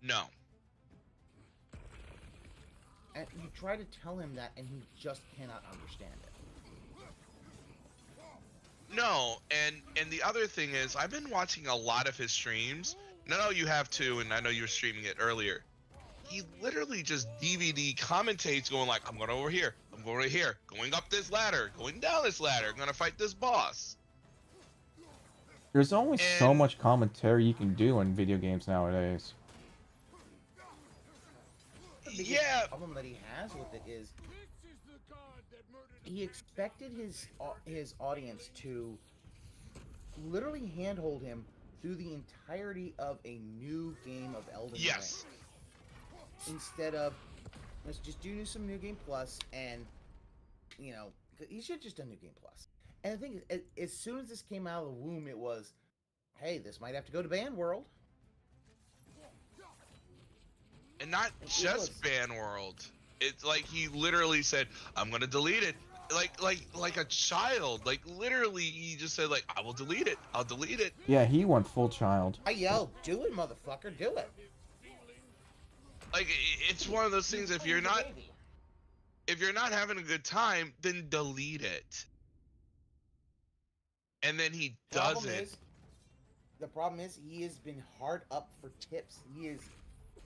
No. And you try to tell him that, and he just cannot understand it. No, and the other thing is, I've been watching a lot of his streams. And I know you have too, and I know you were streaming it earlier. He literally just DVD commentates, going like, I'm going over here, I'm going over here, going up this ladder, going down this ladder, I'm going to fight this boss. There's only so much commentary you can do in video games nowadays. The problem that he has with it is he expected his audience to literally handhold him through the entirety of a new game of Elden Ring. Instead of, let's just do some New Game Plus, and he should just do New Game Plus. And the thing is, as soon as this came out of the womb, it was, hey, this might have to go to Ban World. And not just Ban World. It's like he literally said, I'm gonna delete it. Like a child. Like literally he just said, like, I will delete it. I'll delete it. Yeah, he went full child. I yelled, do it, motherfucker, do it. Like, it's one of those things. If you're not having a good time, then delete it. And then he does it. The problem is he has been hard up for tips.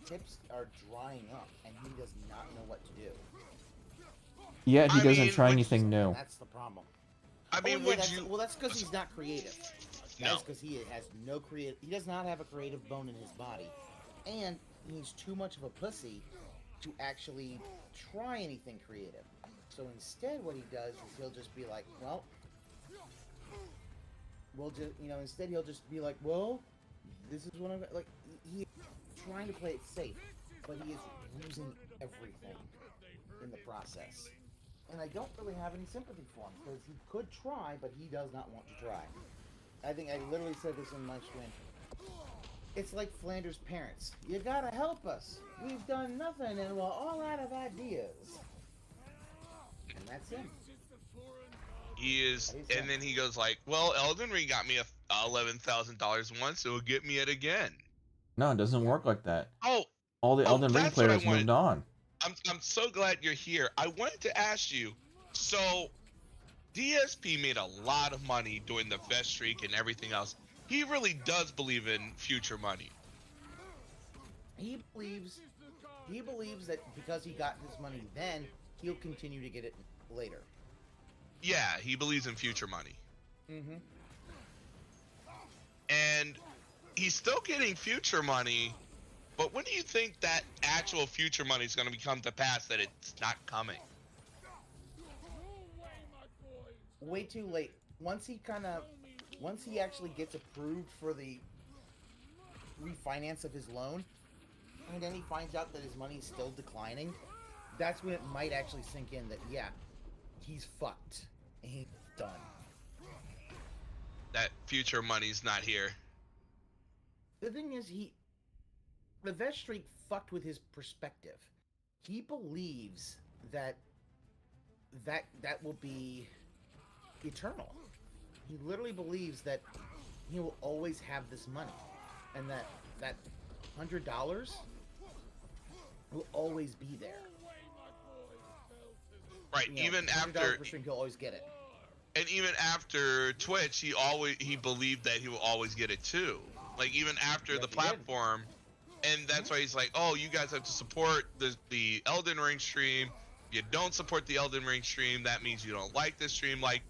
Tips are drying up, and he does not know what to do. Yet he doesn't try anything new. That's the problem. I mean, well, that's because he's not creative. That's because he has no creative. He does not have a creative bone in his body, and he's too much of a pussy to actually try anything creative. So instead, what he does is he'll just be like, well, we'll just, instead he'll just be like, well, this is what I'm like. He's trying to play it safe, but he is losing everything in the process. And I don't really have any sympathy for him, because he could try, but he does not want to try. I think I literally said this in my stream. It's like Flanders' parents. You gotta help us. We've done nothing, and we're all out of ideas. And that's him. He is, and then he goes like, well, Elden Ring got me $11,000 once, so it'll get me it again. No, it doesn't work like that. Oh, all the Elden Ring players moved on. I'm so glad you're here. I wanted to ask you, so DSP made a lot of money doing the vet streak and everything else. He really does believe in future money. He believes that because he got his money then, he'll continue to get it later. Yeah, he believes in future money. Mm-hmm. And he's still getting future money, but when do you think that actual future money is going to come to pass that it's not coming? Way too late. Once he actually gets approved for the refinance of his loan, and then he finds out that his money is still declining, that's when it might actually sink in that, yeah, he's fucked. And he's done. That future money's not here. The thing is, the vet streak fucked with his perspective. He believes that will be eternal. He literally believes that he will always have this money, and that $100 will always be there. Right, even after he'll always get it. And even after Twitch, he believed that he will always get it too. Like even after the platform, and that's why he's like, oh, you guys have to support the Elden Ring stream. If you don't support the Elden Ring stream, that means you don't like this stream. Like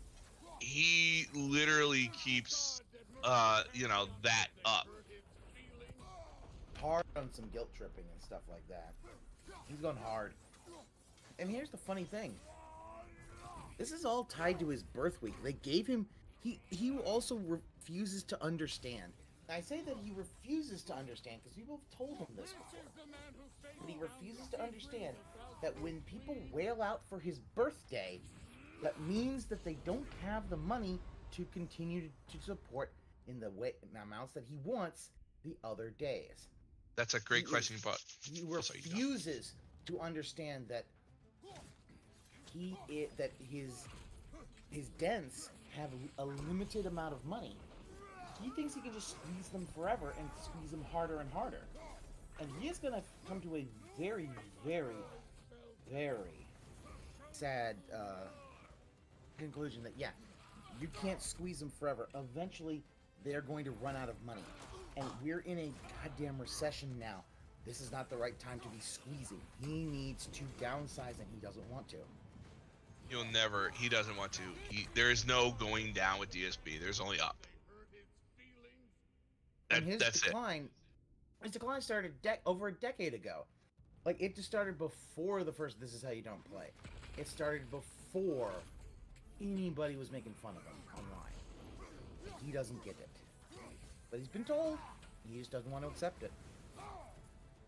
he literally keeps that up. Hard on some guilt tripping and stuff like that. He's going hard. And here's the funny thing. This is all tied to his birth week. They gave him... He also refuses to understand. I say that he refuses to understand because people have told him this before. But he refuses to understand that when people wail out for his birthday, that means that they don't have the money to continue to support in the amounts that he wants the other days. That's a great question, but... He refuses to understand that his dents have a limited amount of money. He thinks he can just squeeze them forever and squeeze them harder and harder. And he is going to come to a very, very, very sad conclusion that, yeah, you can't squeeze them forever. Eventually, they're going to run out of money. And we're in a goddamn recession now. This is not the right time to be squeezing. He needs to downsize and he doesn't want to. He doesn't want to. There is no going down with DSP. There's only up. That's decline, it. His decline started over a decade ago. Like, it just started before the first This Is How You Don't Play. It started before anybody was making fun of him online. He doesn't get it. But he's been told. He just doesn't want to accept it.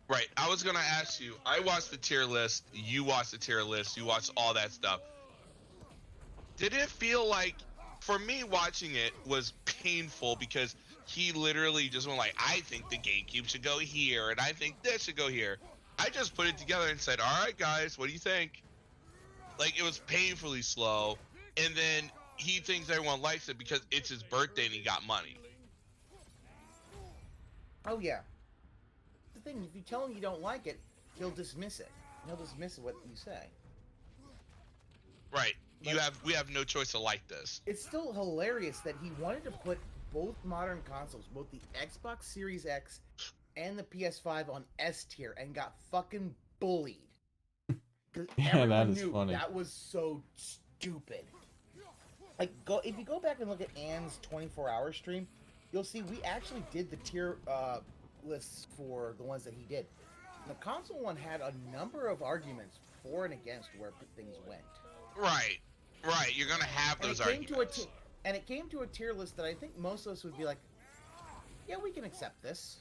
Right. I was going to ask you. I watched the tier list. You watched the tier list. You watched all that stuff. Did it feel like, for me watching it, was painful because he literally just went like, I think the GameCube should go here, and I think this should go here. I just put it together and said, all right, guys, what do you think? Like, it was painfully slow, and then he thinks everyone likes it because it's his birthday and he got money. Oh, yeah. The thing, if you tell him you don't like it, he'll dismiss it. He'll dismiss what you say. Right. We have no choice to like this. It's still hilarious that he wanted to put both modern consoles, both the Xbox Series X and the PS5 on S tier and got fucking bullied. Yeah, that is funny. That was so stupid. Like, if you go back and look at Ann's 24-hour stream, you'll see we actually did the tier lists for the ones that he did. The console one had a number of arguments for and against where things went. Right. You're gonna have those arguments. And it came to a tier list that I think most of us would be like, yeah, we can accept this.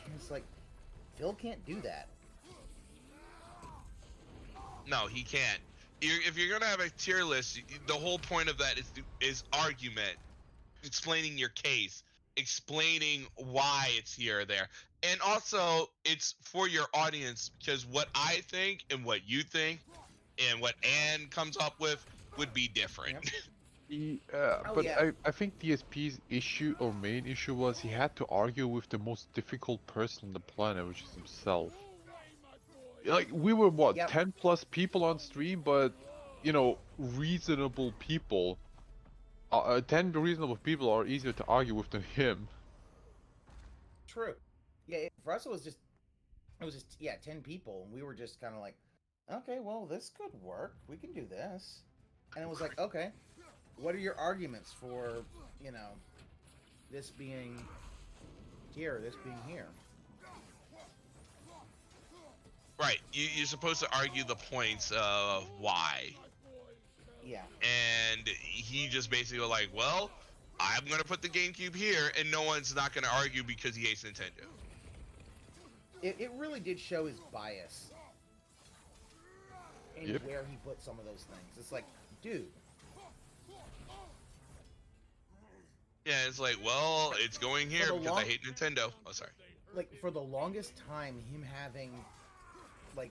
And it's like, Phil can't do that. No, he can't. If you're gonna have a tier list, the whole point of that is argument, explaining your case, explaining why it's here or there, and also it's for your audience, because what I think and what you think and what Ann comes up with would be different. Yep. I think DSP's issue or main issue was he had to argue with the most difficult person on the planet, which is himself. Like, we were, what, 10 plus people on stream, but, you know, reasonable people, 10 reasonable people are easier to argue with than him. True. Yeah, for us it was just, 10 people, and we were just kind of like, okay, well, this could work, we can do this. And it was like, okay, what are your arguments for, you know, this being here, this being here? Right, you're supposed to argue the points of why. Yeah. And he just basically was like, well, I'm going to put the GameCube here, and no one's not going to argue because he hates Nintendo. It really did show his bias in where he put some of those things. It's like, dude. Yeah, it's like, well, it's going here because I hate Nintendo. Oh, sorry. Like, for the longest time, him having, like,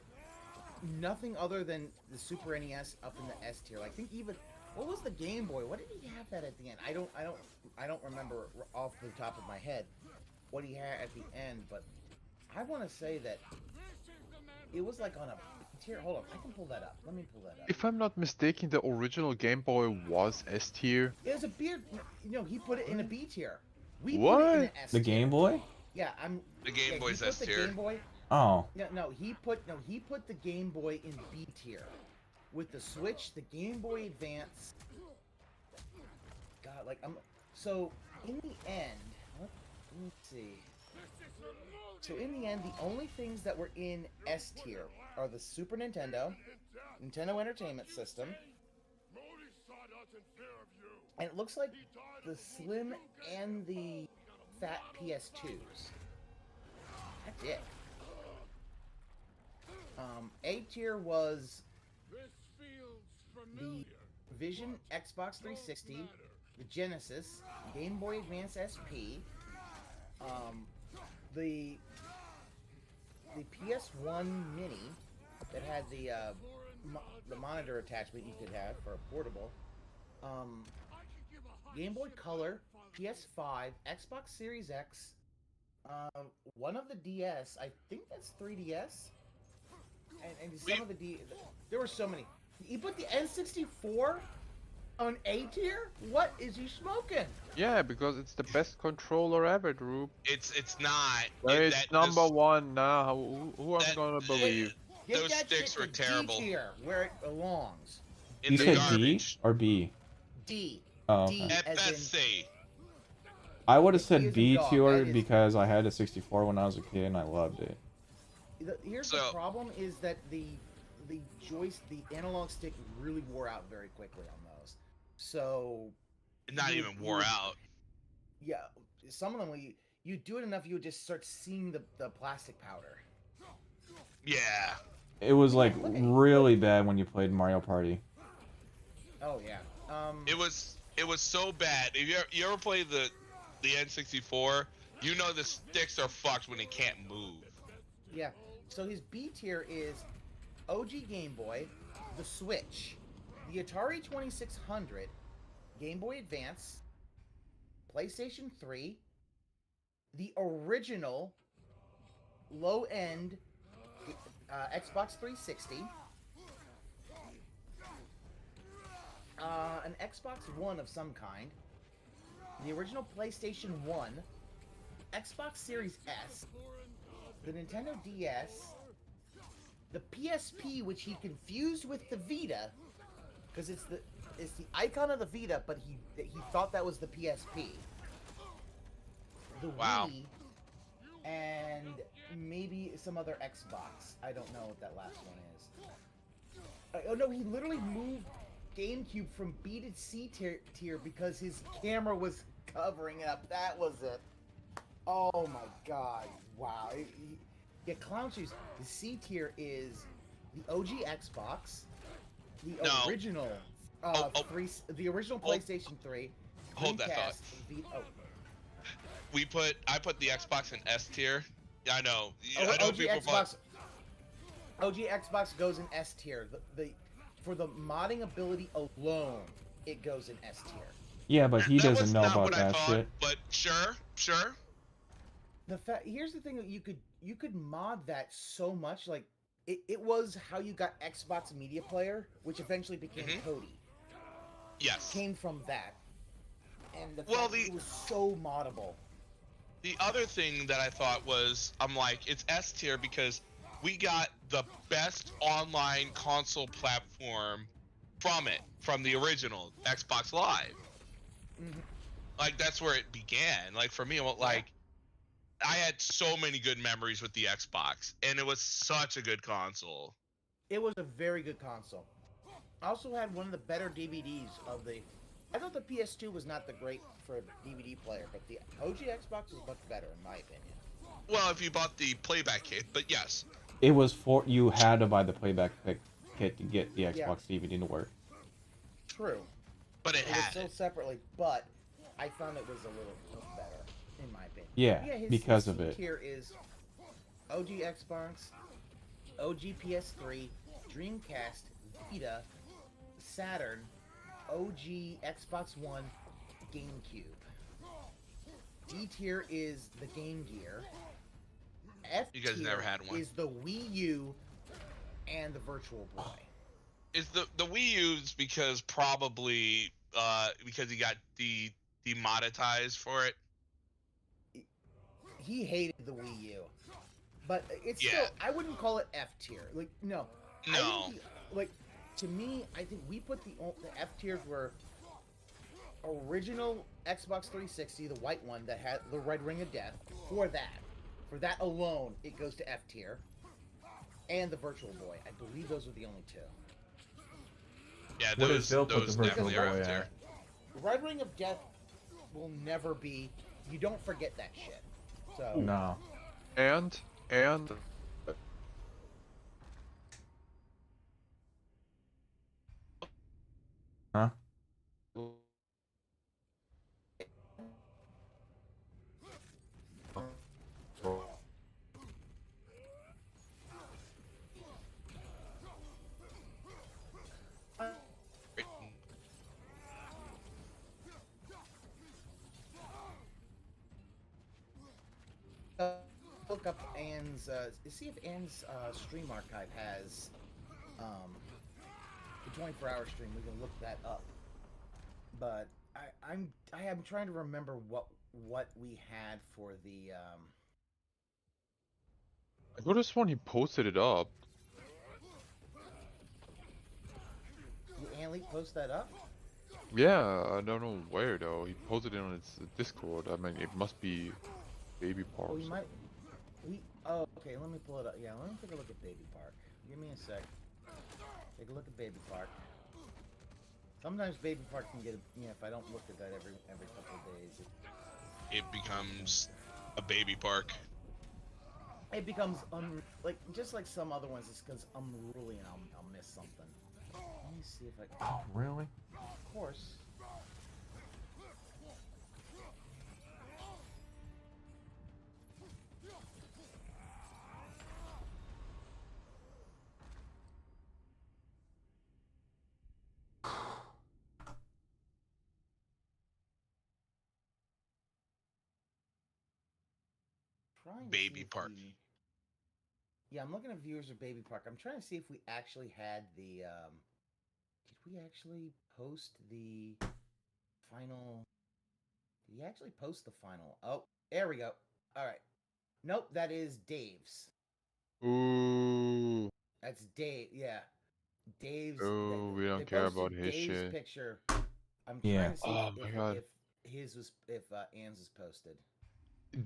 nothing other than the Super NES up in the S tier. Like, I think even, what was the Game Boy? What did he have that at the end? I don't remember off the top of my head what he had at the end, but I want to say that it was like on a tier. Hold on, I can pull that up. Let me pull that up. If I'm not mistaken, the original Game Boy was S tier. It was a beard. You know, he put it in a B tier. We what? Put it in an S the tier. Game Boy? Yeah, the Game Boy's S tier. Game Boy. Oh. Yeah, he put the Game Boy in B tier, with the Switch, the Game Boy Advance. God, like so in the end, let me see. So in the end, the only things that were in S tier are the Super Nintendo, Nintendo Entertainment System, and it looks like the Slim and the Fat PS2s. That's it. A tier was the Vision Xbox 360, the Genesis, Game Boy Advance SP, the PS1 Mini that had the monitor attachment you could have for a portable, Game Boy Color, PS5, Xbox Series X, one of the DS, I think that's 3DS, and some of the there were so many. You put the N64 on A tier? What is he smoking? Yeah, because it's the best controller ever, Drew. It's not. It's number one now. Who am I gonna believe? Those sticks were terrible. D tier, where it belongs. You said D or B? D. Oh, D okay. FSC. I would have said B tier because I had a 64 when I was a kid and I loved it. Here's the problem: is that the analog stick really wore out very quickly on those. So not even wore out. Yeah, some of them you do it enough, you would just start seeing the plastic powder. Yeah. It was like really bad when you played Mario Party. Oh yeah. It was so bad. If you ever played the N64, you know the sticks are fucked when they can't move. Yeah. So his B tier is OG Game Boy, the Switch, the Atari 2600, Game Boy Advance, PlayStation 3, the original low-end Xbox 360, an Xbox One of some kind, the original PlayStation 1, Xbox Series S, the Nintendo DS, the PSP, which he confused with the Vita, because it's the icon of the Vita, but he thought that was the PSP. The Wii, and maybe some other Xbox. I don't know what that last one is. Oh no, he literally moved GameCube from B to C tier because his camera was covering it up. That was it. Oh my god. Wow. Yeah, Clown Shoes. The C tier is the OG Xbox, the original the original PlayStation 3. Hold that thought. I put the Xbox in S tier. Yeah, I know. I know OG people Xbox. OG Xbox goes in S tier. For the modding ability alone, it goes in S tier. Yeah, but he That doesn't was know not about what I that thought, shit. But sure. Here's the thing that you could mod that so much. Like it was how you got Xbox Media Player, which eventually became Kodi. Yes. Came from that. And it was so moddable. The other thing that I thought was, I'm like, it's S tier because we got the best online console platform from the original Xbox Live. Like, that's where it began. Like, for me, I had so many good memories with the Xbox, and it was such a good console. It was a very good console. I also had one of the better DVDs of the... I thought the PS2 was not the great for a DVD player, but the OG Xbox was much better, in my opinion. Well, if you bought the playback kit, but yes. It was you had to buy the playback kit to get the Xbox DVD to work. True. But it was sold separately, but I found it was a little better, in my opinion. Yeah, because of it. Here is OG Xbox, OG PS3, Dreamcast, Vita, Saturn, OG Xbox One, GameCube. D tier is the Game Gear. F you guys never had one. Is the Wii U and the Virtual Boy. Is the Wii U's because probably because he got demonetized for it. He hated the Wii U, but it's still, I wouldn't call it F tier. Like no. Like to me, I think we put the F tiers were original Xbox 360, the white one that had the red ring of death. For that alone, it goes to F tier, and the Virtual Boy. I believe those are the only two. Yeah, those definitely are F tier. Red ring of death will never be. You don't forget that shit. So no. And huh? Look up Anne's. See if Anne's stream archive has the 24-hour stream. We can look that up. But I am trying to remember what we had for the. I could have sworn he posted it up. Did Anne Lee post that up? Yeah, I don't know where though. He posted it on his Discord. I mean, it must be Baby Park. Oh, okay. Let me pull it up. Yeah, let me take a look at Baby Park. Give me a sec. Take a look at Baby Park. Sometimes Baby Park can get, if I don't look at that every couple of days, it becomes a baby park. It becomes just like some other ones. It's because I'm unruly and I'll miss something. Let me see if I can. Oh, really? Of course. Baby Park. Yeah, I'm looking at viewers of Baby Park. I'm trying to see if we actually had the. Did we actually post the final? Did we actually post the final? Oh, there we go. All right. Nope, that is Dave's. Ooh. That's Dave. Yeah, Dave's. Oh, we They don't care posted about his Dave's shit. picture. I'm Yeah. trying to see Oh my god. if his was Ann's was posted.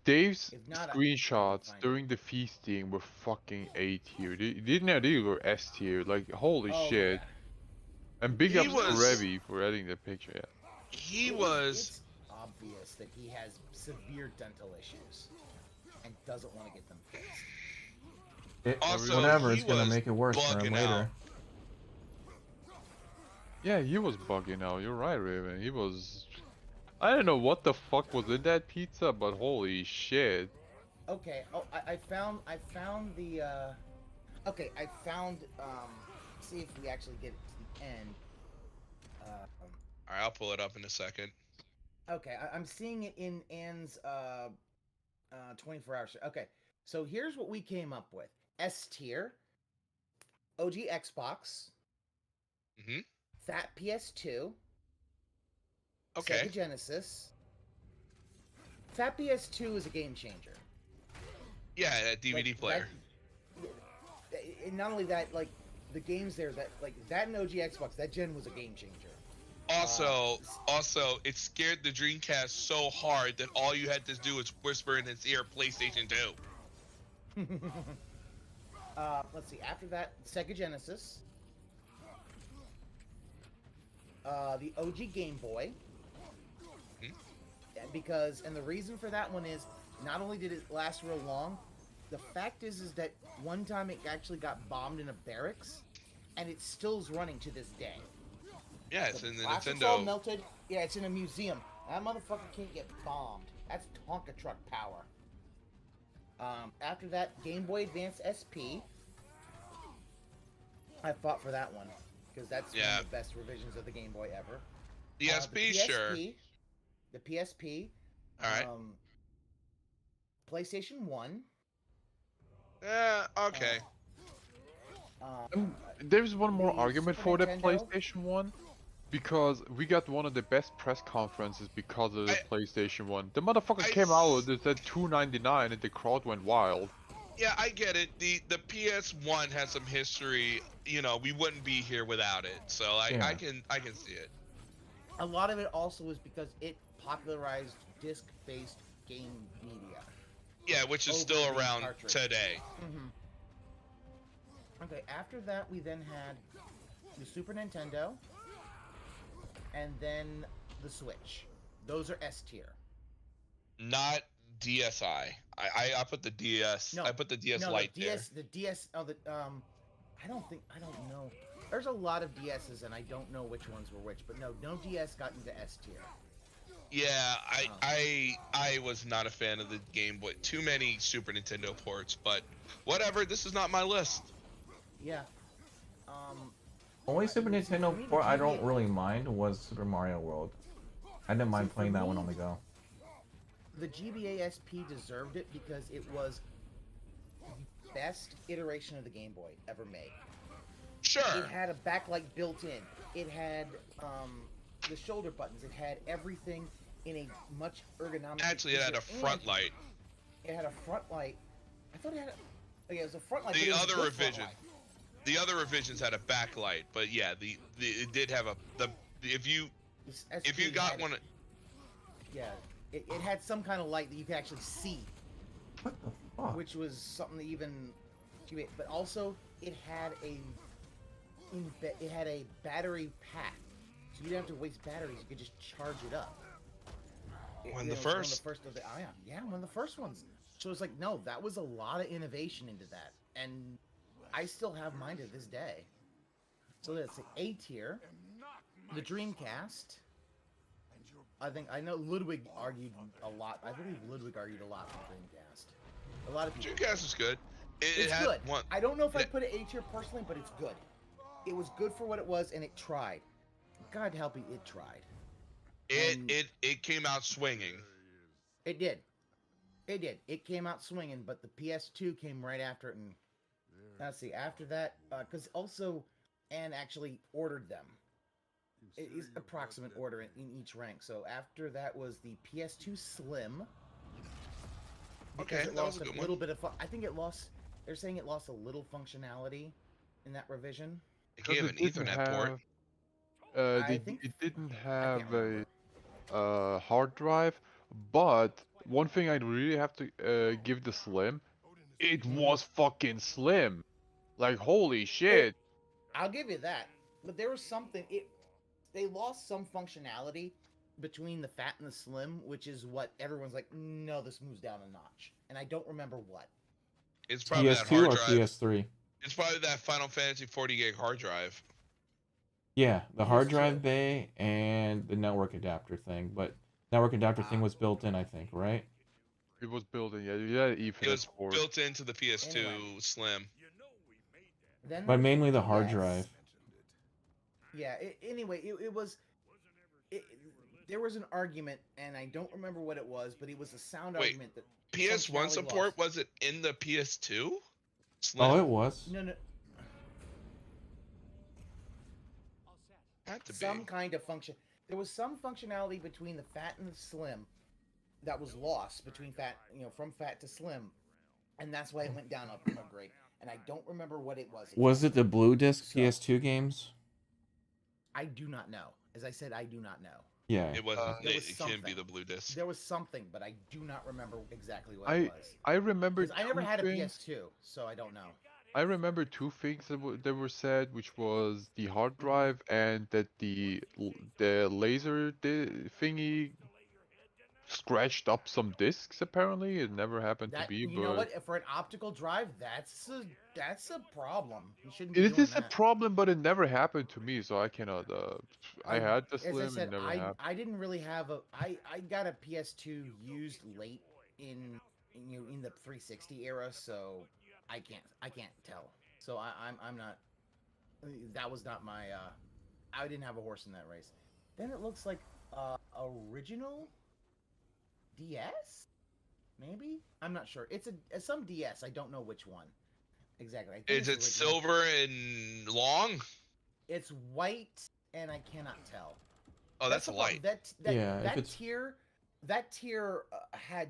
Dave's If not, I can screenshots find it. during the feasting were fucking A tier. They didn't know they were S tier. Like holy Oh, shit. yeah. And big He ups to was- Revy for adding the picture. Yeah. It's obvious that he has severe dental issues and doesn't want to get them fixed. Also, whatever he is gonna was make it worse for him bugging later. out. Yeah, he was bugging out. You're right, Raven. He was. I don't know what the fuck was in that pizza, but holy shit. Okay. Oh, I found the. Okay, I found. See if we actually get it to the end. All right, I'll pull it up in a second. Okay, I'm seeing it in Ann's 24 hours. Okay, so here's what we came up with: S tier, OG Xbox, Fat PS2, Okay. Sega Genesis. Fat PS2 is a game changer. Yeah, that DVD player. And not only that, like the games there, that like that and OG Xbox, that gen was a game changer. Also, it scared the Dreamcast so hard that all you had to do was whisper in its ear, PlayStation 2. Let's see. After that, Sega Genesis, the OG Game Boy, and the reason for that one is not only did it last real long, the fact is that one time it actually got bombed in a barracks, and it still's running to this day. Yeah, it's in the Plastics all Nintendo. melted. Yeah, it's in a museum. That motherfucker can't get bombed. That's Tonka truck power. After that, Game Boy Advance SP. I fought for that one because that's one of the best revisions of the Game Boy ever. The SP, PSP, sure. The PSP. All right. PlayStation 1. Yeah, okay. There's one more the argument Super for the Nintendo. PlayStation 1. Because we got one of the best press conferences because of the PlayStation 1. The motherfucker came out with it said $2.99 and the crowd went wild. Yeah, I get it. The PS1 has some history. You know, we wouldn't be here without it. So I can see it. A lot of it also is because it popularized disc-based game media. Yeah, which is over still the around cartridge. today. Okay, after that we then had the Super Nintendo, and then the Switch. Those are S tier. Not DSi. I put the DS. I put the DS Lite there. The DS. Oh, I don't know. There's a lot of DSs, and I don't know which ones were which. But no DS got into S tier. Yeah, I was not a fan of the Game Boy. Too many Super Nintendo ports, but whatever. This is not my list. Yeah. Only Super Nintendo port I don't really mind was Super Mario World. I didn't mind playing that one on the go. The GBA SP deserved it because it was the best iteration of the Game Boy ever made. Sure. It had a backlight built in. It had the shoulder buttons. It had everything in a much ergonomic. Actually, it had a front light. It had a front light. I thought it had. Okay, it was a front light. The but it was a other good front revision. light. The other revisions had a backlight, but yeah, it did have if you got one. Yeah, it had some kind of light that you could actually see. What the fuck? Which was something that even, but also it had a battery pack, so you didn't have to waste batteries. You could just charge it up. One of the One of first. the first of the Ion. Yeah, one of the first ones. So it's like, no, that was a lot of innovation into that, and I still have mine to this day. So that's the A tier. The Dreamcast. I know Ludwig argued a lot. I believe Ludwig argued a lot for the Dreamcast. A lot of people. Dreamcast is good. It had good. one. I don't know if I'd put it A tier personally, but it's good. It was good for what it was, and it tried. God help it, it tried. It came out swinging. It did. It did. It came out swinging, but the PS2 came right after it and Let's see. After that, because also, Anne actually ordered them. It is approximate order in each rank. So after that was the PS2 Slim. Because it lost a little bit of. I think it lost. They're saying it lost a little functionality in that revision. It gave an Ethernet port. It didn't have a hard drive, but one thing I really have to give the Slim, it was fucking slim. Like holy shit. I'll give you that, but there was something. They lost some functionality between the Fat and the Slim, which is what everyone's like. No, this moves down a notch, and I don't remember what. It's probably PS2 that hard or drive. PS3. It's probably that Final Fantasy 40 gig hard drive. Yeah, the hard drive bay and the network adapter thing, but network adapter thing was built in, I think, right? It was built in, yeah, Ethernet It was port. built into the PS2 Slim. Then But mainly the hard drive. Yeah. Anyway, it was. There was an argument, and I don't remember what it was, but it was a sound argument that PS1 support was it in the PS2? Slim? Oh, it was. No. Had to Some be. kind of function. There was some functionality between the Fat and the Slim that was lost between Fat, from Fat to Slim, and that's why it went down a grade. And I don't remember what it was. Was it the Blue Disc PS2 games? I do not know. As I said, I do not know. Yeah. It wasn't. There It was can't be something. the Blue Disc. There was something, but I do not remember exactly what it was. I remember. 'Cause I never two had a things. PS2, so I don't know. I remember two things that were said, which was the hard drive and that the laser thingy scratched up some discs. Apparently, it never happened to be. You But know what? For an optical drive, that's a problem. You shouldn't be it doing is a that. problem, but it never happened to me, so I cannot. I had the As Slim, I said, it never happened. I didn't really have a. I got a PS2 used late in the 360 era, so I can't tell. So I'm not. That was not my. I didn't have a horse in that race. Then it looks like original DS, maybe. I'm not sure. It's some DS. I don't know which one exactly. I think Is it's it original. silver and long? It's white, and I cannot tell. Oh, that's the light. problem. Yeah, if That it's- tier had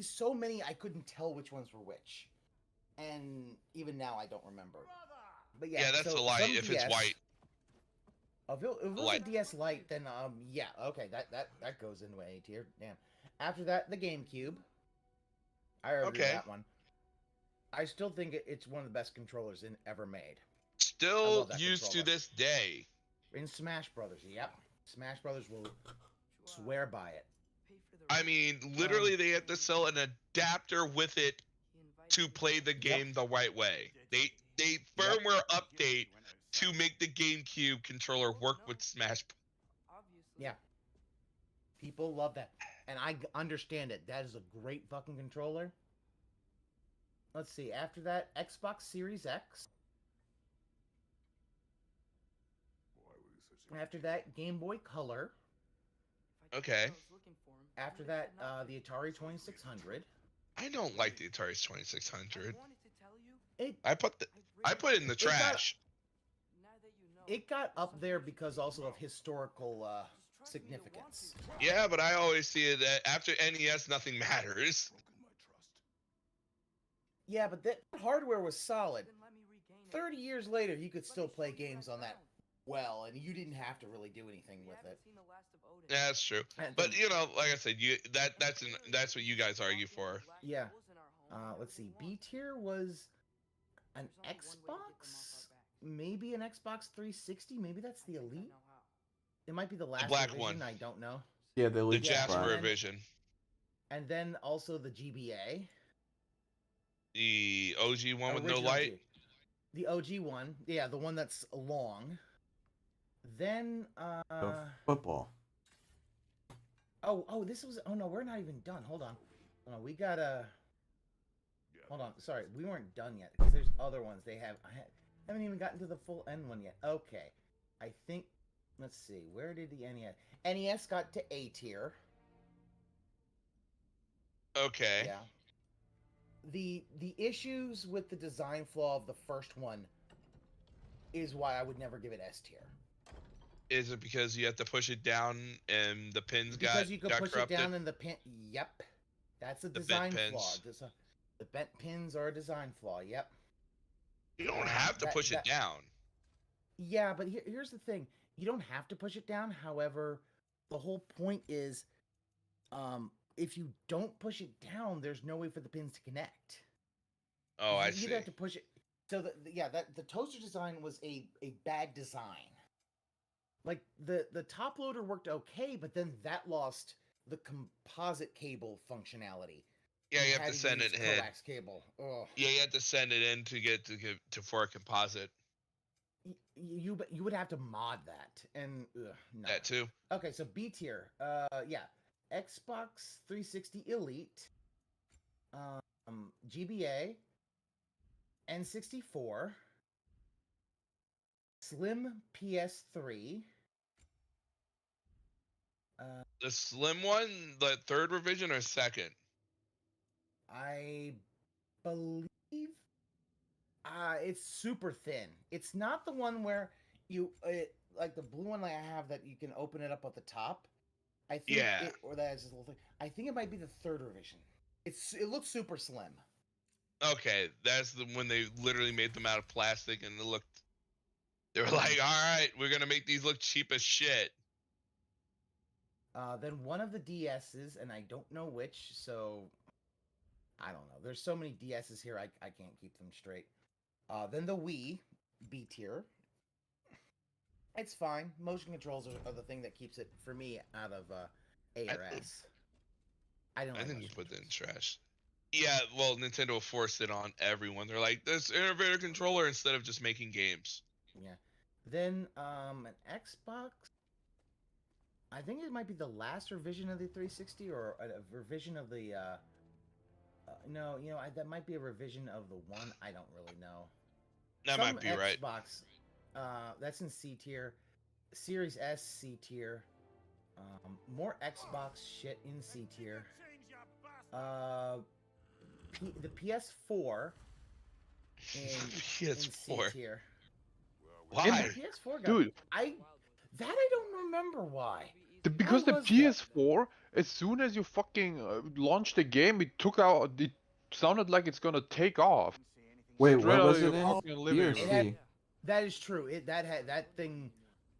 so many I couldn't tell which ones were which, and even now I don't remember. But yeah, that's so a light some if DS, it's white. If it was Light. a DS Lite, then yeah, okay, that goes into A tier. Damn. After that, the GameCube. I already did that one. I still think it's one of the best controllers ever made. Still used to this day. In Smash Brothers, yep. Smash Brothers will swear by it. I mean, literally, they had to sell an adapter with it to play the game the right way. They firmware update to make the GameCube controller work with Smash. Yeah. People love that. And I understand it. That is a great fucking controller. Let's see. After that, Xbox Series X. After that, Game Boy Color. Okay. After that, the Atari 2600. I don't like the Atari 2600. It I put it in the trash. It got up there because also of historical significance. Yeah, but I always see it that after NES, nothing matters. Yeah, but that hardware was solid. 30 years later, you could still play games on that well, and you didn't have to really do anything with it. Yeah, that's true. But like I said, that's what you guys argue for. Yeah. Let's see. B tier was an Xbox, maybe an Xbox 360. Maybe that's the Elite. It might be the last black revision, one. I don't know. Yeah, the Elite Jasper Xbox. revision. And then also the GBA. The OG one with no Original light. The OG one, yeah, the one that's long. Then The football. Oh, this was. Oh no, we're not even done. Hold on. We gotta. Hold on. Sorry, we weren't done yet because there's other ones they have. I haven't even gotten to the full end one yet. Okay, I think. Let's see. Where did the NES? NES got to A tier. Okay. Yeah. the issues with the design flaw of the first one is why I would never give it S tier. Is it because you have to push it down and the pins Because you could push corrupted? it down and the pin. Yep, that's a design flaw. The bent pins are a design flaw. Yep. You don't have to push it down. Yeah, but here's the thing: you don't have to push it down. However, the whole point is, if you don't push it down, there's no way for the pins to connect. Oh, I see. You'd have to push it. So the toaster design was a bad design. Like the top loader worked okay, but then that lost the composite cable functionality. Yeah, you have to send it in. Coax cable. Ugh. Yeah, you have to send it in to get for a composite. You would have to mod that, and no. That too. Okay, so B tier. Yeah, Xbox 360 Elite, GBA, N64, Slim PS3. The slim one, the third revision or second? I believe it's super thin. It's not the one where like the blue one I have that you can open it up at the top. I think or that is this little thing. I think it might be the third revision. It looks super slim. Okay, that's the when they literally made them out of plastic and they were like, all right, we're gonna make these look cheap as shit. Then one of the DS's, and I don't know which, so I don't know. There's so many DS's here, I can't keep them straight. Then the Wii, B tier. It's fine. Motion controls are the thing that keeps it, for me, out of A or S. I think you put that in trash. Yeah, well, Nintendo forced it on everyone. They're like, this innovator controller instead of just making games. Yeah. Then an Xbox. I think it might be the last revision of the 360 or a revision of the no, that might be a revision of the one. I don't really know. That might be right. Xbox, that's in C tier. Series S, C tier. More Xbox shit in C tier. The PS4 in C tier. Why? The PS4 Dude, I don't remember why. Because the PS4, as soon as you fucking launched the game, it sounded like it's gonna take off. Wait, what was it in? That is true. That thing.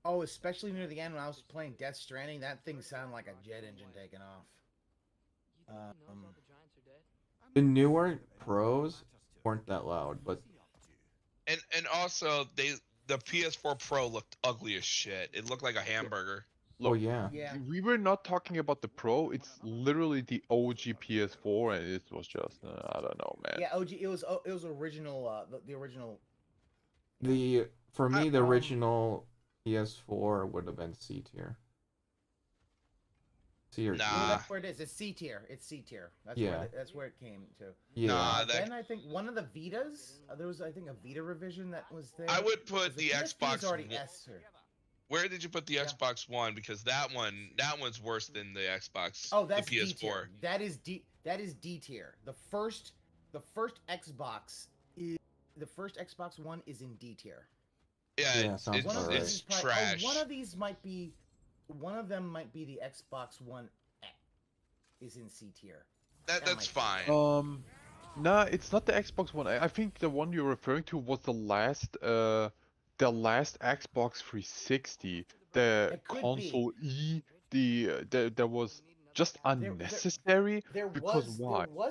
Oh, especially near the end when I was playing Death Stranding, that thing sounded like a jet engine taking off. The newer Pros weren't that loud, but and also the PS4 Pro looked ugly as shit. It looked like a hamburger. Oh yeah. We were not talking about the Pro. It's literally the OG PS4, and it was just I don't know, man. Yeah, OG. It was original. The original. For me, the original PS4 would have been C tier. C or D. Nah. That's where it is. It's C tier. It's C tier. That's where it came to. Yeah. Nah, then I think one of the Vitas. There was I think a Vita revision that was there. I would put the Xbox. Already S tier. Where did you put the Xbox One? Because that one's worse than the Xbox. Oh, that's the PS4. D tier. That is D tier. The first Xbox One is in D tier. Yeah, it's trash. One of them might be the Xbox One X is in C tier. That's fine. Nah, it's not the Xbox One. I think the one you're referring to was the last Xbox 360, the console E, that was just unnecessary. Why? There was,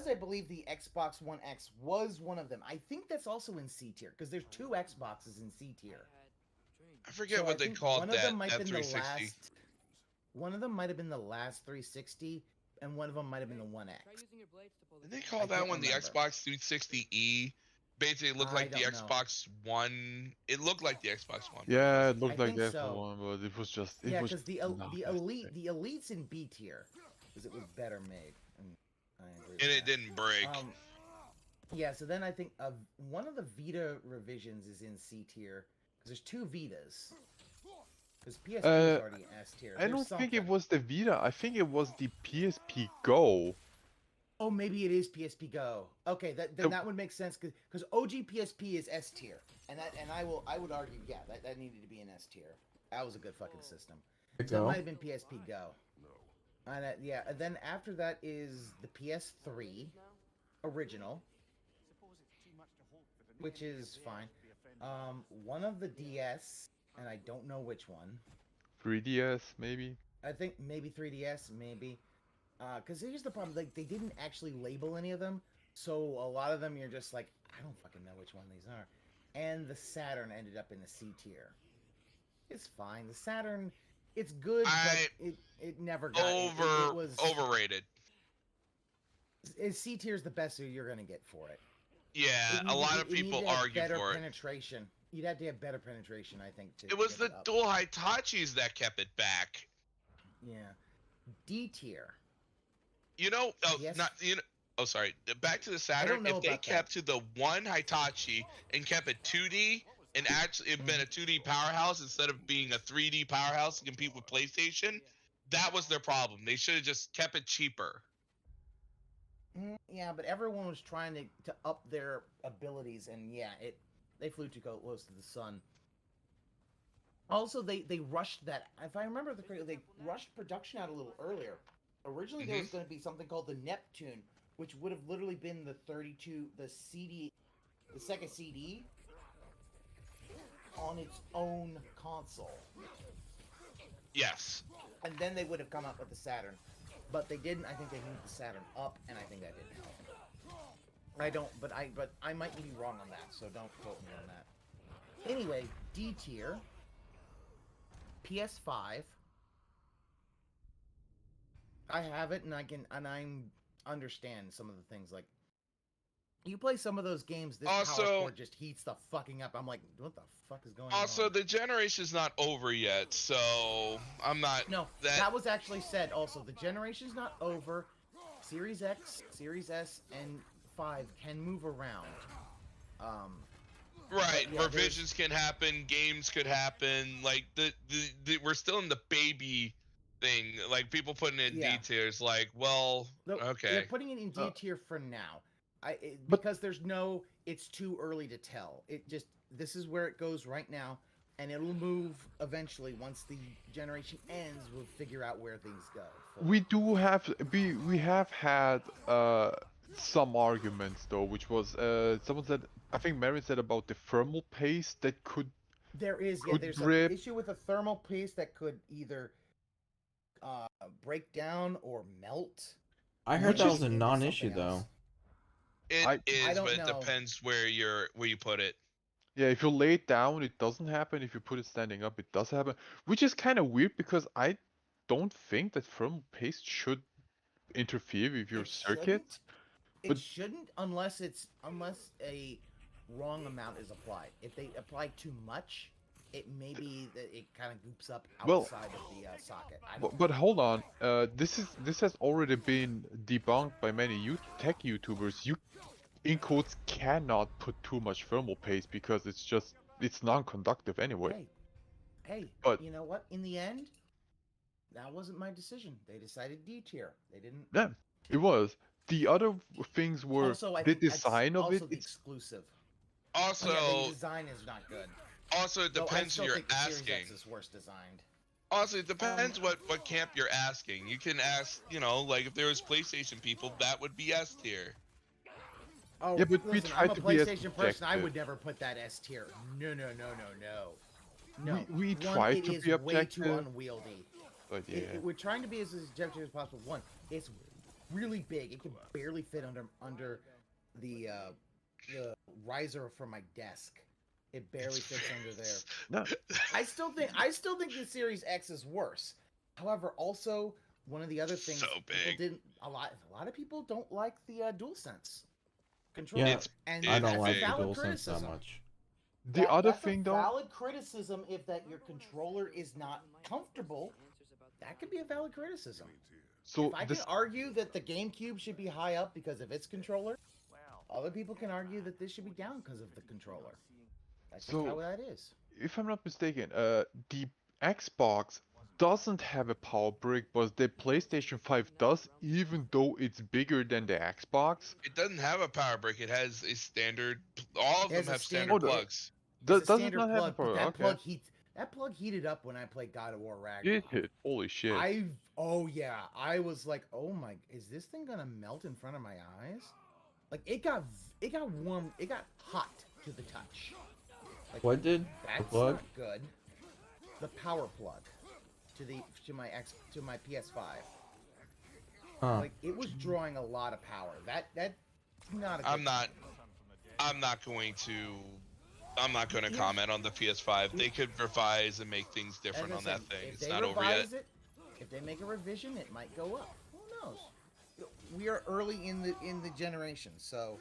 I believe, the Xbox One X was one of them. I think that's also in C tier because there's two Xboxes in C tier. I forget what they called that 360. One of them might have been the last 360, and one of them might have been the One X. Did they call that one the Xbox 360E? Basically, it looked like the Xbox One. It looked like the Xbox One. Yeah, it looked like the Xbox One, but it was just. Because the Elite's in B tier because it was better made, and it didn't break. Yeah, so then I think one of the Vita revisions is in C tier because there's two Vitas. Because PSP is already S tier. I don't think it was the Vita. I think it was the PSP Go. Oh, maybe it is PSP Go. Okay, then that would make sense because OG PSP is S tier, and I would argue that needed to be an S tier. That was a good fucking system. So it might have been PSP Go. And and then after that is the PS3 original, which is fine. One of the DS, and I don't know which one. 3DS maybe. I think maybe 3DS, maybe. Because here's the problem: like they didn't actually label any of them, so a lot of them you're just like, I don't fucking know which one these are. And the Saturn ended up in the C tier. It's fine. The Saturn, it's good, but it never got it was overrated. C tier is the best you're gonna get for it. Yeah, a lot of people argue for it. Penetration. You'd have to have better penetration, I think. It was the dual Hitachis that kept it back. Yeah. D tier. You know, sorry. Back to the Saturn. If they kept to the one Hitachi and kept it 2D and actually it been a 2D powerhouse instead of being a 3D powerhouse to compete with PlayStation, that was their problem. They should have just kept it cheaper. Yeah, but everyone was trying to up their abilities, and they flew too close to the sun. Also, they rushed that. If I remember correctly, they rushed production out a little earlier. Originally, there was going to be something called the Neptune, which would have literally been the second CD on its own console. Yes. And then they would have come up with the Saturn. But they didn't. I think they moved the Saturn up, and I think that didn't help. But I might be wrong on that, so don't quote me on that. Anyway, D tier, PS5. I have it, and I understand some of the things. Like, you play some of those games, this power cord just heats the fucking up. I'm like, what the fuck is going on? Also, the generation's not over yet, so I'm not. No, that was actually said. Also, the generation's not over. Series X, Series S, and 5 can move around. Right, revisions can happen, games could happen. Like we're still in the baby thing. Like people putting it in D tiers. Like, well, okay. They're putting it in D tier for now. Because it's too early to tell. This is where it goes right now, and it'll move eventually once the generation ends. We'll figure out where things go. We have had some arguments though, which was someone said, I think Mary said about the thermal paste that could. There's an issue with a thermal paste that could either break down or melt. I heard that was a non-issue though. It is, but it depends where you put it. Yeah, if you lay it down, it doesn't happen. If you put it standing up, it does happen. Which is kind of weird because I don't think that thermal paste should interfere with your circuit. It shouldn't unless a wrong amount is applied. If they apply too much, it may be that it kind of goops up outside of the socket. But hold on, this has already been debunked by many tech YouTubers. You, in quotes, cannot put too much thermal paste because it's non-conductive anyway. Hey, but you know what? In the end, that wasn't my decision. They decided D tier. They didn't. Yeah, it was. The other things were the design of it. Also, the exclusive. Also, the design is not good. Also, it depends who you're asking. Series X is worse designed. Also, it depends what camp you're asking. You can ask, like if there was PlayStation people, that would be S tier. Oh, yeah, but listen, I'm a PlayStation person. I would never put that S tier. No. We tried to be objective. Way too unwieldy. But yeah, we're trying to be as objective as possible. One, it's really big. It can barely fit under the riser for my desk. It barely fits under there. No. I still think the Series X is worse. However, also one of the other things a lot of people don't like the DualSense controller. Yeah, and I don't like the DualSense that much. That's a valid criticism. If that your controller is not comfortable, that could be a valid criticism. So if I can argue that the GameCube should be high up because of its controller, other people can argue that this should be down because of the controller. That's just how that is. If I'm not mistaken, the Xbox doesn't have a power brick, but the PlayStation 5 does, even though it's bigger than the Xbox. It doesn't have a power brick. It has a standard. All of It has them a have standard standard plugs. It's a Does it standard not have a plug, but power? that Okay. plug heats. That plug heated up when I played God of War Ragnarok. It. Holy shit. Oh yeah, I was like, oh my, is this thing gonna melt in front of my eyes? Like it got warm, it got hot to the touch. Like, What did the that's plug? not good. The power plug to my PS5. Huh. Like it was drawing a lot of power. That's not. I'm not going to comment on the PS5. They could revise and make things different on that thing. It's not over yet. If they make a revision, it might go up. Who knows? We are early in the generation, so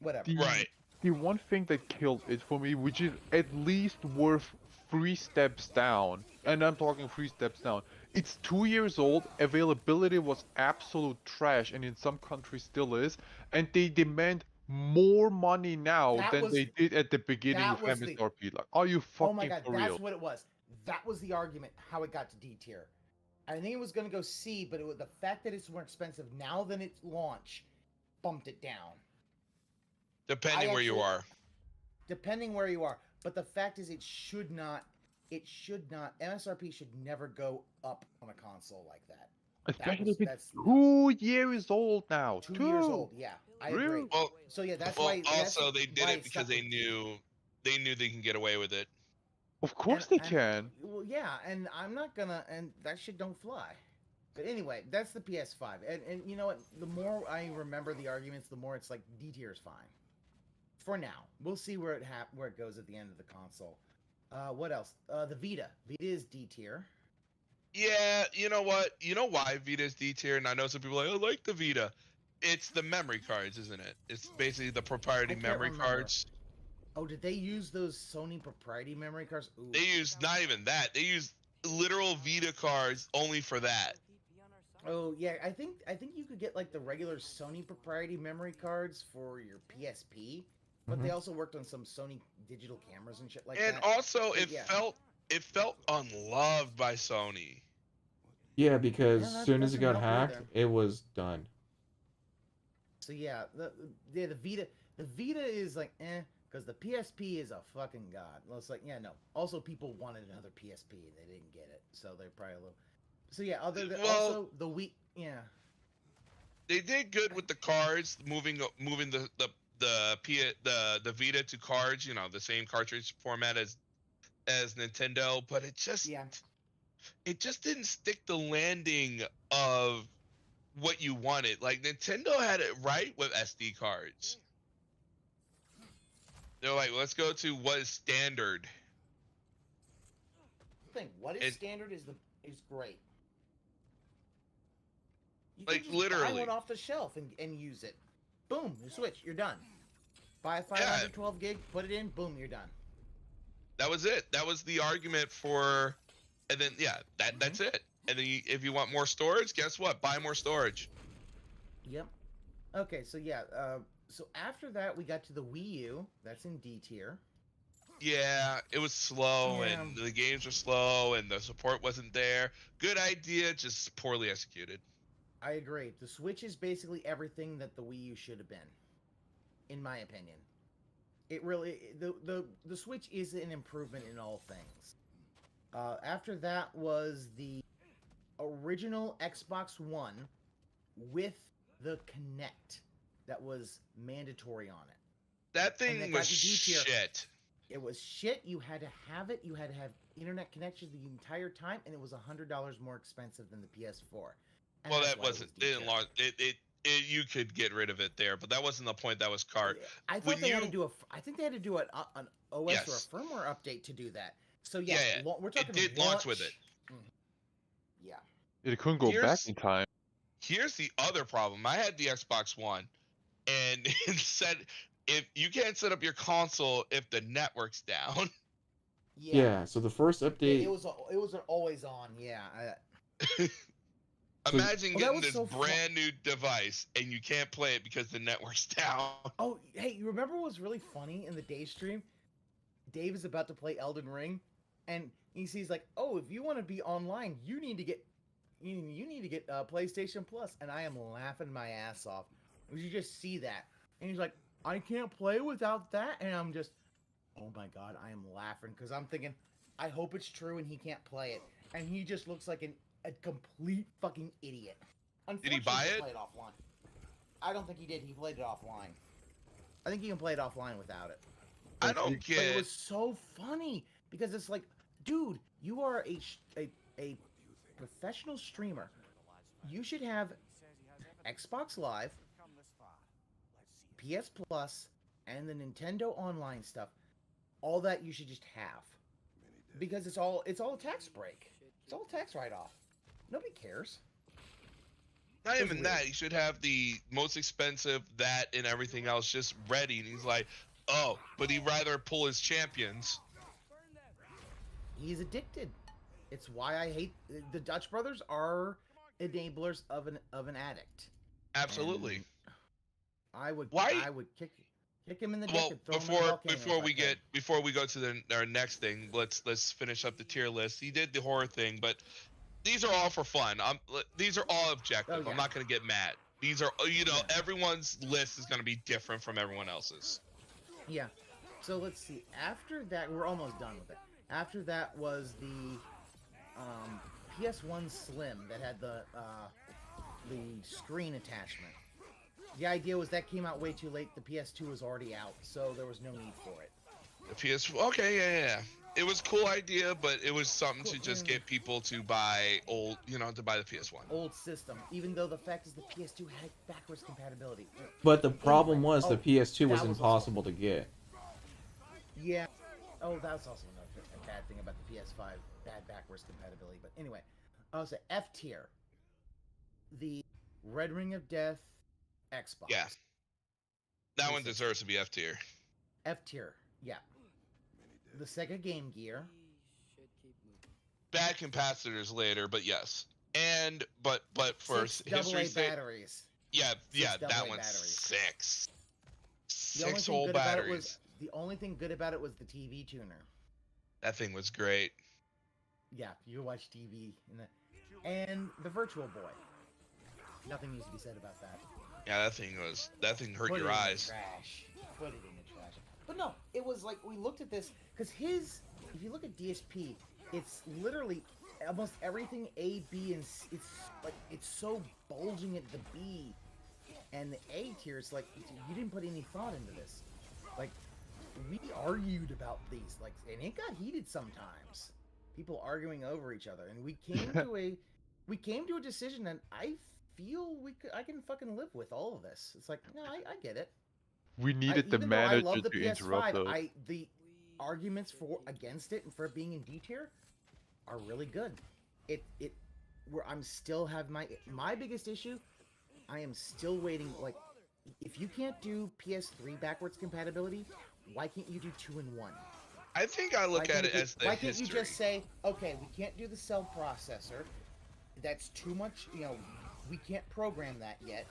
whatever. Right. The one thing that killed it for me, which is at least worth 3 steps down, and I'm talking 3 steps down. It's 2 years old, availability was absolute trash, and in some countries still is, and they demand more money now than they did at the beginning of MSRP. Like, are you fucking oh my god, for that's real? what it was. That was the argument, how it got to D tier. I think it was going to go C, but it was the fact that it's more expensive now than its launch bumped it down. Depending where you are. Depending where you are. But the fact is it should not, MSRP should never go up on a console like that. Especially if it's 2 years old now. 2 years old, yeah. I agree. Well, so yeah, that's well, why. Also, they did it because they knew they can get away with it. Of course they can. Well, yeah, and I'm not gonna, and that shit don't fly. But anyway, that's the PS5, and you know what? The more I remember the arguments, the more it's like D tier is fine. For now, we'll see where it goes at the end of the console. What else? The Vita. Vita is D tier. Yeah, you know what? You know why Vita's D tier? And I know some people are like, I like the Vita. It's the memory cards, isn't it? It's basically the proprietary memory cards. Oh, did they use those Sony proprietary memory cards? Ooh. They use not even that. They use literal Vita cards only for that. Oh yeah, I think you could get like the regular Sony proprietary memory cards for your PSP, but they also worked on some Sony digital cameras and shit like that. And also, it felt unloved by Sony. Yeah, because as soon as it got hacked, it was done. So yeah, the Vita is like because the PSP is a fucking god. It's like Also, people wanted another PSP and they didn't get it, so they're probably a little. So yeah, also the Wii, yeah. They did good with the cards, moving the Vita to cards. You know, the same cartridge format as Nintendo, but it just didn't stick the landing of what you wanted. Like Nintendo had it right with SD cards. They're like, let's go to what is standard. What is standard is great. You like can just literally buy one off the shelf and use it. Boom, you switch, you're done. Buy a 512 gig, put it in, boom, you're done. That was it. That was the argument for, and then that's it. And then if you want more storage, guess what? Buy more storage. Yep. Okay, so yeah, so after that we got to the Wii U. That's in D tier. Yeah, it was slow, and the games were slow, and the support wasn't there. Good idea, just poorly executed. I agree. The Switch is basically everything that the Wii U should have been, in my opinion. It really the Switch is an improvement in all things. After that was the original Xbox One with the Kinect that was mandatory on it. That thing was shit. It was shit. You had to have it. You had to have internet connection the entire time, and it was $100 more expensive than the PS4. And well, that wasn't. They didn't launch it. You could get rid of it there, but that wasn't the point. That was card. I thought they had to do I think they had to do an OS or a firmware update to do that. So yeah. We're talking. It did launch with it. Yeah. It couldn't go back in time. Here's the other problem. I had the Xbox One, and it said if you can't set up your console if the network's down. Yeah. So the first update. It was an always on. Yeah. Imagine getting this brand new device and you can't play it because the network's down. Oh, hey, you remember what was really funny in the day stream? Dave is about to play Elden Ring, and he sees like, oh, if you want to be online, you need to get PlayStation Plus, and I am laughing my ass off. You just see that, and he's like, I can't play without that, and I'm just, oh my god, I am laughing because I'm thinking, I hope it's true and he can't play it, and he just looks like a complete fucking idiot. Did he buy it? Played offline. I don't think he did. He played it offline. I think you can play it offline without it. I don't get. But it was so funny because it's like, dude, you are a professional streamer. You should have Xbox Live, PS Plus, and the Nintendo Online stuff. All that you should just have, because it's all a tax break. It's all a tax write-off. Nobody cares. Not even that. He should have the most expensive, that and everything else just ready. And he's like, oh, but he'd rather pull his champions. He's addicted. It's why I hate the Dutch brothers are enablers of an addict. Absolutely. And I would kick him in the dick well, and throw him in the volcano before we go to our next thing, let's finish up the tier list. He did the horror thing, but these are all for fun. These are all objective. Oh, yeah. I'm not gonna get mad. These are, everyone's list is gonna be different from everyone else's. Yeah. So let's see. After that, we're almost done with it. After that was the PS1 Slim that had the screen attachment. The idea was that came out way too late. The PS2 was already out, so there was no need for it. The okay, yeah. It was a cool idea, but it was something to just get people to buy to buy the PS1. Old system, even though the fact is the PS2 had backwards compatibility. But the problem was the PS2 was impossible to get. Yeah. Oh, that's also a bad thing about the PS5, bad backwards compatibility. But anyway, I was F tier. The Red Ring of Death Xbox. Yeah. That one deserves to be F tier. F tier, yeah. The Sega Game Gear. Bad capacitors later, but yes. But for 6 history's sake, batteries. Yeah, that one's batteries. 6 whole batteries. The only thing good about it was the TV tuner. That thing was great. Yeah, you watch TV and the Virtual Boy. Nothing needs to be said about that. Yeah, that thing hurt your eyes. Put it in the trash. But no, it was like we looked at this because if you look at DSP, it's literally almost everything A, B, and C, it's so bulging at the B, and the A tier is like you didn't put any thought into this. Like we argued about these, and it got heated sometimes. People arguing over each other, and we came to a decision that I feel I can fucking live with all of this. It's like, no, I get it. We needed the manager to interrupt us. The arguments against it and for being in D tier are really good. I'm still have my biggest issue. I am still waiting. Like, if you can't do PS3 backwards compatibility, why can't you do 2-in-1? I think I look at it as the history. Why can't you just say, okay, we can't do the cell processor. That's too much. We can't program that yet,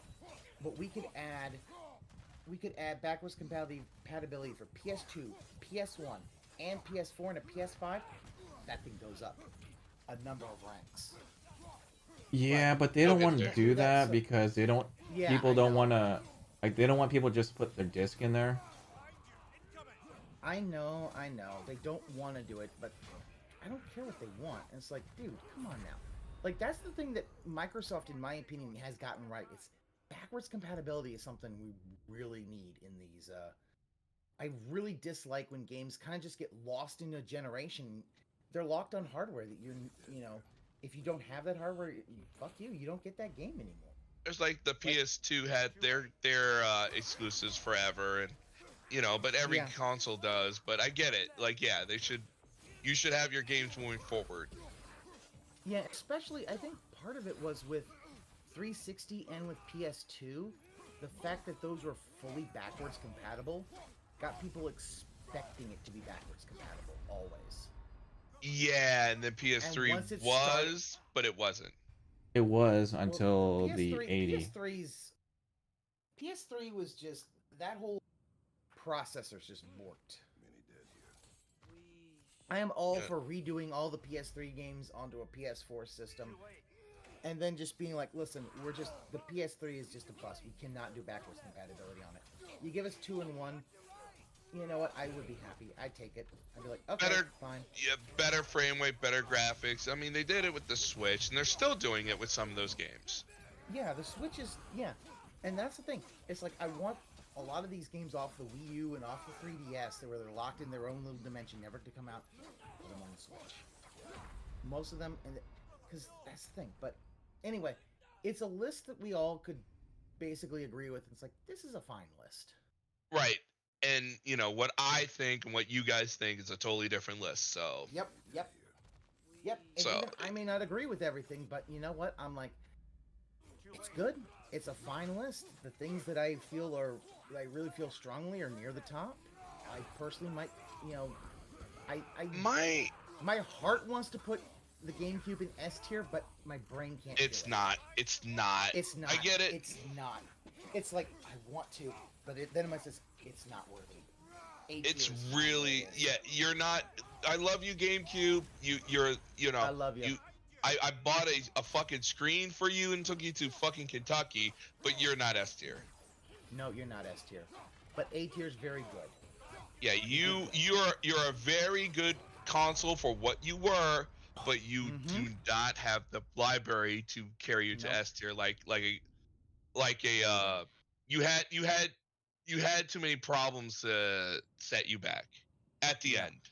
but we could add backwards compatibility for PS2, PS1, and PS4 and a PS5. That thing goes up a number of ranks. Yeah, but they don't want to do that because they don't. Yeah, people don't want to. Like, they don't want people to just put their disc in there. I know. They don't want to do it, but I don't care what they want. And it's like, dude, come on now. Like, that's the thing that Microsoft, in my opinion, has gotten right. It's backwards compatibility is something we really need in these. I really dislike when games kind of just get lost in a generation. They're locked on hardware that if you don't have that hardware, fuck you. You don't get that game anymore. There's like the PS2 had their exclusives forever, and but every console does. But I get it. Like, yeah, you should have your games moving forward. Yeah, especially I think part of it was with 360 and with PS2, the fact that those were fully backwards compatible got people expecting it to be backwards compatible always. Yeah, and then PS3 was, but it wasn't. It was until the 80. PS3 was just, that whole processor's just warped. I am all for redoing all the PS3 games onto a PS4 system, and then just being like, listen, the PS3 is just a bust. We cannot do backwards compatibility on it. You give us 2 and 1, you know what? I would be happy. I'd take it. I'd be like, okay, fine. Yeah, better frame rate, better graphics. I mean, they did it with the Switch, and they're still doing it with some of those games. Yeah, the Switch is, and that's the thing. It's like, I want a lot of these games off the Wii U and off the 3DS where they're locked in their own little dimension, never to come out. Put them on the Switch. Most of them, because that's the thing. But anyway, it's a list that we all could basically agree with. It's like, this is a fine list. Right. And, you know, what I think and what you guys think is a totally different list, so... Yep. And so, even I may not agree with everything, but you know what? I'm like, it's good. It's a fine list. The things that I really feel strongly are near the top. I personally might, you know, my heart wants to put the GameCube in S tier, but my brain can't. It's not. It's not. I get it. It's not. It's like I want to, but then it says it's not worthy. It's really, you're not. I love you, GameCube. You know. I love you. I bought a fucking screen for you and took you to fucking Kentucky, but you're not S tier. No, you're not S tier, but A tier is very good. Yeah, you're a very good console for what you were, but you do not have the library to carry you to S tier you had too many problems to set you back at the end.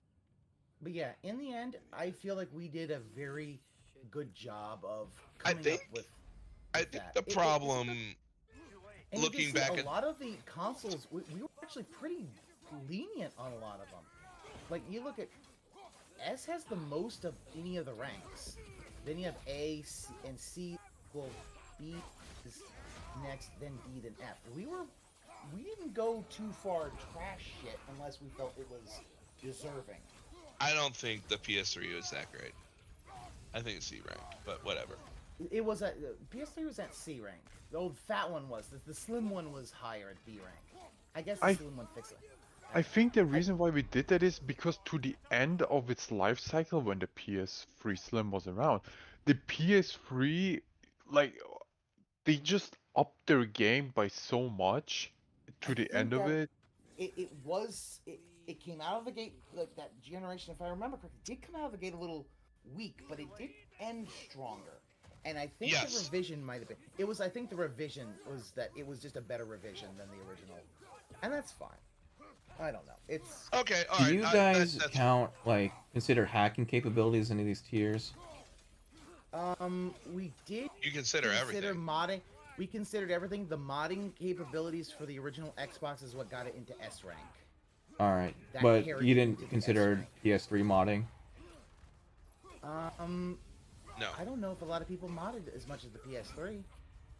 But yeah, in the end, I feel like we did a very good job of coming up with I think the problem, looking back at a lot of the consoles, we were actually pretty lenient on a lot of them. Like, you look at S has the most of any of the ranks. Then you have A, C, and C. Well, B is next, then D, then F. We didn't go too far trash shit unless we felt it was deserving. I don't think the PS3 was that great. I think it's C rank, but whatever. It was at PS3 was at C rank. The old fat one was. The slim one was higher at B rank. I guess the slim one fixed it. I think the reason why we did that is because to the end of its life cycle, when the PS3 Slim was around, the PS3, like, they just upped their game by so much to the end of it. It came out of the gate, like, that generation, if I remember correctly, did come out of the gate a little weak, but it did end stronger. And I think the revision might have been... I think the revision was that it was just a better revision than the original. And that's fine. I don't know. It's... Okay, alright. Do you guys count, like, consider hacking capabilities in any of these tiers? We did... You consider everything. Modding. We considered everything. The modding capabilities for the original Xbox is what got it into S rank. Alright, but you didn't consider PS3 modding? No. I don't know if a lot of people modded as much as the PS3.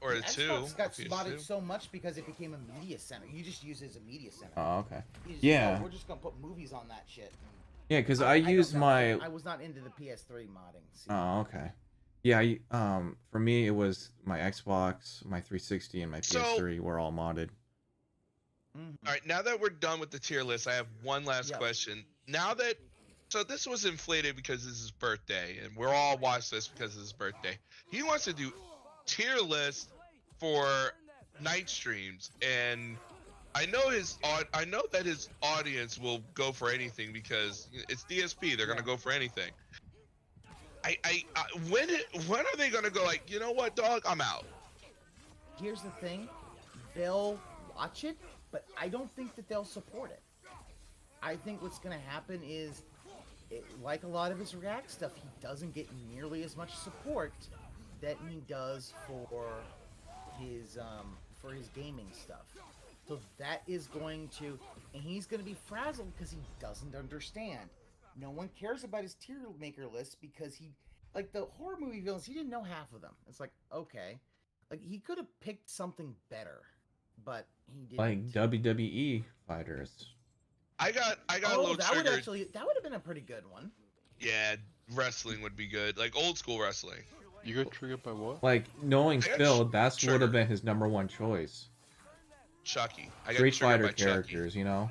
Or the 2. Xbox got modded so much because it became a media center. You just use it as a media center. Oh, okay. Yeah. We're just gonna put movies on that shit. Yeah, because I use my... I was not into the PS3 modding. Oh, okay. Yeah, for me, it was my Xbox, my 360, and my PS3 were all modded. Alright, now that we're done with the tier list, I have one last question. Now that... So this was inflated because this is his birthday, and we're all watching this because it's his birthday. He wants to do tier list for night streams, and I know that his audience will go for anything because it's DSP. They're gonna go for anything. When are they gonna go like, you know what, dog, I'm out? Here's the thing, they'll watch it, but I don't think that they'll support it. I think what's gonna happen is, like a lot of his React stuff, he doesn't get nearly as much support that he does for his gaming stuff. So that is going to, and he's going to be frazzled because he doesn't understand. No one cares about his tier maker list because he, like the horror movie villains, he didn't know half of them. It's like, okay, like he could have picked something better, but he didn't. Like WWE fighters. I got a little triggered. That would have been a pretty good one. Yeah, wrestling would be good, like old school wrestling. You got triggered by what? Like, knowing Phil, that's would have been his #1 choice. Chucky. Street Fighter characters, you know?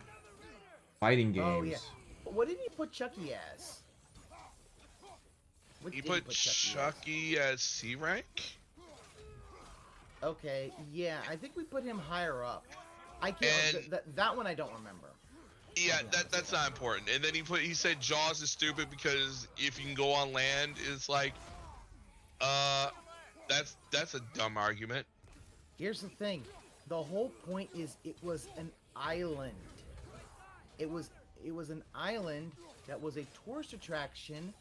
Fighting games. Oh, yeah. What did he put Chucky as? What He did put Chucky as C rank. Okay, yeah, I think we put him higher up. I can't. That one I don't remember. Yeah, that's not important. And then he said Jaws is stupid because if you can go on land, it's like, that's a dumb argument. Here's the thing, the whole point is it was an island. It was an island that was a tourist attraction,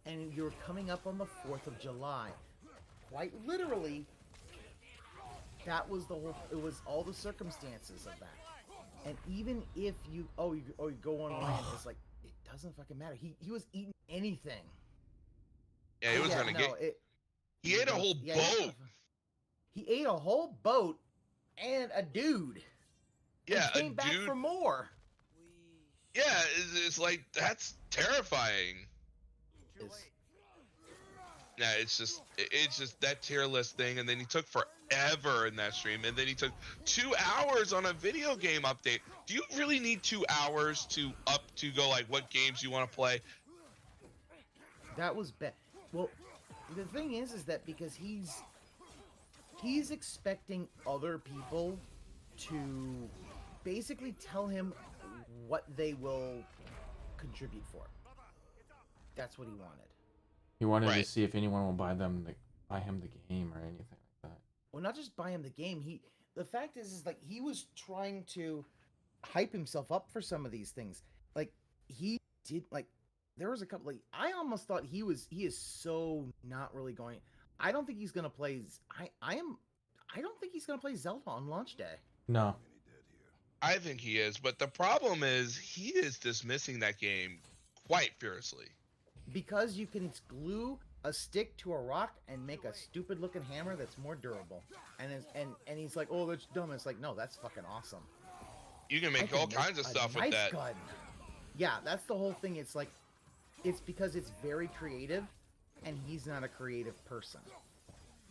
and you were coming up on the 4th of July. Quite literally, that was the whole. It was all the circumstances of that. And even if you go on land, it's like it doesn't fucking matter. He was eating anything. Yeah, he was gonna get. He ate a whole boat. He ate a whole boat and a dude. Yeah, and came back for more. Yeah, it's like that's terrifying. Yeah, it's just that tier list thing, and then he took forever in that stream, and then he took 2 hours on a video game update. Do you really need 2 hours to go like what games you want to play? That was bad. Well, the thing is that because he's expecting other people to basically tell him what they will contribute for. That's what he wanted. He wanted to see if anyone will buy him the game or anything like that. Well, not just buy him the game. The fact is like he was trying to hype himself up for some of these things. Like he did. Like there was a couple. Like I almost thought he is so not really going. I don't think he's gonna play. I don't think he's gonna play Zelda on launch day. No. I think he is, but the problem is he is dismissing that game quite fiercely. Because you can glue a stick to a rock and make a stupid looking hammer that's more durable. And he's like, oh, that's dumb. It's like, no, that's fucking awesome. You can make all kinds of stuff with that. Gun. Yeah, that's the whole thing. It's like, it's because it's very creative, and he's not a creative person.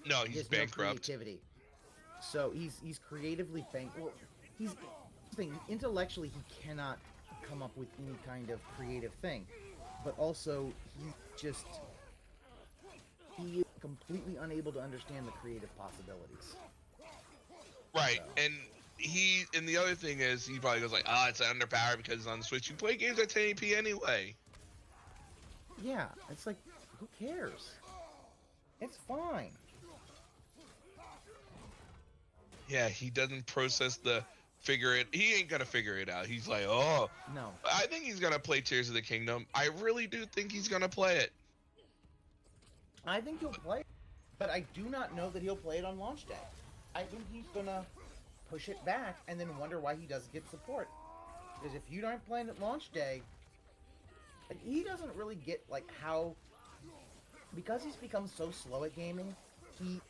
No, he's bankrupt. No creativity. So he's creatively bankrupt. Well, intellectually he cannot come up with any kind of creative thing. But also, he is completely unable to understand the creative possibilities. Right, so. And the other thing is, he probably goes like, it's underpowered because it's on the Switch. You play games at 1080p anyway. Yeah, it's like, who cares? It's fine. Yeah, he doesn't process he ain't gonna figure it out. He's like, oh no. I think he's gonna play Tears of the Kingdom. I really do think he's gonna play it. I think he'll play it, but I do not know that he'll play it on launch day. I think he's gonna push it back and then wonder why he doesn't get support. Because if you aren't playing at launch day, like, he doesn't really get like how, because he's become so slow at gaming, the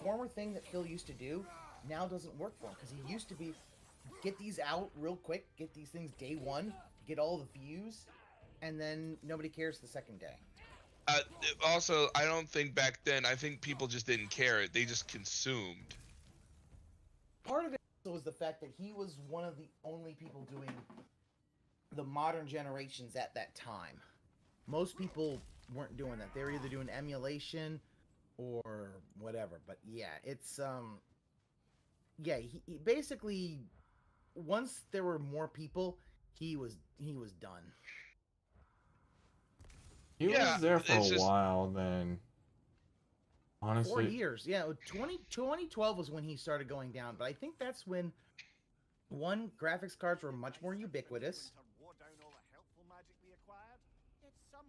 former thing that Phil used to do now doesn't work for him, because he used to be get these out real quick, get these things day one, get all the views, and then nobody cares the second day. Also, I don't think back then, I think people just didn't care. They just consumed. Part of it was the fact that he was one of the only people doing the modern generations at that time. Most people weren't doing that. They were either doing emulation or whatever. But yeah, it's yeah, he basically, once there were more people, he was done. He was there for a while then. Honestly. 4 years. Yeah, 2012 was when he started going down, but I think that's when graphics cards were much more ubiquitous.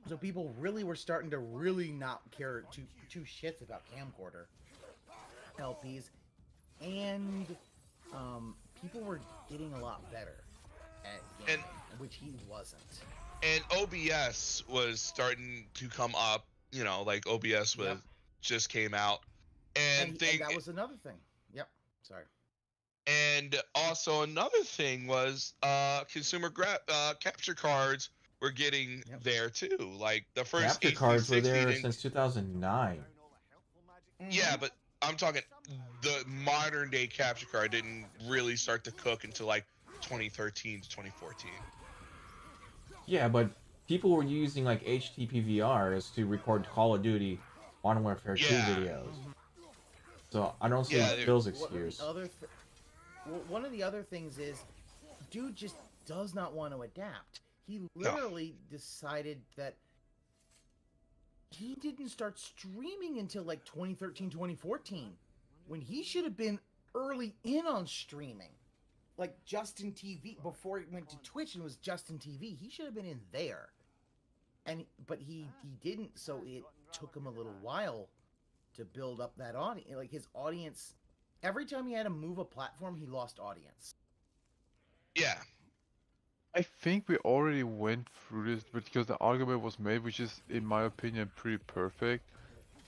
So people really were starting to really not care two shits about camcorder LPs. And people were getting a lot better at gaming, which he wasn't. And OBS was starting to come up, you know, like OBS just came out. And that was another thing. Yep. Sorry. And also another thing was consumer capture cards were getting there too. Like the first capture cards were there since 2009. Yeah, but I'm talking the modern day capture card didn't really start to cook until like 2013 to 2014. Yeah, but people were using like HTPVRs to record Call of Duty Modern Warfare 2 videos. So I don't see Phil's excuse. One of the other things is, dude just does not want to adapt. He literally decided that he didn't start streaming until like 2013, 2014, when he should have been early in on streaming. Like Justin TV, before he went to Twitch and was Justin TV, he should have been in there. But he didn't, so it took him a little while to build up that audience. Like his audience, every time he had to move a platform, he lost audience. Yeah. I think we already went through this, but because the argument was made, which is, in my opinion, pretty perfect.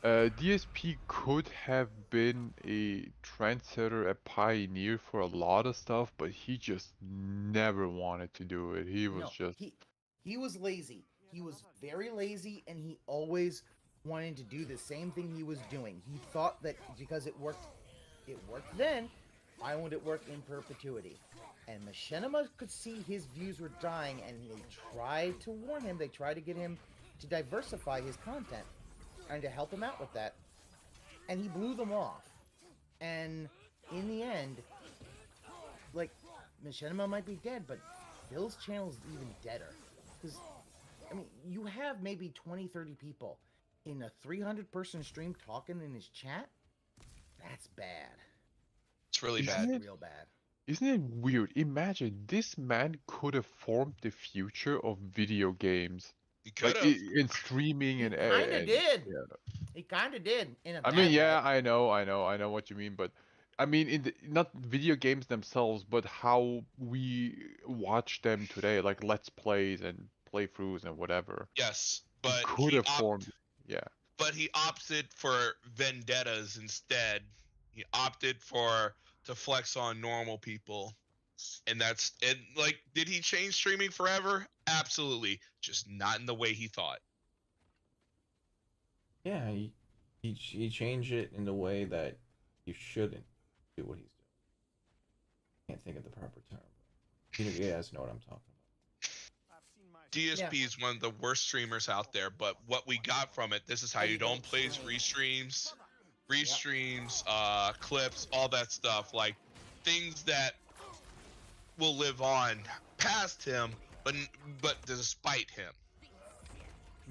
DSP could have been a trendsetter, a pioneer for a lot of stuff, but he just never wanted to do it. He was he was lazy. He was very lazy, and he always wanted to do the same thing he was doing. He thought that because it worked then, why won't it work in perpetuity? And Machinima could see his views were dying, and they tried to warn him. They tried to get him to diversify his content and to help him out with that. And he blew them off. And in the end, like, Machinima might be dead, but Phil's channel is even deader. Because, I mean, you have maybe 20, 30 people in a 300-person stream talking in his chat. That's bad. It's really bad. Real bad. Isn't it weird? Imagine, this man could have formed the future of video games. He could have. In streaming and... He kind of did. Yeah. He kind of did. In a I mean, bad yeah, way. I know what you mean, but... I mean, not video games themselves, but how we watch them today, like Let's Plays and playthroughs and whatever. Yes, but Could have formed... Yeah. But he opted for vendettas instead. He opted to flex on normal people. And like, did he change streaming forever? Absolutely. Just not in the way he thought. Yeah, he changed it in the way that you shouldn't do what he's doing. Can't think of the proper term. But you guys know what I'm talking about. DSP is one of the worst streamers out there, but what we got from it, this is how you don't play restreams, clips, all that stuff, like things that will live on past him, but despite him.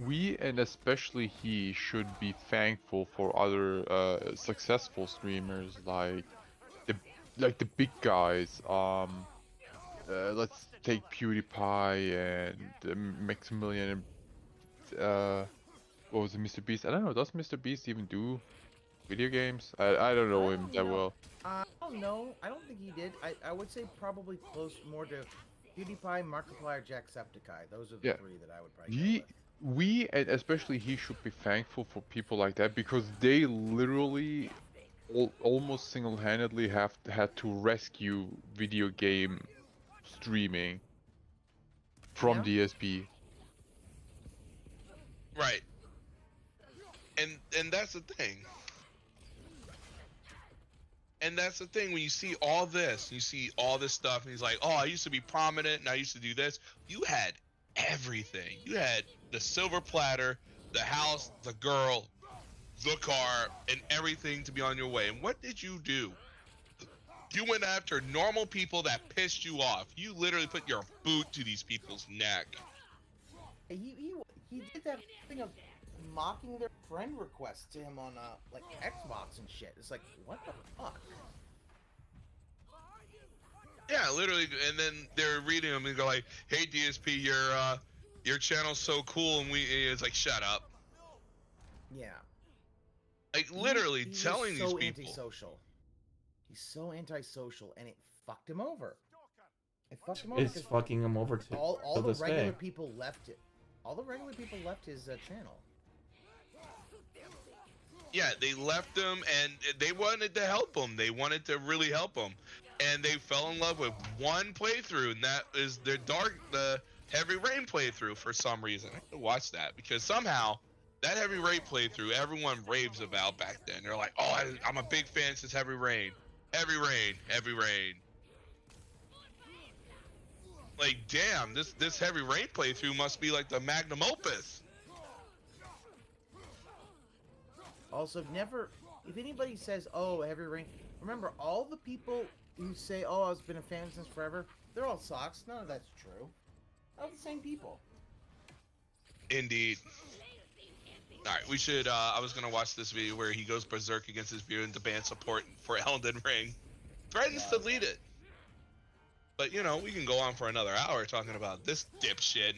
We, and especially he, should be thankful for other successful streamers like the big guys. Let's take PewDiePie and Maximilian and what was it, Mr. Beast? I don't know. Does Mr. Beast even do video games? I don't know him that well. I don't know. I don't think he did. I would say probably close more to PewDiePie, Markiplier, Jacksepticeye. Those are the three that I would probably. We, and especially he, should be thankful for people like that, because they literally almost single-handedly had to rescue video game streaming from DSP. Right. And that's the thing. And that's the thing, when you see all this, you see all this stuff, and he's like, oh, I used to be prominent, and I used to do this. You had everything. You had the silver platter, the house, the girl, the car, and everything to be on your way. And what did you do? You went after normal people that pissed you off. You literally put your boot to these people's neck. He did that thing of mocking their friend requests to him on like Xbox and shit. It's like, what the fuck? Yeah, literally. And then they're reading them and go like, "Hey DSP, your channel's so cool," and it's like, "Shut up." Yeah. Like literally he's telling so these people. Antisocial. He's so antisocial, and it fucked him over. It fucked him over. It's fucking him over too. All the regular people left it. All the regular people left his channel. Yeah, they left him, and they wanted to help him. They wanted to really help him, and they fell in love with one playthrough, and that is the Heavy Rain playthrough. For some reason, I had to watch that because somehow that Heavy Rain playthrough everyone raves about back then. They're like, "Oh, I'm a big fan since Heavy Rain, Heavy Rain, Heavy Rain." Like, damn, this Heavy Rain playthrough must be like the magnum opus. Also, never. If anybody says, "Oh, Heavy Rain," remember all the people who say, "Oh, I've been a fan since forever." They're all socks. None of that's true. All the same people. Indeed. All right, we should. I was gonna watch this video where he goes berserk against his viewer and the band support for Elden Ring. Threatens to delete it. But you know, we can go on for another hour talking about this dipshit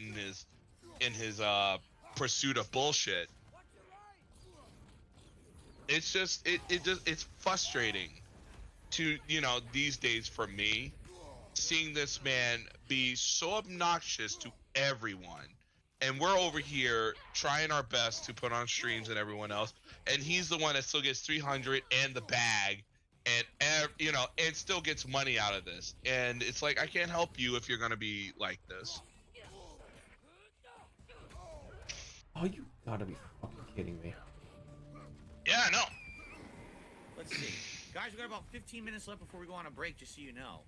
and his pursuit of bullshit. It's just it's frustrating to, you know, these days for me, seeing this man be so obnoxious to everyone. And we're over here trying our best to put on streams and everyone else, and he's the one that still gets 300 and the bag, and you know, and still gets money out of this. And it's like, I can't help you if you're gonna be like this. Oh, you gotta be fucking kidding me. Yeah, I know. Let's see. Guys, we got about 15 minutes left before we go on a break, just so you know.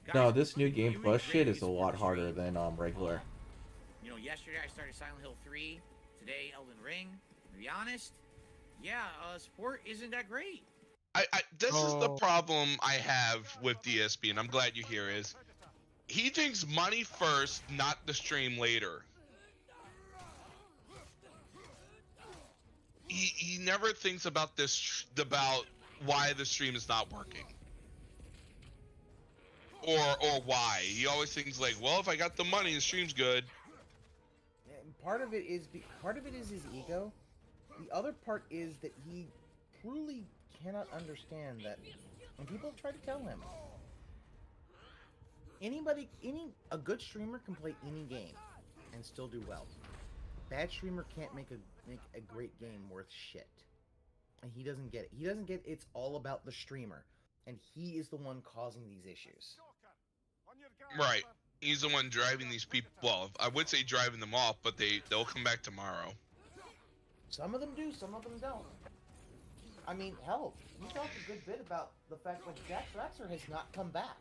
Guys, No, this new Game you Plus really shit is a support lot the harder stream. than regular. You know, yesterday I started Silent Hill 3. Today, Elden Ring. To be honest, yeah, support isn't that great. This is the problem I have with DSP, and I'm glad you're here, is he thinks money first, not the stream later. He never thinks about this, about why the stream is not working. Or why. He always thinks like, well, if I got the money, the stream's good. And part of it is his ego. The other part is that he truly cannot understand that when people try to tell him, a good streamer can play any game and still do well. A bad streamer can't make a great game worth shit. And he doesn't get it. He doesn't get it's all about the streamer. And he is the one causing these issues. Right. He's the one driving these people. Well, I would say driving them off, but they'll come back tomorrow. Some of them do, some of them don't. I mean, hell, we talked a good bit about the fact that Jack Raxer has not come back.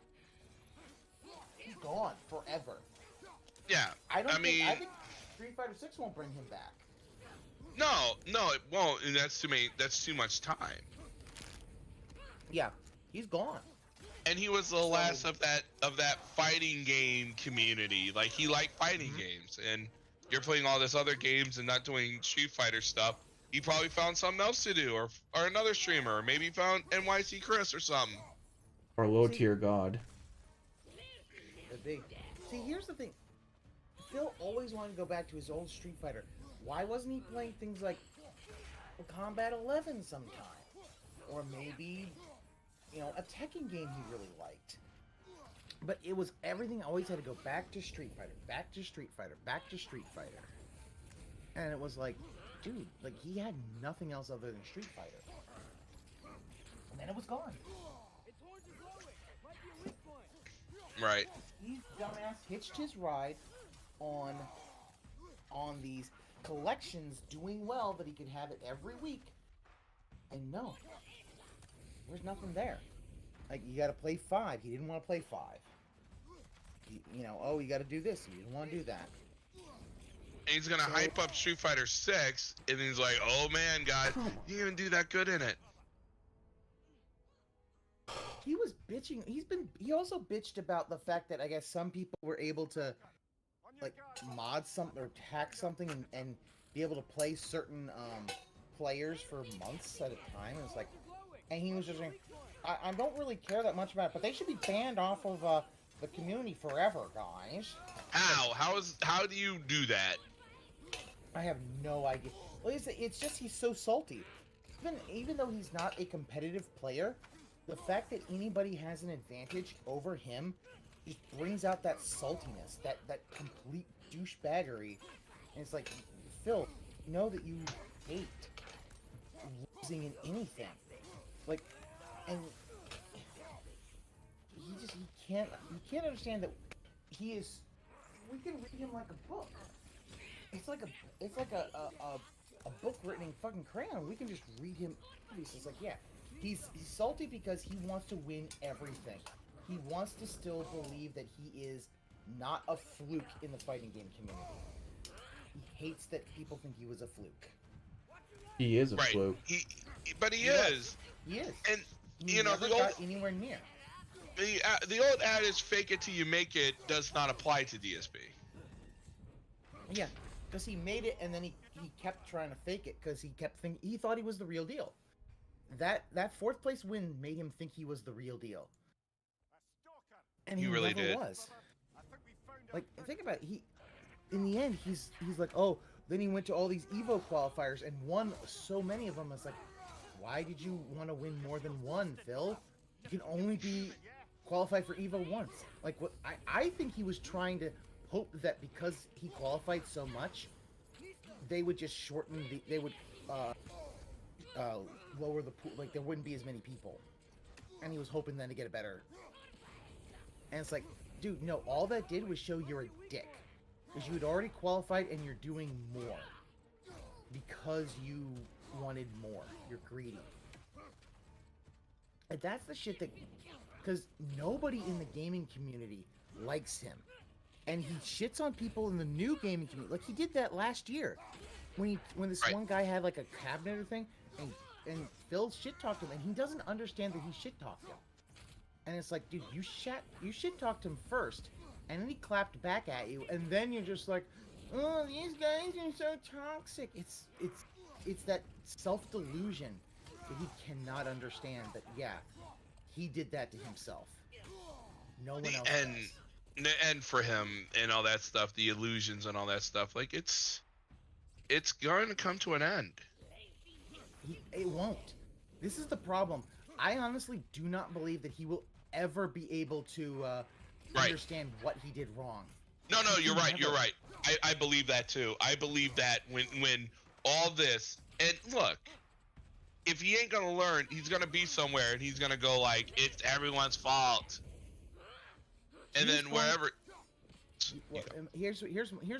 He's gone forever. Yeah, I mean, I think Street Fighter 6 won't bring him back. No, it won't, and that's too much time. Yeah, he's gone. And he was the last of that fighting game community. Like, he liked fighting games, and you're playing all this other games and not doing Street Fighter stuff. He probably found something else to do, or another streamer, or maybe found NYC Chris or something. Or low tier god. See, here's the thing. Phil always wanted to go back to his old Street Fighter. Why wasn't he playing things like Combat 11 sometime? Or maybe, you know, a Tekken game he really liked. But it was everything always had to go back to Street Fighter, back to Street Fighter, back to Street Fighter. And it was like, dude, like he had nothing else other than Street Fighter. And then it was gone. Right. He dumbass hitched his ride on these collections doing well that he could have it every week. And no, there's nothing there. Like, you gotta play 5. He didn't want to play 5. You know, oh, you gotta do this. He didn't want to do that. And he's gonna hype up Street Fighter 6, and he's like, oh man, guys, you didn't even do that good in it. He was bitching. He also bitched about the fact that I guess some people were able to like mod something or hack something and be able to play certain players for months at a time. It's like, and he was just like, I don't really care that much about it, but they should be banned off of the community forever, guys. How do you do that? I have no idea. Well, it's just he's so salty. Even though he's not a competitive player, the fact that anybody has an advantage over him just brings out that saltiness, that complete douchebaggery. And it's like, Phil, know that you hate losing in anything. Like, and he can't understand that he is. We can read him like a book. It's like a book written in fucking crayon. We can just read him. It's like, yeah. He's salty because he wants to win everything. He wants to still believe that he is not a fluke in the fighting game community. He hates that people think he was a fluke. He is a Right. fluke. But he is. He is. And He you know never the old got anywhere near. the old adage "fake it till you make it" does not apply to DSP. Yeah, because he made it and then he kept trying to fake it because he kept thinking he thought he was the real deal. That fourth place win made him think he was the real deal. And he really never did. was. Like, think about it. In the end, he's like, oh, then he went to all these Evo qualifiers and won so many of them. It's like, why did you want to win more than one, Phil? You can only be qualified for Evo once. Like, what I think he was trying to hope that because he qualified so much, they would just shorten they would lower the pool, like there wouldn't be as many people. And he was hoping then to get a better. And it's like, dude, no, all that did was show you're a dick. Because you had already qualified and you're doing more. Because you wanted more. You're greedy. And that's the shit that... Because nobody in the gaming community likes him. And he shits on people in the new gaming community. Like, he did that last year. When this one guy had, like, a cabinet or thing, and Phil shit-talked him, and he doesn't understand that he shit-talked him. And it's like, dude, you shit-talked him first, and then he clapped back at you, and then you're just like, oh, these guys are so toxic. It's that self-delusion that he cannot understand that, yeah, he did that to himself. No one else does. And for him and all that stuff, the illusions and all that stuff, like it's going to come to an end. It won't. This is the problem. I honestly do not believe that he will ever be able to understand what he did wrong. No, you're right. You're right. I believe that too. I believe that when all this, and look, if he ain't gonna learn, he's gonna be somewhere and he's gonna go like, it's everyone's fault. And then wherever. Well, here's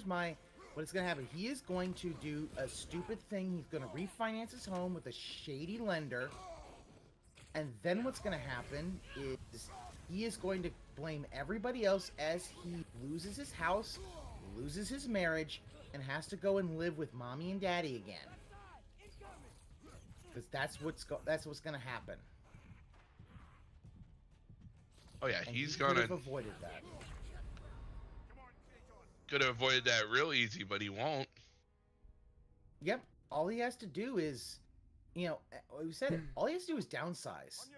my what's gonna happen. He is going to do a stupid thing. He's gonna refinance his home with a shady lender, and then what's gonna happen is he is going to blame everybody else as he loses his house, loses his marriage, and has to go and live with mommy and daddy again. Because that's what's gonna happen. Oh yeah, And he's he gonna could have avoided that. Could have avoided that real easy, but he won't. Yep. All he has to do is, we said it. All he has to do is downsize.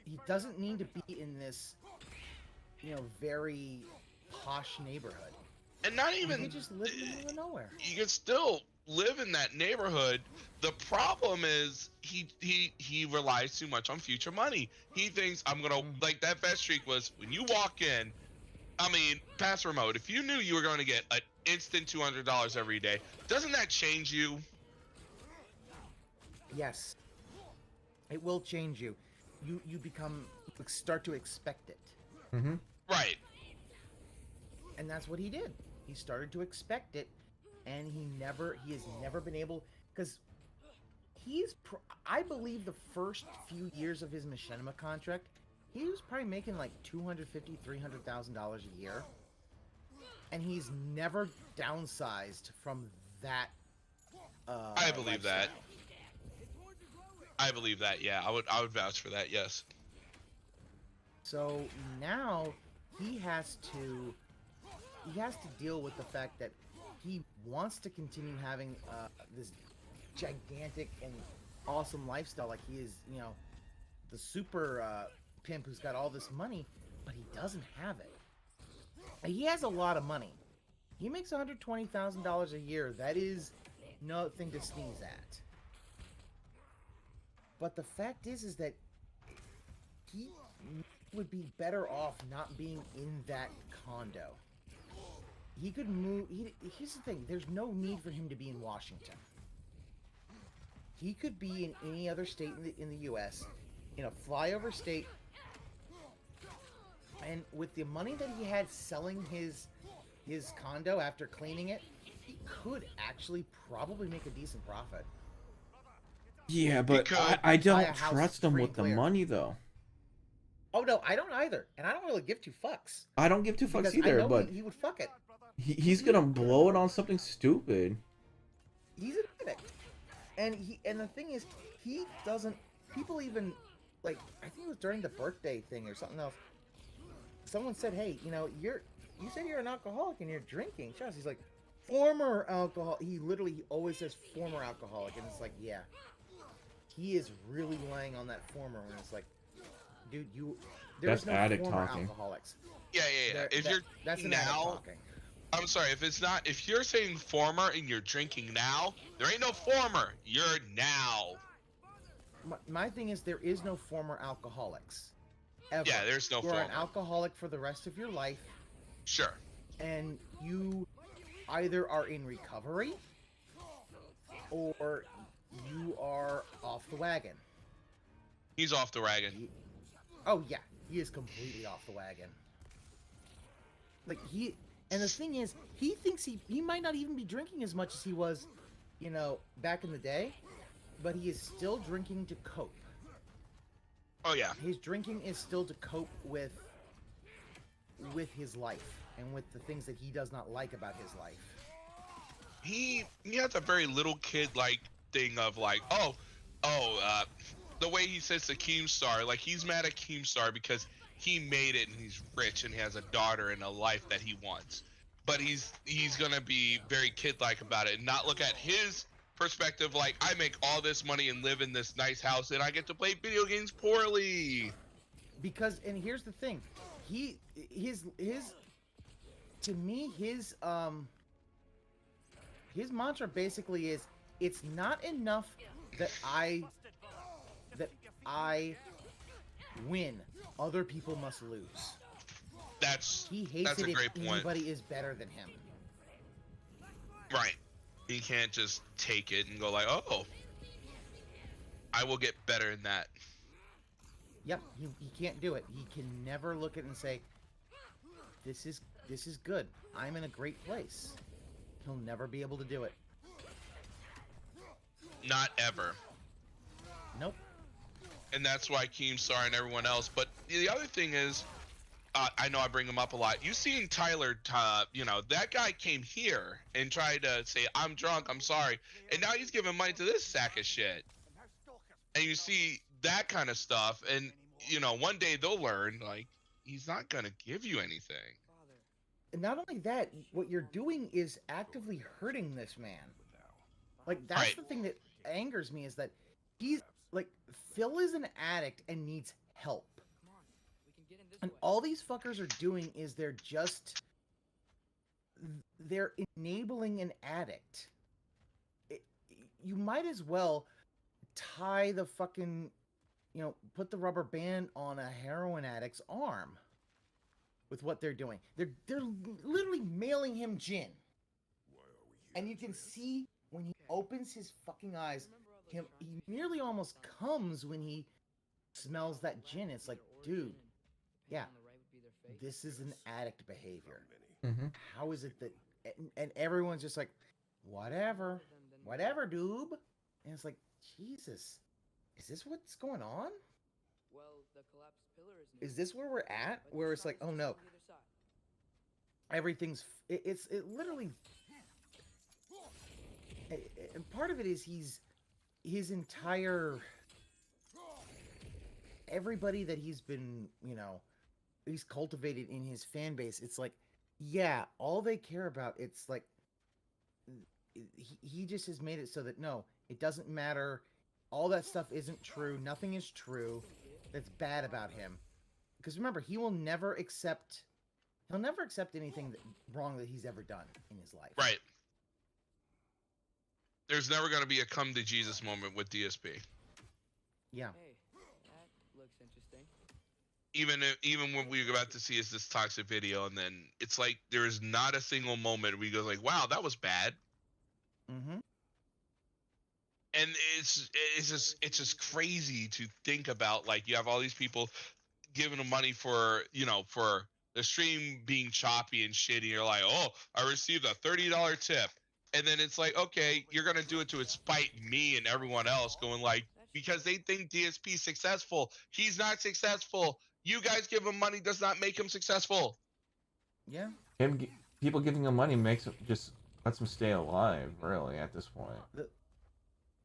He doesn't need to be in this, very posh neighborhood. And not He even can just live in the middle of nowhere. You can still live in that neighborhood. The problem is he relies too much on future money. He thinks I'm gonna like that best streak was when you walk in. I mean, pass remote. If you knew you were going to get an instant $200 every day, doesn't that change you? Yes, it will change you. You start to expect it. Mm-hmm. Right. And that's what he did. He started to expect it, and he has never been able, because I believe the first few years of his Machinima contract, he was probably making like $250,000, $300,000 a year, and he's never downsized from that. I believe that. I believe that. Yeah, I would vouch for that. Yes. So now he has to deal with the fact that he wants to continue having this gigantic and awesome lifestyle, like he is, the super pimp who's got all this money, but he doesn't have it. He has a lot of money. He makes $120,000 a year. That is nothing to sneeze at. But the fact is that he would be better off not being in that condo. He could move. Here's the thing. There's no need for him to be in Washington. He could be in any other state in the U.S., in a flyover state. And with the money that he had selling his condo after cleaning it, he could actually probably make a decent profit. Yeah, but I don't trust him with the money, though. Oh no, I don't either, and I don't really give two fucks. I don't give two fucks Because either, I know but he would fuck it. he's gonna blow it on something stupid. He's an addict, and the thing is, he doesn't. People even like, I think it was during the birthday thing or something else. Someone said, "Hey, you said you're an alcoholic and you're drinking." Charles, he's like, former alcohol. He literally always says former alcoholic, and it's like, yeah, he is really laying on that former when it's like, dude, there's That's no addict former talking. alcoholics. Yeah. If you're that's an addict now, talking. I'm sorry. If you're saying former and you're drinking now, there ain't no former. You're now. My thing is, there is no former alcoholics. Ever. Yeah, there's no You're former. an alcoholic for the rest of your life, Sure. and you either are in recovery or you are off the wagon. He's off the wagon. Oh yeah, he is completely off the wagon. Like and the thing is, he thinks he might not even be drinking as much as he was, back in the day, but he is still drinking to cope. Oh yeah. His drinking is still to cope with his life and with the things that he does not like about his life. He has a very little kid like thing of like, the way he says to Keemstar, like he's mad at Keemstar because he made it and he's rich and he has a daughter and a life that he wants. But he's gonna be very kid-like about it and not look at his perspective like, I make all this money and live in this nice house and I get to play video games poorly. Because, and here's the thing, his mantra basically is, it's not enough that I win, other people must lose. He hates that's it a great if point. anybody is better than him. Right. He can't just take it and go like, oh, I will get better in that. Yep, he can't do it. He can never look at it and say, this is good. I'm in a great place. He'll never be able to do it. Not ever. Nope. And that's why Keemstar and everyone else. But the other thing is, I know I bring him up a lot. You seen Tyler, that guy came here and tried to say, I'm drunk, I'm sorry. And now he's giving money to this sack of shit. And you see that kind of stuff. And, one day they'll learn, like, he's not going to give you anything. And not only that, what you're doing is actively hurting this man. Like, that's right. The thing that angers me is that he's, like, Phil is an addict and needs help. And all these fuckers are doing is they're enabling an addict. You might as well tie the fucking, put the rubber band on a heroin addict's arm with what they're doing. They're literally mailing him gin. And you can see when he opens his fucking eyes, he nearly almost comes when he smells that gin. It's like, dude, yeah, this is an addict behavior. Mm-hmm. How is it that, and everyone's just like, whatever, doob. And it's like, Jesus, is this what's going on? Is this where we're at? Where it's like, oh no, everything's, it literally, and part of it is his entire, everybody that he's been, he's cultivated in his fan base, it's like, yeah, all they care about, it's like, he just has made it so that, no, it doesn't matter, all that stuff isn't true, nothing is true that's bad about him. Because remember, he'll never accept anything wrong that he's ever done in his life. Right. There's never going to be a come to Jesus moment with DSP. Yeah. Hey, that looks interesting. Even when we're about to see is this toxic video, and then it's like there is not a single moment where he goes like, "Wow, that was bad." Mm-hmm. And it's just crazy to think about. Like, you have all these people giving him money for the stream being choppy and shitty. You're like, oh, I received a $30 tip. And then it's like, okay, you're going to do it to spite me and everyone else, going like, because they think DSP's successful. He's not successful. You guys give him money does not make him successful. Yeah. People giving him money makes him just lets him stay alive. Really, at this point.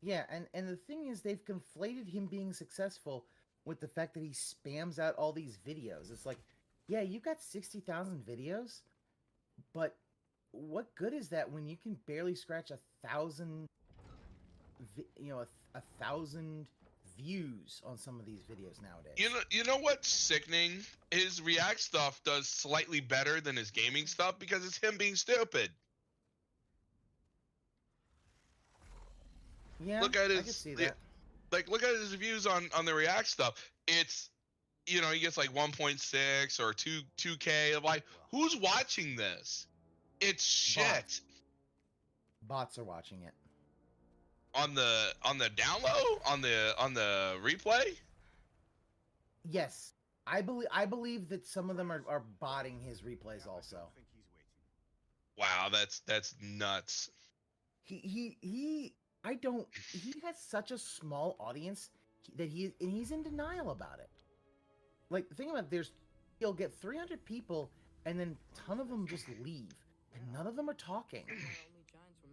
Yeah, and the thing is, they've conflated him being successful with the fact that he spams out all these videos. It's like, yeah, you got 60,000 videos, but what good is that when you can barely scratch 1,000, you know, 1,000 views on some of these videos nowadays? You know what's sickening? His React stuff does slightly better than his gaming stuff because it's him being stupid. Yeah, look at his, I can see that. Look at his views on the React stuff. It's, you know, he gets like 1.6 or 2K. I'm like, who's watching this? It's shit. Bots are watching it. On the download, on the replay. Yes, I believe that some of them are botting his replays also. Wow, that's nuts. He has such a small audience that he's in denial about it. Like, think about it, he'll get 300 people and then a ton of them just leave and none of them are talking.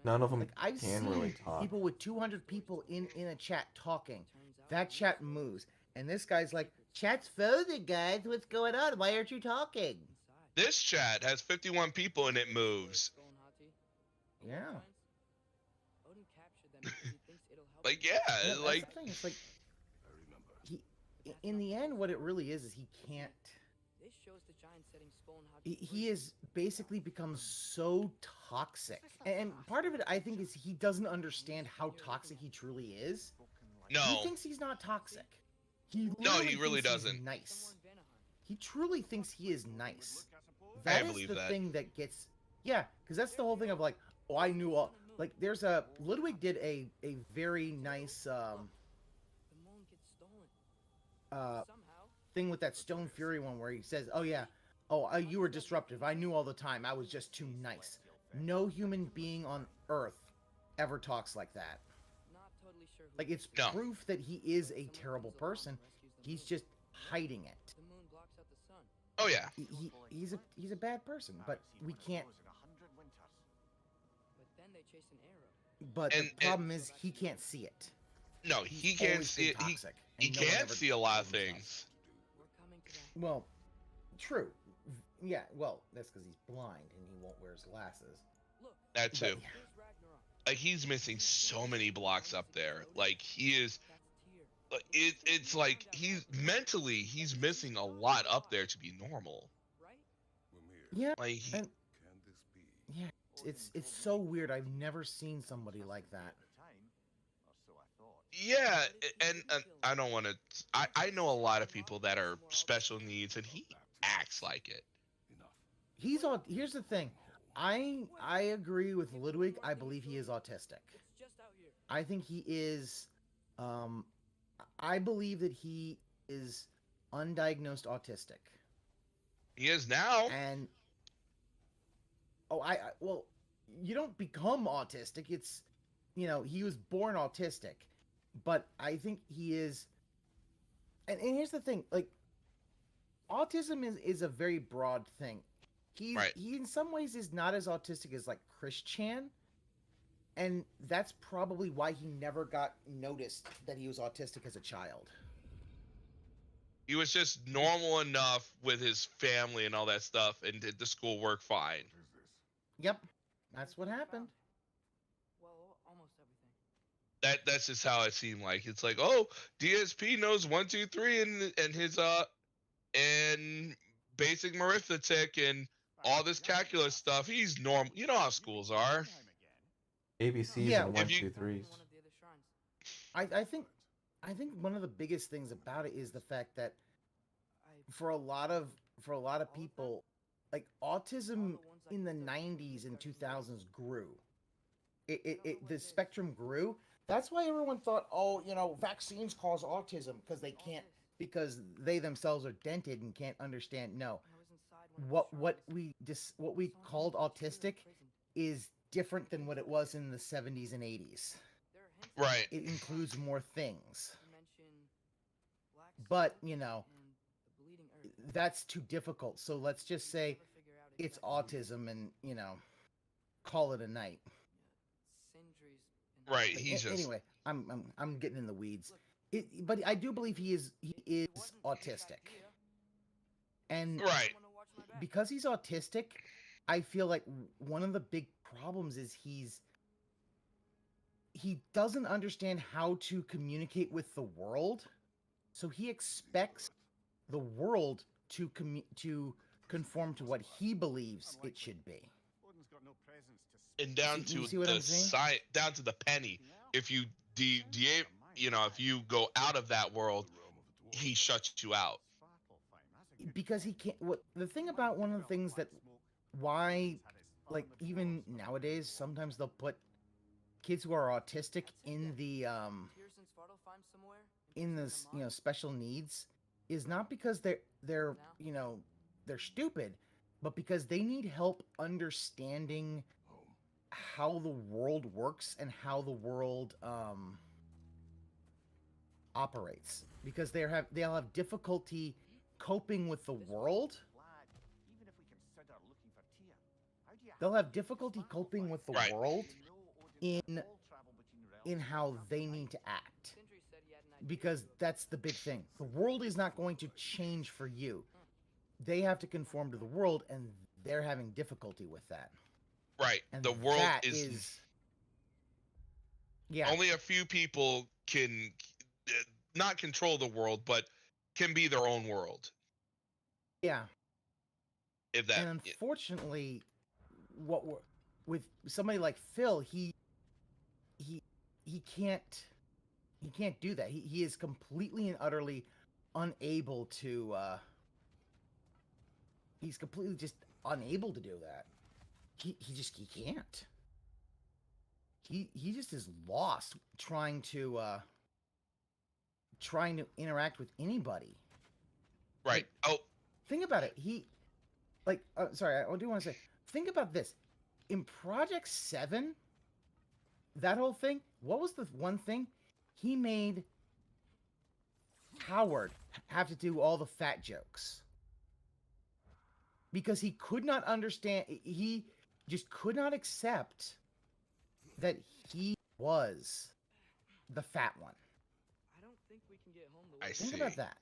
None of them like, I've can seen really talk. people with 200 people in a chat talking. That chat moves. And this guy's like, chat's frozen, guys. What's going on? Why aren't you talking? This chat has 51 people and it moves. Yeah. Like, yeah, like... It's like in the end, what it really is he can't... He has basically become so toxic. And part of it, I think, is he doesn't understand how toxic he truly is. No. He thinks he's not toxic. He really doesn't. He's nice. He truly thinks he is nice. I That believe is the that. thing that gets... Yeah, because that's the whole thing of like, oh, I knew all... Like, there's a... Ludwig did a very nice thing with that Stone Fury one where he says, oh yeah, you were disruptive. I knew all the time. I was just too nice. No human being on Earth ever talks like that. Like, it's proof that he is a terrible person. He's just hiding it. Oh yeah. He's a bad person, but we can't... But the problem is he can't see it. No, he can't see it. He can't see a lot of things. Well, true. Yeah, well, that's because he's blind and he won't wear his glasses. That too. But, yeah. Like, he's missing so many blocks up there. Like, he is... It's like he's missing a lot up there to be normal. Yeah, like yeah, it's so weird. I've never seen somebody like that. Yeah, and I don't want to. I know a lot of people that are special needs, and he acts like it. Here's the thing. I agree with Ludwig. I believe he is autistic. I think he is. I believe that he is undiagnosed autistic. He is now. And well, you don't become autistic. It's, he was born autistic. But I think he is, and here's the thing, like, autism is a very broad thing. He in some ways is not as autistic as like Chris Chan, and that's probably why he never got noticed that he was autistic as a child. He was just normal enough with his family and all that stuff, and did the schoolwork fine. Yep, that's what happened. That's just how it seemed like. It's like, oh, DSP knows 1, 2, 3 and his and basic arithmetic and all this calculus stuff. He's normal. You know how schools are. ABCs and 1, 2, 3s. I think one of the biggest things about it is the fact that for a lot of people, like, autism in the 90s and 2000s grew. The spectrum grew. That's why everyone thought, vaccines cause autism because they themselves are dented and can't understand. No, what we called autistic is different than what it was in the 70s and 80s. Right. It includes more things. But, that's too difficult. So let's just say it's autism, and call it a night. Right. He's just Anyway. I'm getting in the weeds. But I do believe he is autistic, and right. because he's autistic, I feel like one of the big problems is he doesn't understand how to communicate with the world, so he expects the world to conform to what he believes it should be. And down to the down to the penny. If you if you go out of that world, he shuts you out. Because he can't. The thing about one of the things that why, like, even nowadays, sometimes they'll put kids who are autistic in the special needs, is not because they're stupid, but because they need help understanding how the world works and how the world operates, because they'll have difficulty coping with the world. They'll have difficulty coping with the world in how they need to act, because that's the big thing. The world is not going to change for you. They have to conform to the world, and they're having difficulty with that. Right. And the world is only a few people can not control the world, but can be their own world. Yeah. If that. And unfortunately, with somebody like Phil, he can't do that. He is completely and utterly unable to. He's completely just unable to do that. He can't. He just is lost trying to interact with anybody. Right. Think about it. Sorry, I do want to say, think about this. In Project 7, that whole thing, what was the one thing? He made Howard have to do all the fat jokes. Because he could not understand, he just could not accept that he was the fat one. I don't think we can get home Think about that.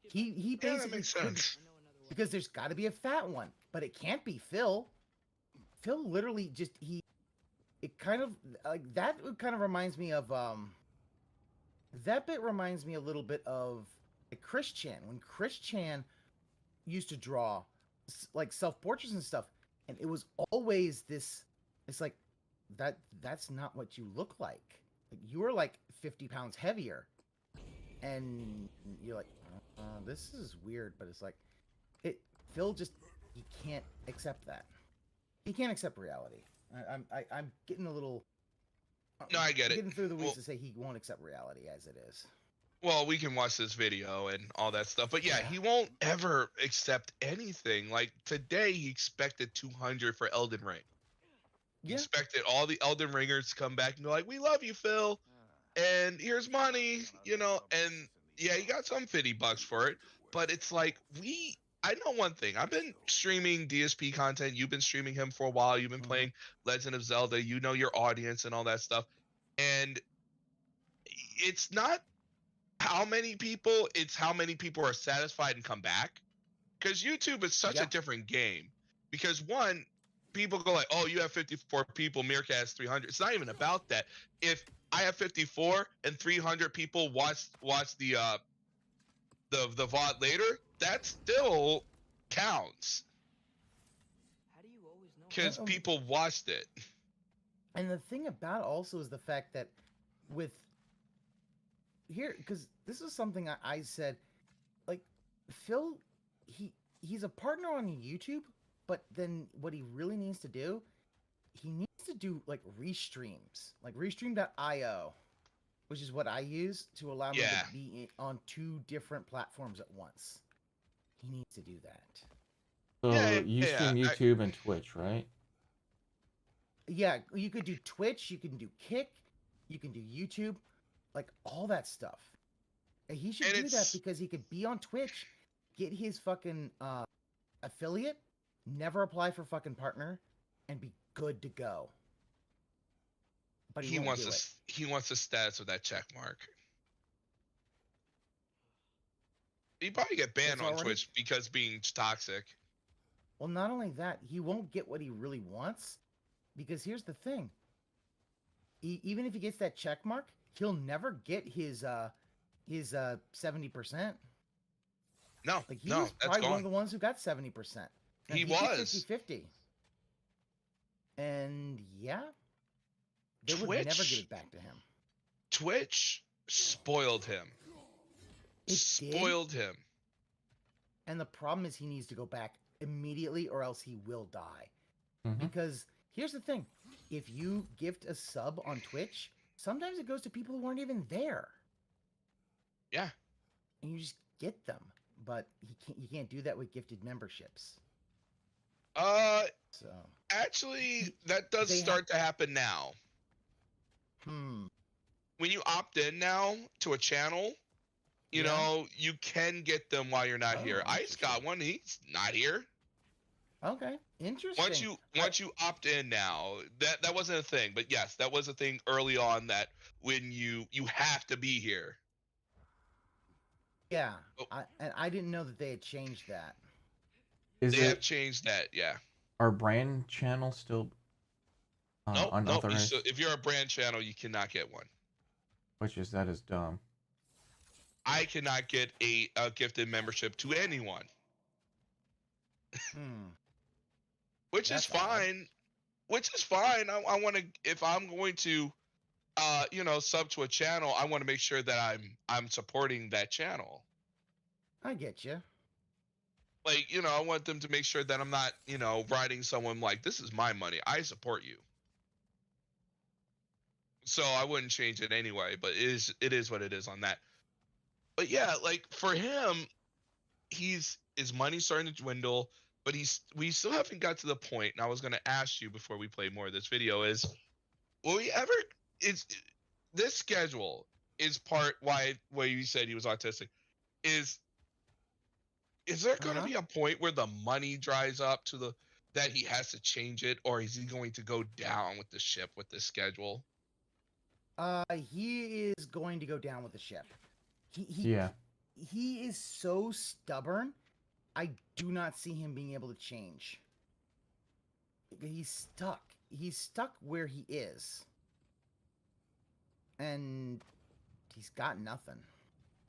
He basically that makes sense. Because there's got to be a fat one, but it can't be Phil. Phil literally just it kind of like that kind of reminds me of that bit reminds me a little bit of like Chris Chan, when Chris Chan used to draw like self-portraits and stuff, and it was always this, it's like that's not what you look like. You are like 50 pounds heavier, and you're like, this is weird, but it's like Phil just, he can't accept that. He can't accept reality. I'm getting a little. No, I get it. Getting through the weeds to say he won't accept reality as it is. Well, we can watch this video and all that stuff, but yeah, he won't ever accept anything. Like today, he expected 200 for Elden Ring. He expected all the Elden Ringers to come back and go like, "We love you, Phil, and here's money," and yeah, he got some $50 for it, but it's like I know one thing. I've been streaming DSP content. You've been streaming him for a while. You've been playing Legend of Zelda. You know your audience and all that stuff. And it's not how many people, it's how many people are satisfied and come back. Because YouTube is such a different game. Because one, people go like, oh, you have 54 people, Meerkat has 300. It's not even about that. If I have 54 and 300 people watch the VOD later, that still counts. How do you always know? Because people watched it. And the thing about also is the fact that with here, because this is something I said, like Phil, he's a partner on YouTube, but then what he really needs to do, he needs to do like Restreamz, like Restream.io, which is what I use to allow me to be on 2 different platforms at once. He needs to do that. So you stream YouTube and Twitch, right? Yeah, you could do Twitch, you can do Kick, you can do YouTube, like all that stuff. And he should do that because he could be on Twitch get his fucking affiliate, never apply for fucking partner, and be good to go. But he won't do it. He wants the status of that check mark. He'd probably get banned on Twitch because being toxic. Well, not only that, he won't get what he really wants, because here's the thing. Even if he gets that check mark, he'll never get his 70%. No, like he was probably one of the ones who got 70%. He was 50-50. And yeah, they would never give it back to him. Twitch spoiled him. Spoiled him. And the problem is he needs to go back immediately or else he will die. Because here's the thing. If you gift a sub on Twitch, sometimes it goes to people who aren't even there. Yeah. And you just get them. But you can't do that with gifted memberships. So actually that does start to happen now. When you opt in now to a channel, you know, you can get them while you're not here. Ice got one, he's not here. Okay, interesting. Once you opt in now, that wasn't a thing, but yes, that was a thing early on that when you have to be here. Yeah, I didn't know that they had changed that. They have changed that, yeah. Are brand channels still unauthorized? No. If you're a brand channel, you cannot get one. That is dumb. I cannot get a gifted membership to anyone. Which is fine. I want to, if I'm going to, sub to a channel, I want to make sure that I'm supporting that channel. I get you. Like, I want them to make sure that I'm not, writing someone like, this is my money, I support you. So I wouldn't change it anyway, but it is what it is on that. But yeah, like for him, his money's starting to dwindle, but we still haven't got to the point. And I was going to ask you before we play more of this video this schedule is part why you said he was autistic. Is there going to be a point where the money dries up that he has to change it, or is he going to go down with the ship with this schedule? He is going to go down with the ship. He is so stubborn. I do not see him being able to change. He's stuck. He's stuck where he is. And he's got nothing.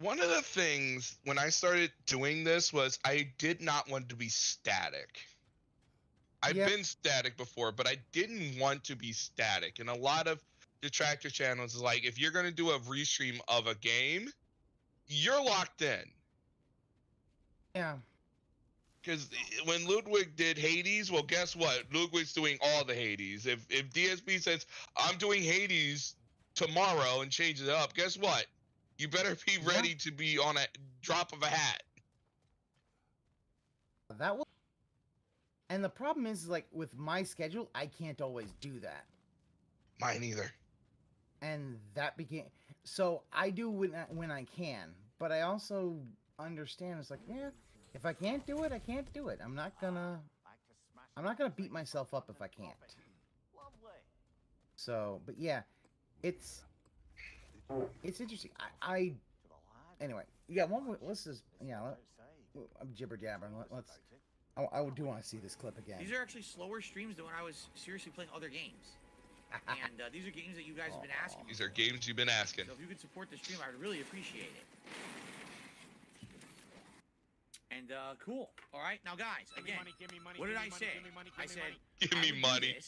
One of the things when I started doing this was I did not want to be static. I've been static before, but I didn't want to be static. And a lot of detractor channels is like, if you're going to do a restream of a game, you're locked in. Yeah. Because when Ludwig did Hades, well, guess what? Ludwig's doing all the Hades. If DSP says, I'm doing Hades tomorrow and changes it up, guess what? You better be ready to be on a drop of a hat. That will. And the problem is, like, with my schedule, I can't always do that. Mine either. And that became... So I do when I can, but I also understand it's like, if I can't do it, I can't do it. I'm not gonna beat myself up if I can't. So, but yeah, it's interesting. Anyway, yeah. Let's just I'm jibber jabbering. I do want to see this clip again. These are actually slower streams than when I was seriously playing other games. And these are games that you guys have been asking. These are games you've been asking. So if you could support the stream, I would really appreciate it. And cool. All right, now guys, again, what did I say? I said, give me money.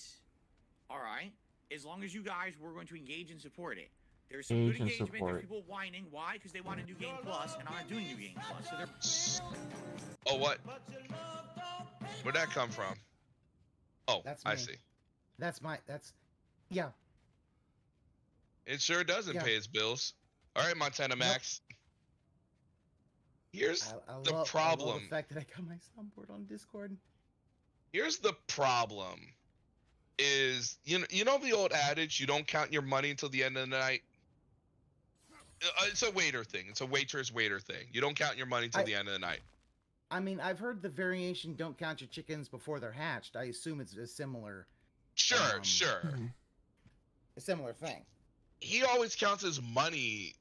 All right, as long as you guys were going to engage and support it. There's some good engagement. There's people whining. Why? Because they want a New Game Plus, and I'm not doing New Game Plus. So they're. Oh, what? Where'd that come from? Oh, I see. That's yeah. It sure doesn't pay its bills. All right, Montana Max. Here's the problem. I love the fact that I got my soundboard on Discord. Here's the problem. Is you know the old adage, you don't count your money until the end of the night? It's a waiter thing. It's a waiter thing. You don't count your money until the end of the night. I mean, I've heard the variation "Don't count your chickens before they're hatched." I assume it's a similar. Sure, sure. A similar thing. He always counts his money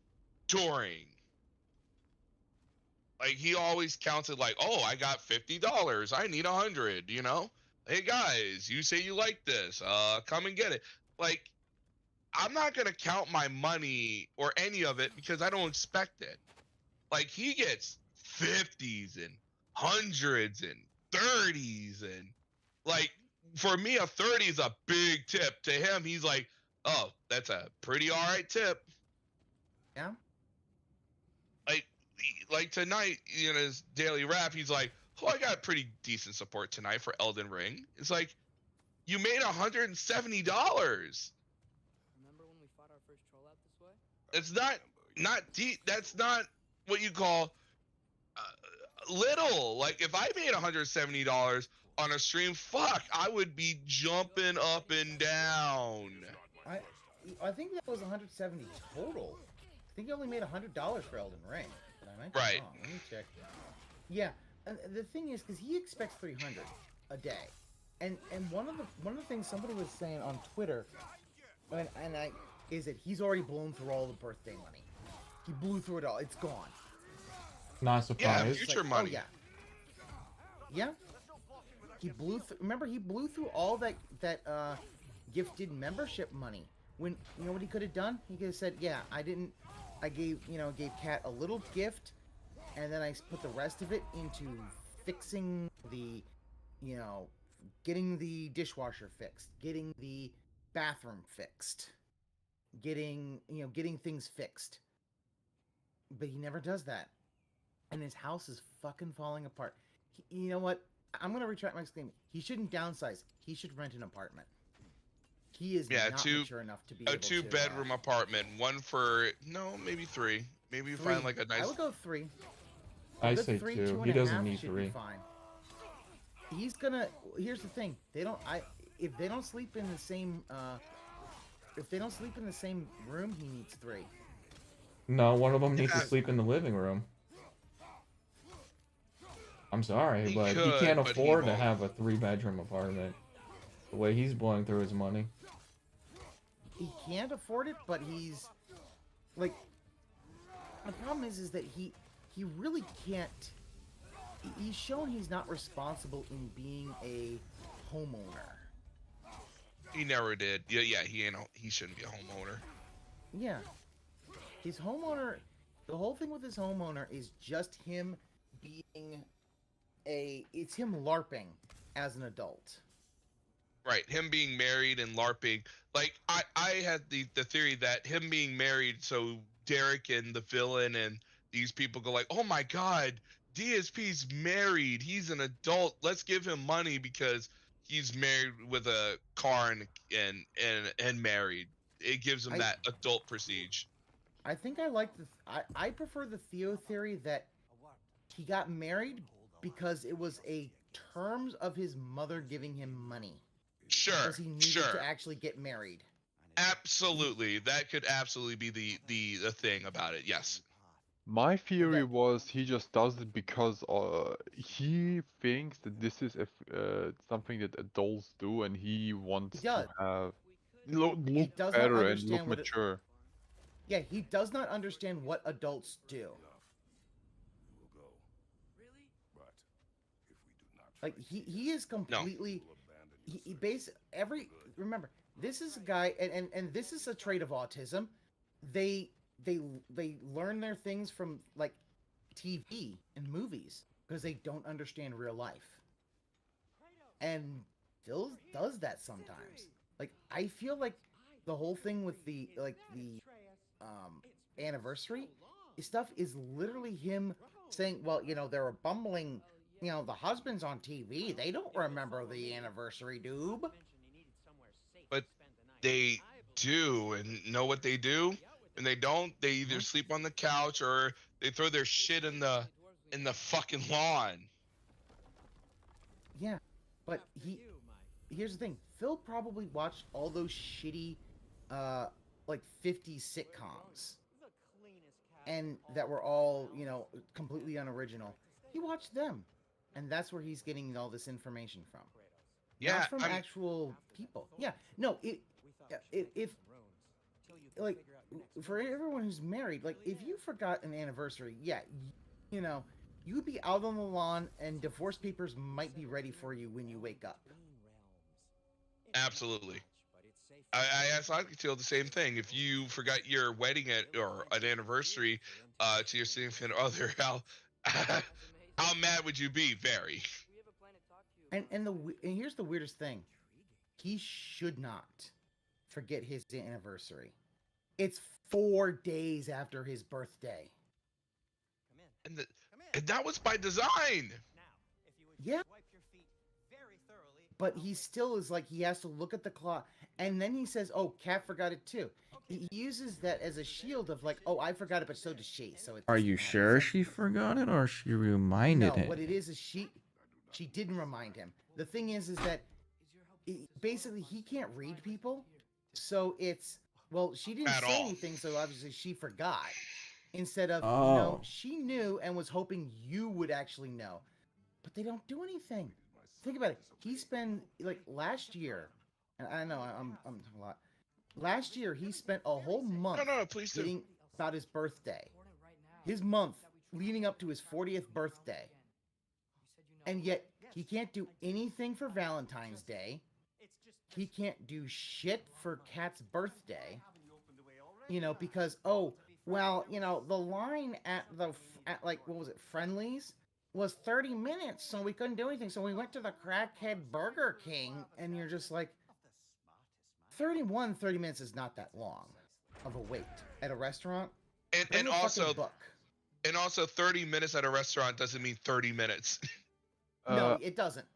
during. Like he always counts it like, oh, I got $50. I need 100. You know, hey guys, you say you like this, come and get it. Like, I'm not gonna count my money or any of it because I don't expect it. Like he gets 50s and 100s and 30s and like for me a 30 is a big tip. To him, he's like, oh, that's a pretty all right tip. Yeah. Like tonight, in his daily rap, he's like, oh, I got pretty decent support tonight for Elden Ring. It's like, you made $170. Remember when we fought our first troll out this way? It's not deep. That's not what you call little. Like if I made $170 on a stream, fuck, I would be jumping up and down. I think that was 170 total. I think you only made $100 for Elden Ring. But I might be Right. wrong. Let me check. Yeah, and the thing is, because he expects 300 a day, and one of the things somebody was saying on Twitter, is that he's already blown through all the birthday money. He blew through it all. It's gone. Not surprised. Yeah, future money. Oh, yeah. He blew through. Remember, he blew through all that gifted membership money. When you know what he could have done? He could have said, "Yeah, I gave Kat a little gift, and then I put the rest of it into fixing the, getting the dishwasher fixed, getting the bathroom fixed, getting things fixed." But he never does that, and his house is fucking falling apart. You know what? I'm gonna retract my statement. He shouldn't downsize. He should rent an apartment. He is not mature enough to be able to. A 2-bedroom apartment, one for maybe 3. Maybe you find like a nice. I would go 3. I say 2. He doesn't need 3. Fine. He's gonna. Here's the thing. If they don't sleep in the same. If they don't sleep in the same room, he needs 3. No, one of them needs to sleep in the living room. I'm sorry, but he can't afford to have a 3-bedroom apartment. The way he's blowing through his money. He can't afford it, but he's like. The problem is that he really can't. He's shown he's not responsible in being a homeowner. He never did. Yeah. He shouldn't be a homeowner. Yeah, his homeowner. The whole thing with his homeowner is just him being it's him LARPing as an adult. Right, him being married and LARPing. Like I had the theory that him being married, so Derek and the villain and these people go like, oh my god, DSP's married, he's an adult, let's give him money because he's married with a car and married. It gives him that adult prestige. I think I like I prefer the Theo theory that he got married because it was a terms of his mother giving him money. Sure, because he needed to actually get married. Absolutely, that could absolutely be the thing about it. Yes. My theory was he just does it because he thinks that this is something that adults do, and he wants to have look better and look mature. Yeah, he does not understand what adults do. Like he is completely. No. He remember, this is a guy, and this is a trait of autism. They learn their things from like TV and movies because they don't understand real life. And Phil does that sometimes. Like I feel like the whole thing with the anniversary stuff is literally him saying, well, they were bumbling. The husband's on TV. They don't remember the anniversary, doob. But they do, and know what they do? And they don't. They either sleep on the couch or they throw their shit in the fucking lawn. Yeah, but here's the thing. Phil probably watched all those shitty, 50s sitcoms, and that were all completely unoriginal. He watched them. and that's where he's getting all this information from. Yeah, Not from actual people. Yeah, no, if like for everyone who's married, like if you forgot an anniversary, yeah, you know, you'd be out on the lawn and divorce papers might be ready for you when you wake up. Absolutely. I feel the same thing. If you forgot your wedding or an anniversary to your significant other, how mad would you be? Very. And here's the weirdest thing. He should not forget his anniversary. It's 4 days after his birthday. And that was by design. Yeah. But he still is like, he has to look at the clock. And then he says, oh, Kat forgot it too. He uses that as a shield of like, oh, I forgot it, but so does she. So Are you sure she forgot it or she reminded him? No, what it is she didn't remind him. The thing is that basically he can't read people. So it's, well, she didn't say anything, so obviously she forgot. Instead of, no, she knew and was hoping you would actually know. But they don't do anything. Think about it. He spent, like, last year, and I know I'm a lot. Last year, he spent a whole month getting about his birthday. His month leading up to his 40th birthday. And yet, he can't do anything for Valentine's Day. He can't do shit for Kat's birthday. You know, because, oh, well, you know, the line at like, what was it, Friendly's? Was 30 minutes, so we couldn't do anything. So we went to the Crackhead Burger King, and you're just like, 30 minutes is not that long of a wait at a restaurant. And also 30 minutes at a restaurant doesn't mean 30 minutes. No, it doesn't.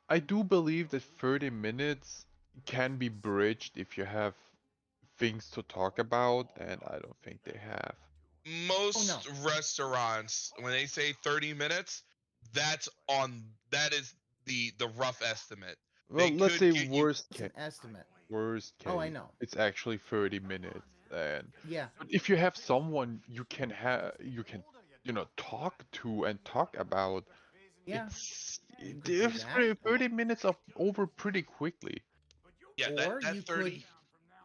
I do believe that 30 minutes can be bridged if you have things to talk about, and I don't think they have. Most restaurants, when they say 30 minutes, that is the rough estimate. Well, let's say worst case. Estimate. Worst case. Oh, I know. It's actually 30 minutes, and yeah. But if you have someone you can talk to and talk about, yeah, it's 30 minutes of over pretty quickly. Yeah, or that you 30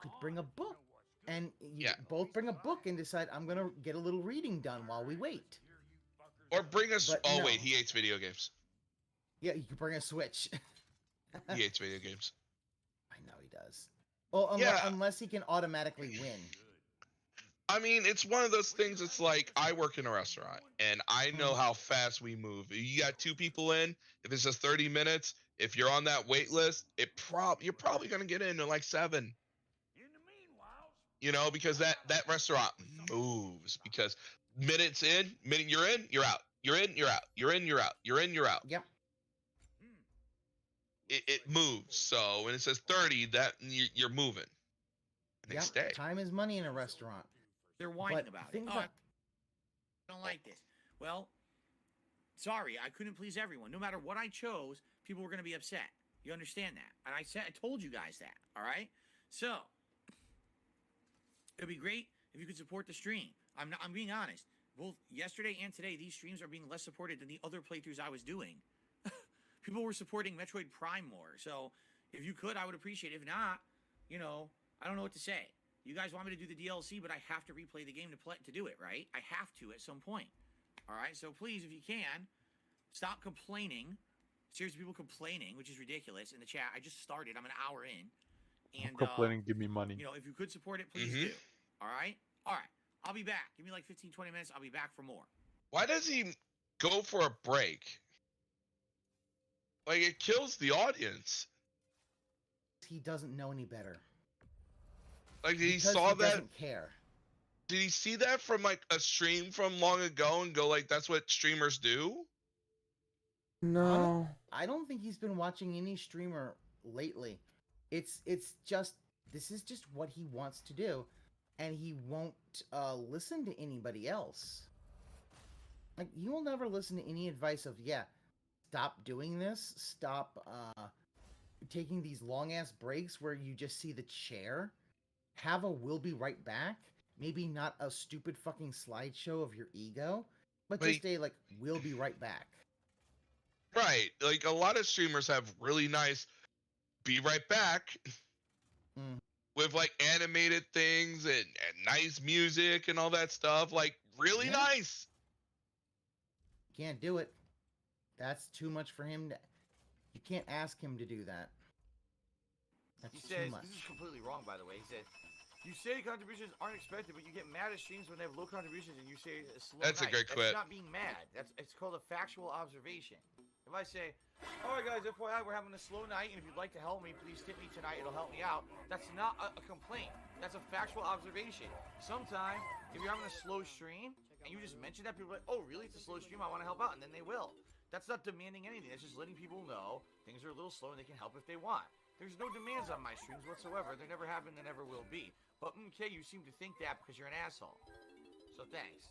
could bring a book. And you both bring a book and decide, I'm going to get a little reading done while we wait. Or bring us... wait, he hates video games. Yeah, you can bring a Switch. He hates video games. I know he does. Well, unless he can automatically win. I mean, it's one of those things, it's like, I work in a restaurant, and I know how fast we move. You got 2 people in, if it's just 30 minutes, if you're on that wait list, you're probably going to get in like 7. You know, because that restaurant moves. Because minute you're in, you're out. You're in, you're out. You're in, you're out. You're in, you're out. Yep. It moves. So when it says 30, that you're moving. And they stay. Time is money in a restaurant. They're whining about it. I don't like this. Well, sorry, I couldn't please everyone. No matter what I chose, people were going to be upset. You understand that? And I told you guys that. All right. So. It'd be great if you could support the stream. I'm being honest. Both yesterday and today, these streams are being less supported than the other playthroughs I was doing. People were supporting Metroid Prime more. So if you could, I would appreciate it. If not, you know, I don't know what to say. You guys want me to do the DLC, but I have to replay the game to do it, right? I have to at some point. All right. So please, if you can, stop complaining. Seriously, people complaining, which is ridiculous in the chat. I just started. I'm an hour in. And complaining, give me money. You know, if you could support it, please do. All right? All right. I'll be back. Give me like 15, 20 minutes. I'll be back for more. Why does he go for a break? Like, it kills the audience. He doesn't know any better. Like, he doesn't care. Did he see that from, like, a stream from long ago and go, like, that's what streamers do? No. I don't think he's been watching any streamer lately. It's just, this is just what he wants to do, and he won't listen to anybody else. Like, he will never listen to any advice of, stop doing this, stop taking these long-ass breaks where you just see the chair, have a we'll be right back, maybe not a stupid fucking slideshow of your ego, but just a, like, we'll be right back. Right. Like a lot of streamers have really nice be right back with like animated things and nice music and all that stuff. Like really nice. Can't do it. That's too much for him to. You can't ask him to do that. That's He too says, much. this is completely wrong, by the way. He said, you say contributions aren't expected, but you get mad at streams when they have low contributions, and you say a slow That's a night. great quip. That's not being mad. It's called a factual observation. If I say, all right, guys, FYI, we're having a slow night, and if you'd like to help me, please tip me tonight. It'll help me out. That's not a complaint. That's a factual observation. Sometimes, if you're having a slow stream, and you just mention that, people are like, oh, really? It's a slow stream. I want to help out, and then they will. That's not demanding anything. That's just letting people know things are a little slow, and they can help if they want. There's no demands on my streams whatsoever. There never have been, there never will be. But okay, you seem to think that because you're an asshole. So thanks.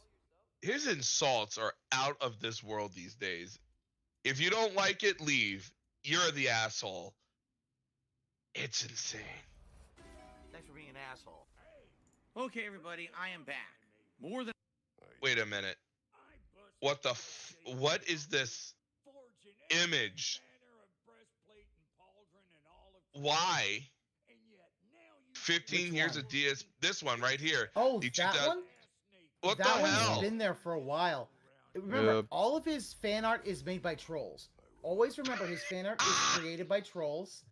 His insults are out of this world these days. If you don't like it, leave. You're the asshole. It's insane. Thanks for being an asshole. Okay, everybody, I am back. More than. Wait a minute. What the what is this image? Why? 15 years of DS. This one right here. Oh, that one? What that the one's hell? been there for a while. Remember, all of his fan art is made by trolls. Always remember, his fan art is created by trolls.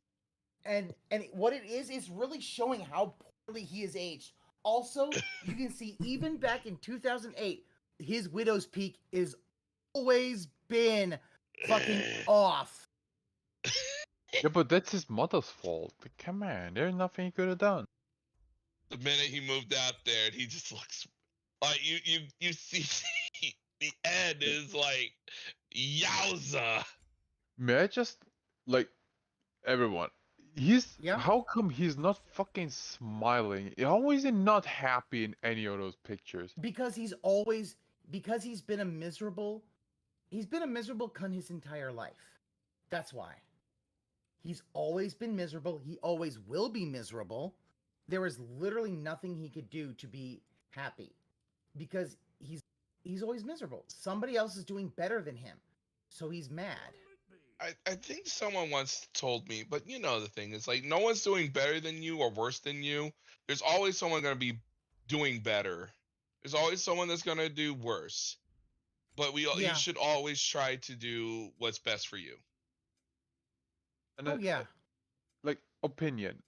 And what it is really showing how poorly he is aged. Also, you can see even back in 2008, his widow's peak is always been fucking off. Yeah, but that's his mother's fault. Come on, there's nothing he could have done. The minute he moved out there, he just looks like you see the end is like yowza. May I just like everyone? How come he's not fucking smiling? How is he not happy in any of those pictures? Because he's been a miserable cunt his entire life. That's why. He's always been miserable. He always will be miserable. There is literally nothing he could do to be happy because he's always miserable. Somebody else is doing better than him, so he's mad. I think someone once told me, but you know the thing is like no one's doing better than you or worse than you. There's always someone going to be doing better. There's always someone that's going to do worse. But you should always try to do what's best for you. And like opinion.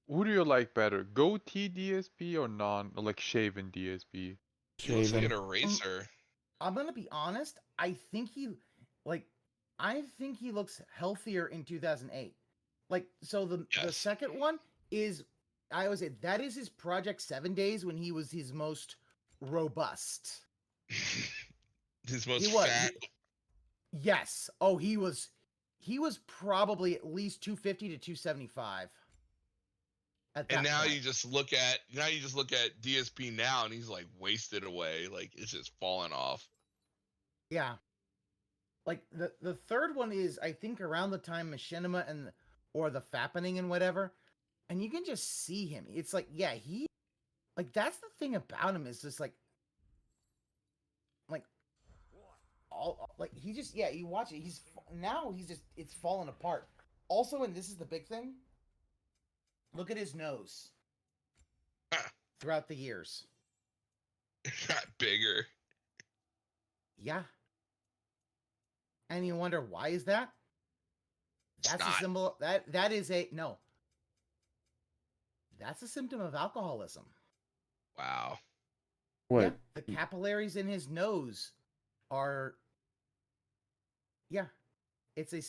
Who do you like better? Goatee DSP or like shaven DSP? He looks like an eraser. I'm gonna be honest. I think he looks healthier in 2008. Like, so the second one is, I always say that is his Project 7 days when he was his most robust. His most fat. Yes. Oh, he was probably at least 250 to 275. And now you just look at DSP now, and he's like wasted away, like it's just falling off. Yeah. Like the third one is, I think, around the time Machinima or the Fappening and whatever, and you can just see him. It's like, yeah, that's the thing about him is just like all like he just you watch it. It's falling apart. Also, and this is the big thing. Look at his nose. Throughout the years. It got bigger. Yeah. And you wonder, why is that? That's a symbol that is a no. That's a symptom of alcoholism. Wow. What? Yeah, the capillaries in his nose are it's a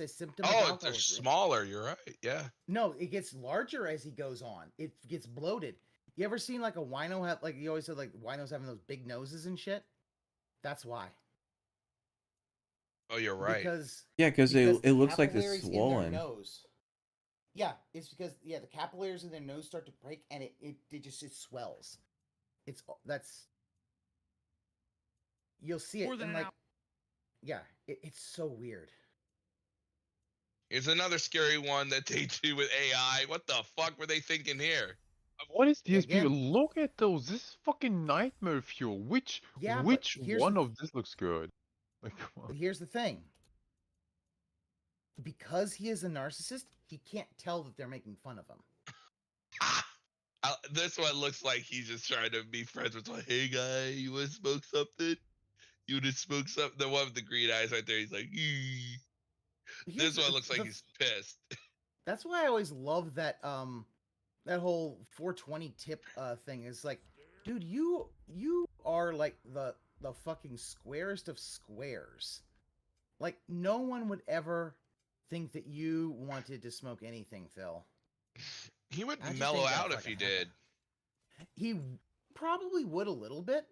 symptom of alcoholism. They're smaller, you're right. Yeah. No, it gets larger as he goes on. It gets bloated. You ever seen like a wino have, like you always said, like winos having those big noses and shit? That's why. Oh, you're right. Because it looks like it's capillaries in swollen. their nose. Yeah, it's because the capillaries in their nose start to break and it swells. You'll see it in like it's so weird. Here's another scary one that they do with AI. What the fuck were they thinking here? What is DSP? Look at those. This is fucking nightmare fuel. Which one of this looks good? Like, come on. Here's the thing. because he is a narcissist, he can't tell that they're making fun of him. This one looks like he's just trying to be friends with like, hey guy, you want to smoke something? You want to smoke something? The one with the green eyes right there, he's like, eee. This one looks like he's pissed. That's why I always love that that whole 420 tip thing. Is like, dude, you are like the fucking squarest of squares. Like, no one would ever think that you wanted to smoke anything, Phil. He would mellow out if he did. He probably would a little bit.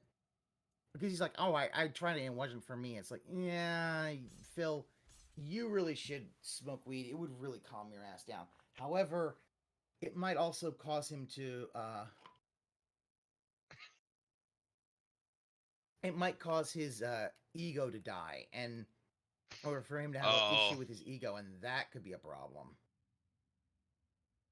Because he's like, oh, I tried it and it wasn't for me. It's like, yeah, Phil, you really should smoke weed. It would really calm your ass down. However, it might also cause him to, it might cause his ego to die, and or for him to have an issue with his ego, and that could be a problem.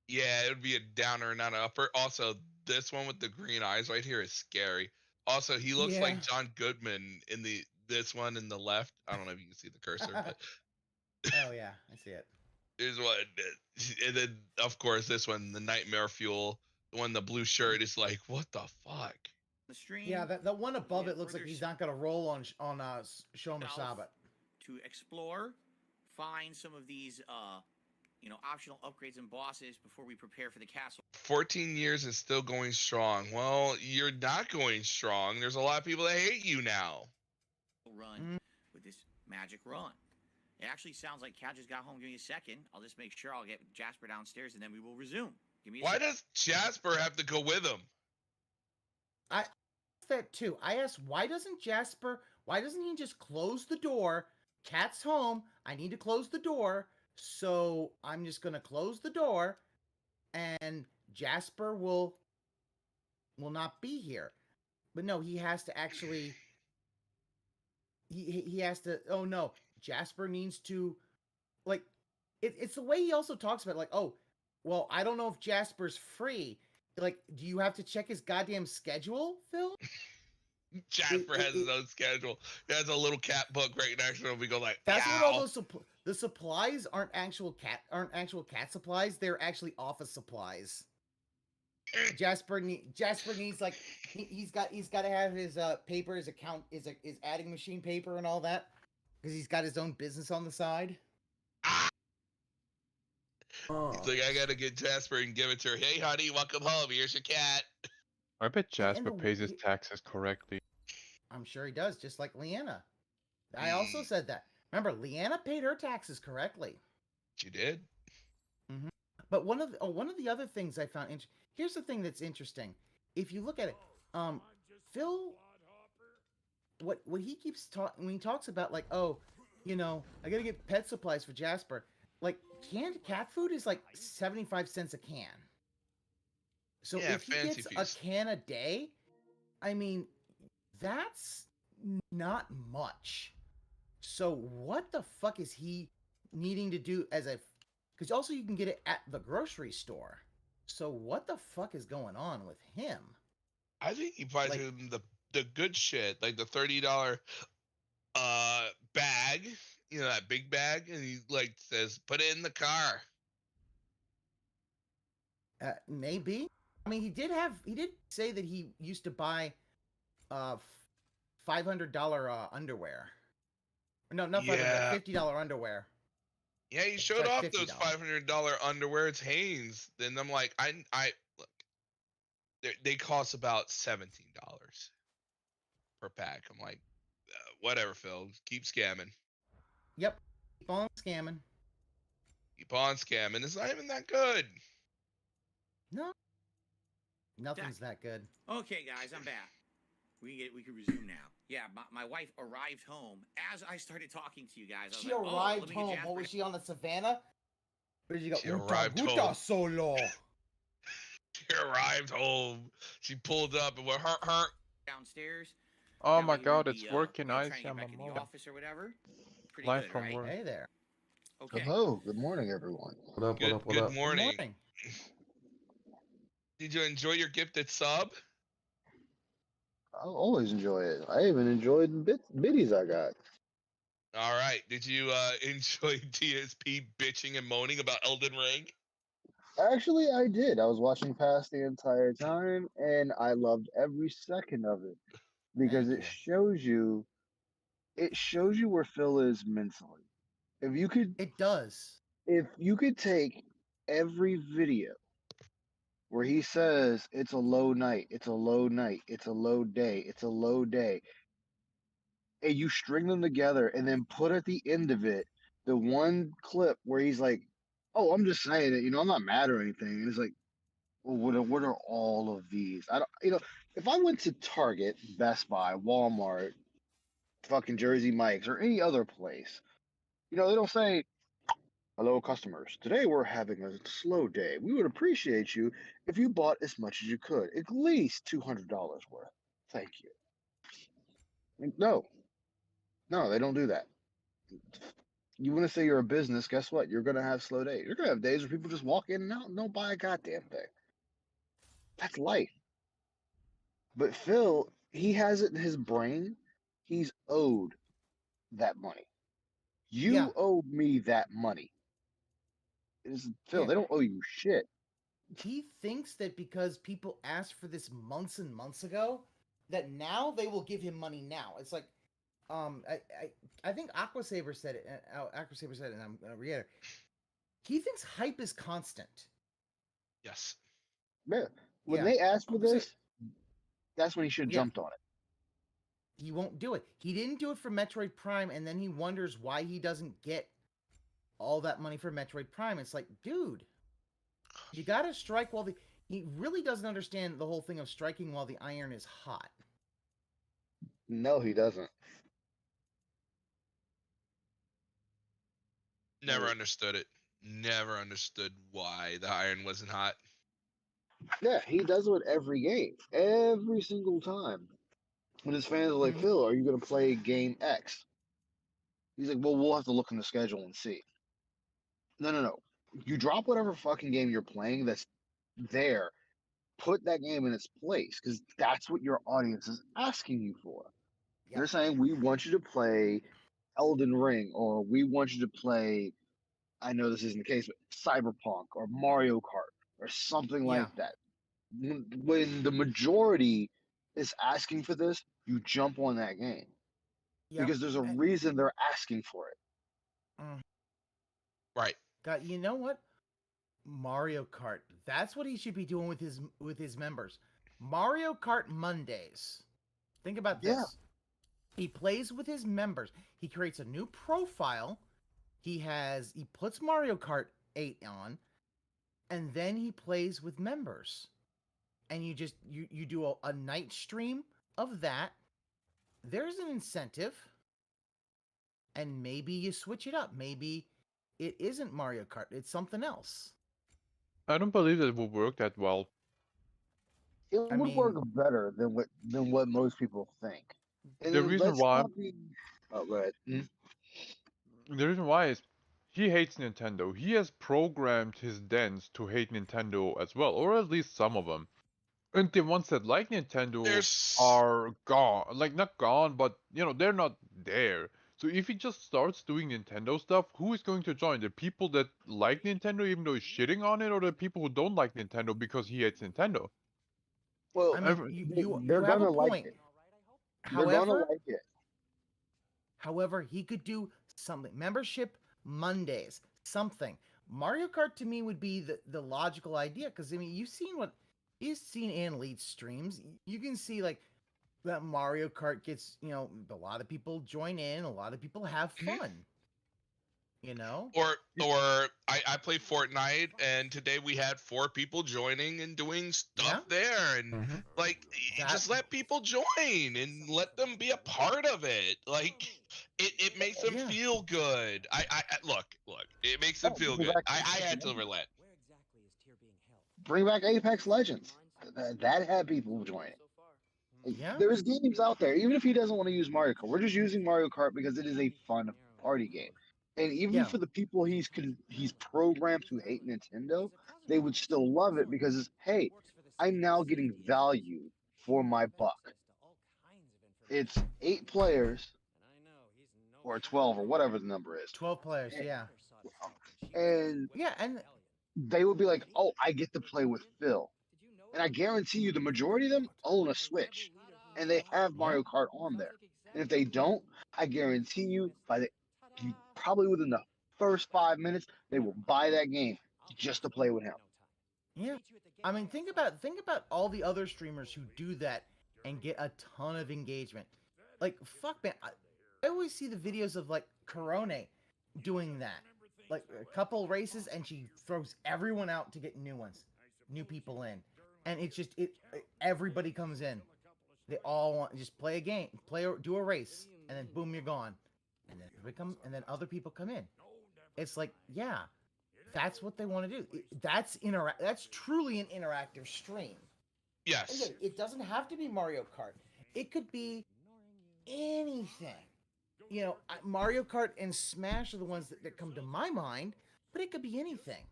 Yeah, it would be a downer, not an upper. Also, this one with the green eyes right here is scary. Also, he looks like John Goodman in this one in the left. I don't know if you can see the cursor, but oh yeah, I see it. Here's one, and then of course this one, the Nightmare Fuel, the one the blue shirt is like, what the fuck? The stream. Yeah, that one above it looks like he's not gonna roll on Shomer Sabat. To explore, find some of these optional upgrades and bosses before we prepare for the castle. 14 years and still going strong. Well, you're not going strong. There's a lot of people that hate you now. Run with this magic run. It actually sounds like Cat just got home. Give me a second. I'll just make sure I'll get Jasper downstairs and then we will resume. Give me a second. Why does Jasper have to go with him? I asked that too. I asked, why doesn't he just close the door? Cat's home. I need to close the door. So I'm just going to close the door and Jasper will not be here. But no, he has to actually, he has to, oh no, Jasper needs to, like, it's the way he also talks about, like, oh, well, I don't know if Jasper's free. Like, do you have to check his goddamn schedule, Phil? Jasper has his own schedule. He has a little cat book right next to him. We go like, that's what all those the supplies aren't actual cat supplies. They're actually office supplies. Jasper needs, like, he's got to have his paper, his account, his adding machine paper and all that, because he's got his own business on the side. He's like, I gotta get Jasper and give it to her. Hey, honey, welcome home. Here's your cat. I bet Jasper pays his taxes correctly. I'm sure he does, just like Leanna. I also said that. Remember, Leanna paid her taxes correctly. She did. Mm-hmm. But one of the other things I found interesting. Here's the thing that's interesting. If you look at it, Phil, what he keeps talking when he talks about, like, oh, I gotta get pet supplies for Jasper. Like, canned cat food is like 75 cents a can. So if he gets a can a day, I mean, that's not much. So what the fuck is he needing to do because also you can get it at the grocery store. So what the fuck is going on with him? I think he buys him the good shit, like the $30 bag, that big bag, and he like says, put it in the car. Maybe. I mean, he did say that he used to buy $500 underwear. No, not $500, $50 underwear. Yeah, he showed off those $500 underwear. It's Hanes. Then I'm like, I look, they cost about $17 per pack. I'm like, whatever, Phil. Keep scamming. Yep. Keep on scamming. Keep on scamming. It's not even that good. No. Nothing's that good. Okay, guys, I'm back. We can resume now. Yeah, my wife arrived home as I started talking to you guys. She arrived home. What was she on the savannah? Where did you go? She arrived home. Solo. She arrived home. She pulled up and went her downstairs. Oh my God, it's working. I am back in the office or whatever. Live from work. Hey there. Okay. Hello. Good morning, everyone. What up? Good morning. Good morning. Did you enjoy your gifted sub? I always enjoy it. I even enjoyed the biddies I got. All right. Did you enjoy DSP bitching and moaning about Elden Ring? Actually, I did. I was watching past the entire time, and I loved every second of it because Thank you. it shows you where Phil is mentally. If you could, It does. if you could take every video where he says it's a low night, it's a low night, it's a low day, it's a low day, and you string them together and then put at the end of it the one clip where he's like, "Oh, I'm just saying it, I'm not mad or anything," and it's like, well, what are all of these? I don't, if I went to Target, Best Buy, Walmart, fucking Jersey Mike's, or any other place, they don't say, "Hello, customers. Today we're having a slow day. We would appreciate you if you bought as much as you could, at least $200 worth. Thank you." No, no, they don't do that. You want to say you're a business, guess what? You're going to have slow days. You're going to have days where people just walk in and out and don't buy a goddamn thing. That's life. But Phil, he has it in his brain. He's owed that money. You Yeah. owe me that money. Phil, Yeah. they don't owe you shit. He thinks that because people asked for this months and months ago, that now they will give him money now. It's like, I think Aquasaber said it. Aquasaber said it, and I'm gonna reiterate. He thinks hype is constant. Yes. Yeah. When Yeah. they asked for this, that's when he should have Yeah. jumped on it. He won't do it. He didn't do it for Metroid Prime, and then he wonders why he doesn't get all that money for Metroid Prime. It's like, dude, you gotta strike while the... He really doesn't understand the whole thing of striking while the iron is hot. No, he doesn't. Never understood it. Never understood why the iron wasn't hot. Yeah, he does it with every game. Every single time. When his fans are like, "Phil, are you going to play game X?" He's like, "Well, we'll have to look in the schedule and see." No, no, no. You drop whatever fucking game you're playing that's there. Put that game in its place because that's what your audience is asking you for. Yep. They're saying, "We want you to play Elden Ring," or "We want you to play," I know this isn't the case, but Cyberpunk or Mario Kart or something like that. When the majority is asking for this, you jump on that game. Yep. Because there's a reason they're asking for it. Right. God, you know what? Mario Kart. That's what he should be doing with his members. Mario Kart Mondays. Think about this. Yeah. He plays with his members. He creates a new profile. He puts Mario Kart 8 on, and then he plays with members. And you do a night stream of that. There's an incentive. And maybe you switch it up. Maybe it isn't Mario Kart. It's something else. I don't believe that would work that well. It would work better than what most people think. And The reason why... Oh, go ahead. The reason why is he hates Nintendo. He has programmed his dens to hate Nintendo as well, or at least some of them. And the ones that like Nintendo are gone. Like, not gone, but, they're not there. So if he just starts doing Nintendo stuff, who is going to join? The people that like Nintendo even though he's shitting on it, or the people who don't like Nintendo because he hates Nintendo? Well, they're have gonna a like point. it. They're gonna like it. However, he could do something. Membership Mondays, something. Mario Kart to me would be the logical idea, because you've seen Ann Lead's streams. You can see like that Mario Kart gets, a lot of people join in, a lot of people have fun. Or I play Fortnite, and today we had 4 people joining and doing stuff there, and just let people join and let them be a part of it. Like it makes them feel good. I look, it makes them feel good. I had to relent. Bring back Apex Legends. That had people joining. Yeah. There's games out there, even if he doesn't want to use Mario Kart. We're just using Mario Kart because it is a fun party game. And even for the people he's programmed to hate Nintendo, they would still love it because hey, I'm now getting value for my buck. It's 8 players or 12 or whatever the number is. 12 players, yeah. And Yeah, and they would be like, "Oh, I get to play with Phil," and I guarantee you, the majority of them own a Switch, and they have Mario Kart on there. And if they don't, I guarantee you, probably within the first 5 minutes, they will buy that game just to play with him. Yeah, I mean, think about all the other streamers who do that and get a ton of engagement. Like, fuck, man, I always see the videos of like Corone doing that, like a couple races, and she throws everyone out to get new people in, and it's just everybody comes in. They all want just play a game, do a race, and then boom, you're gone, and then other people come in. It's like, yeah. That's what they want to do. That's truly an interactive stream. Yes. Again, it doesn't have to be Mario Kart. It could be anything. You know, Mario Kart and Smash are the ones that come to my mind, but it could be anything.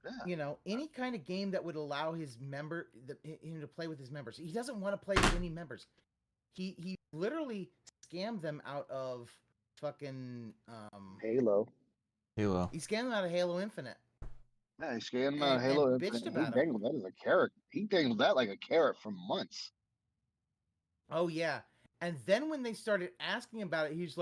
Yeah. You know, any kind of game that would allow him to play with his members. He doesn't want to play with any members. He literally scammed them out of fucking Halo. He scammed them out of Halo Infinite. Yeah, he scammed them out of Halo Infinite. He dangled that as a carrot. He dangled that like a carrot for months. Oh yeah. And then when they started asking about it, he's like,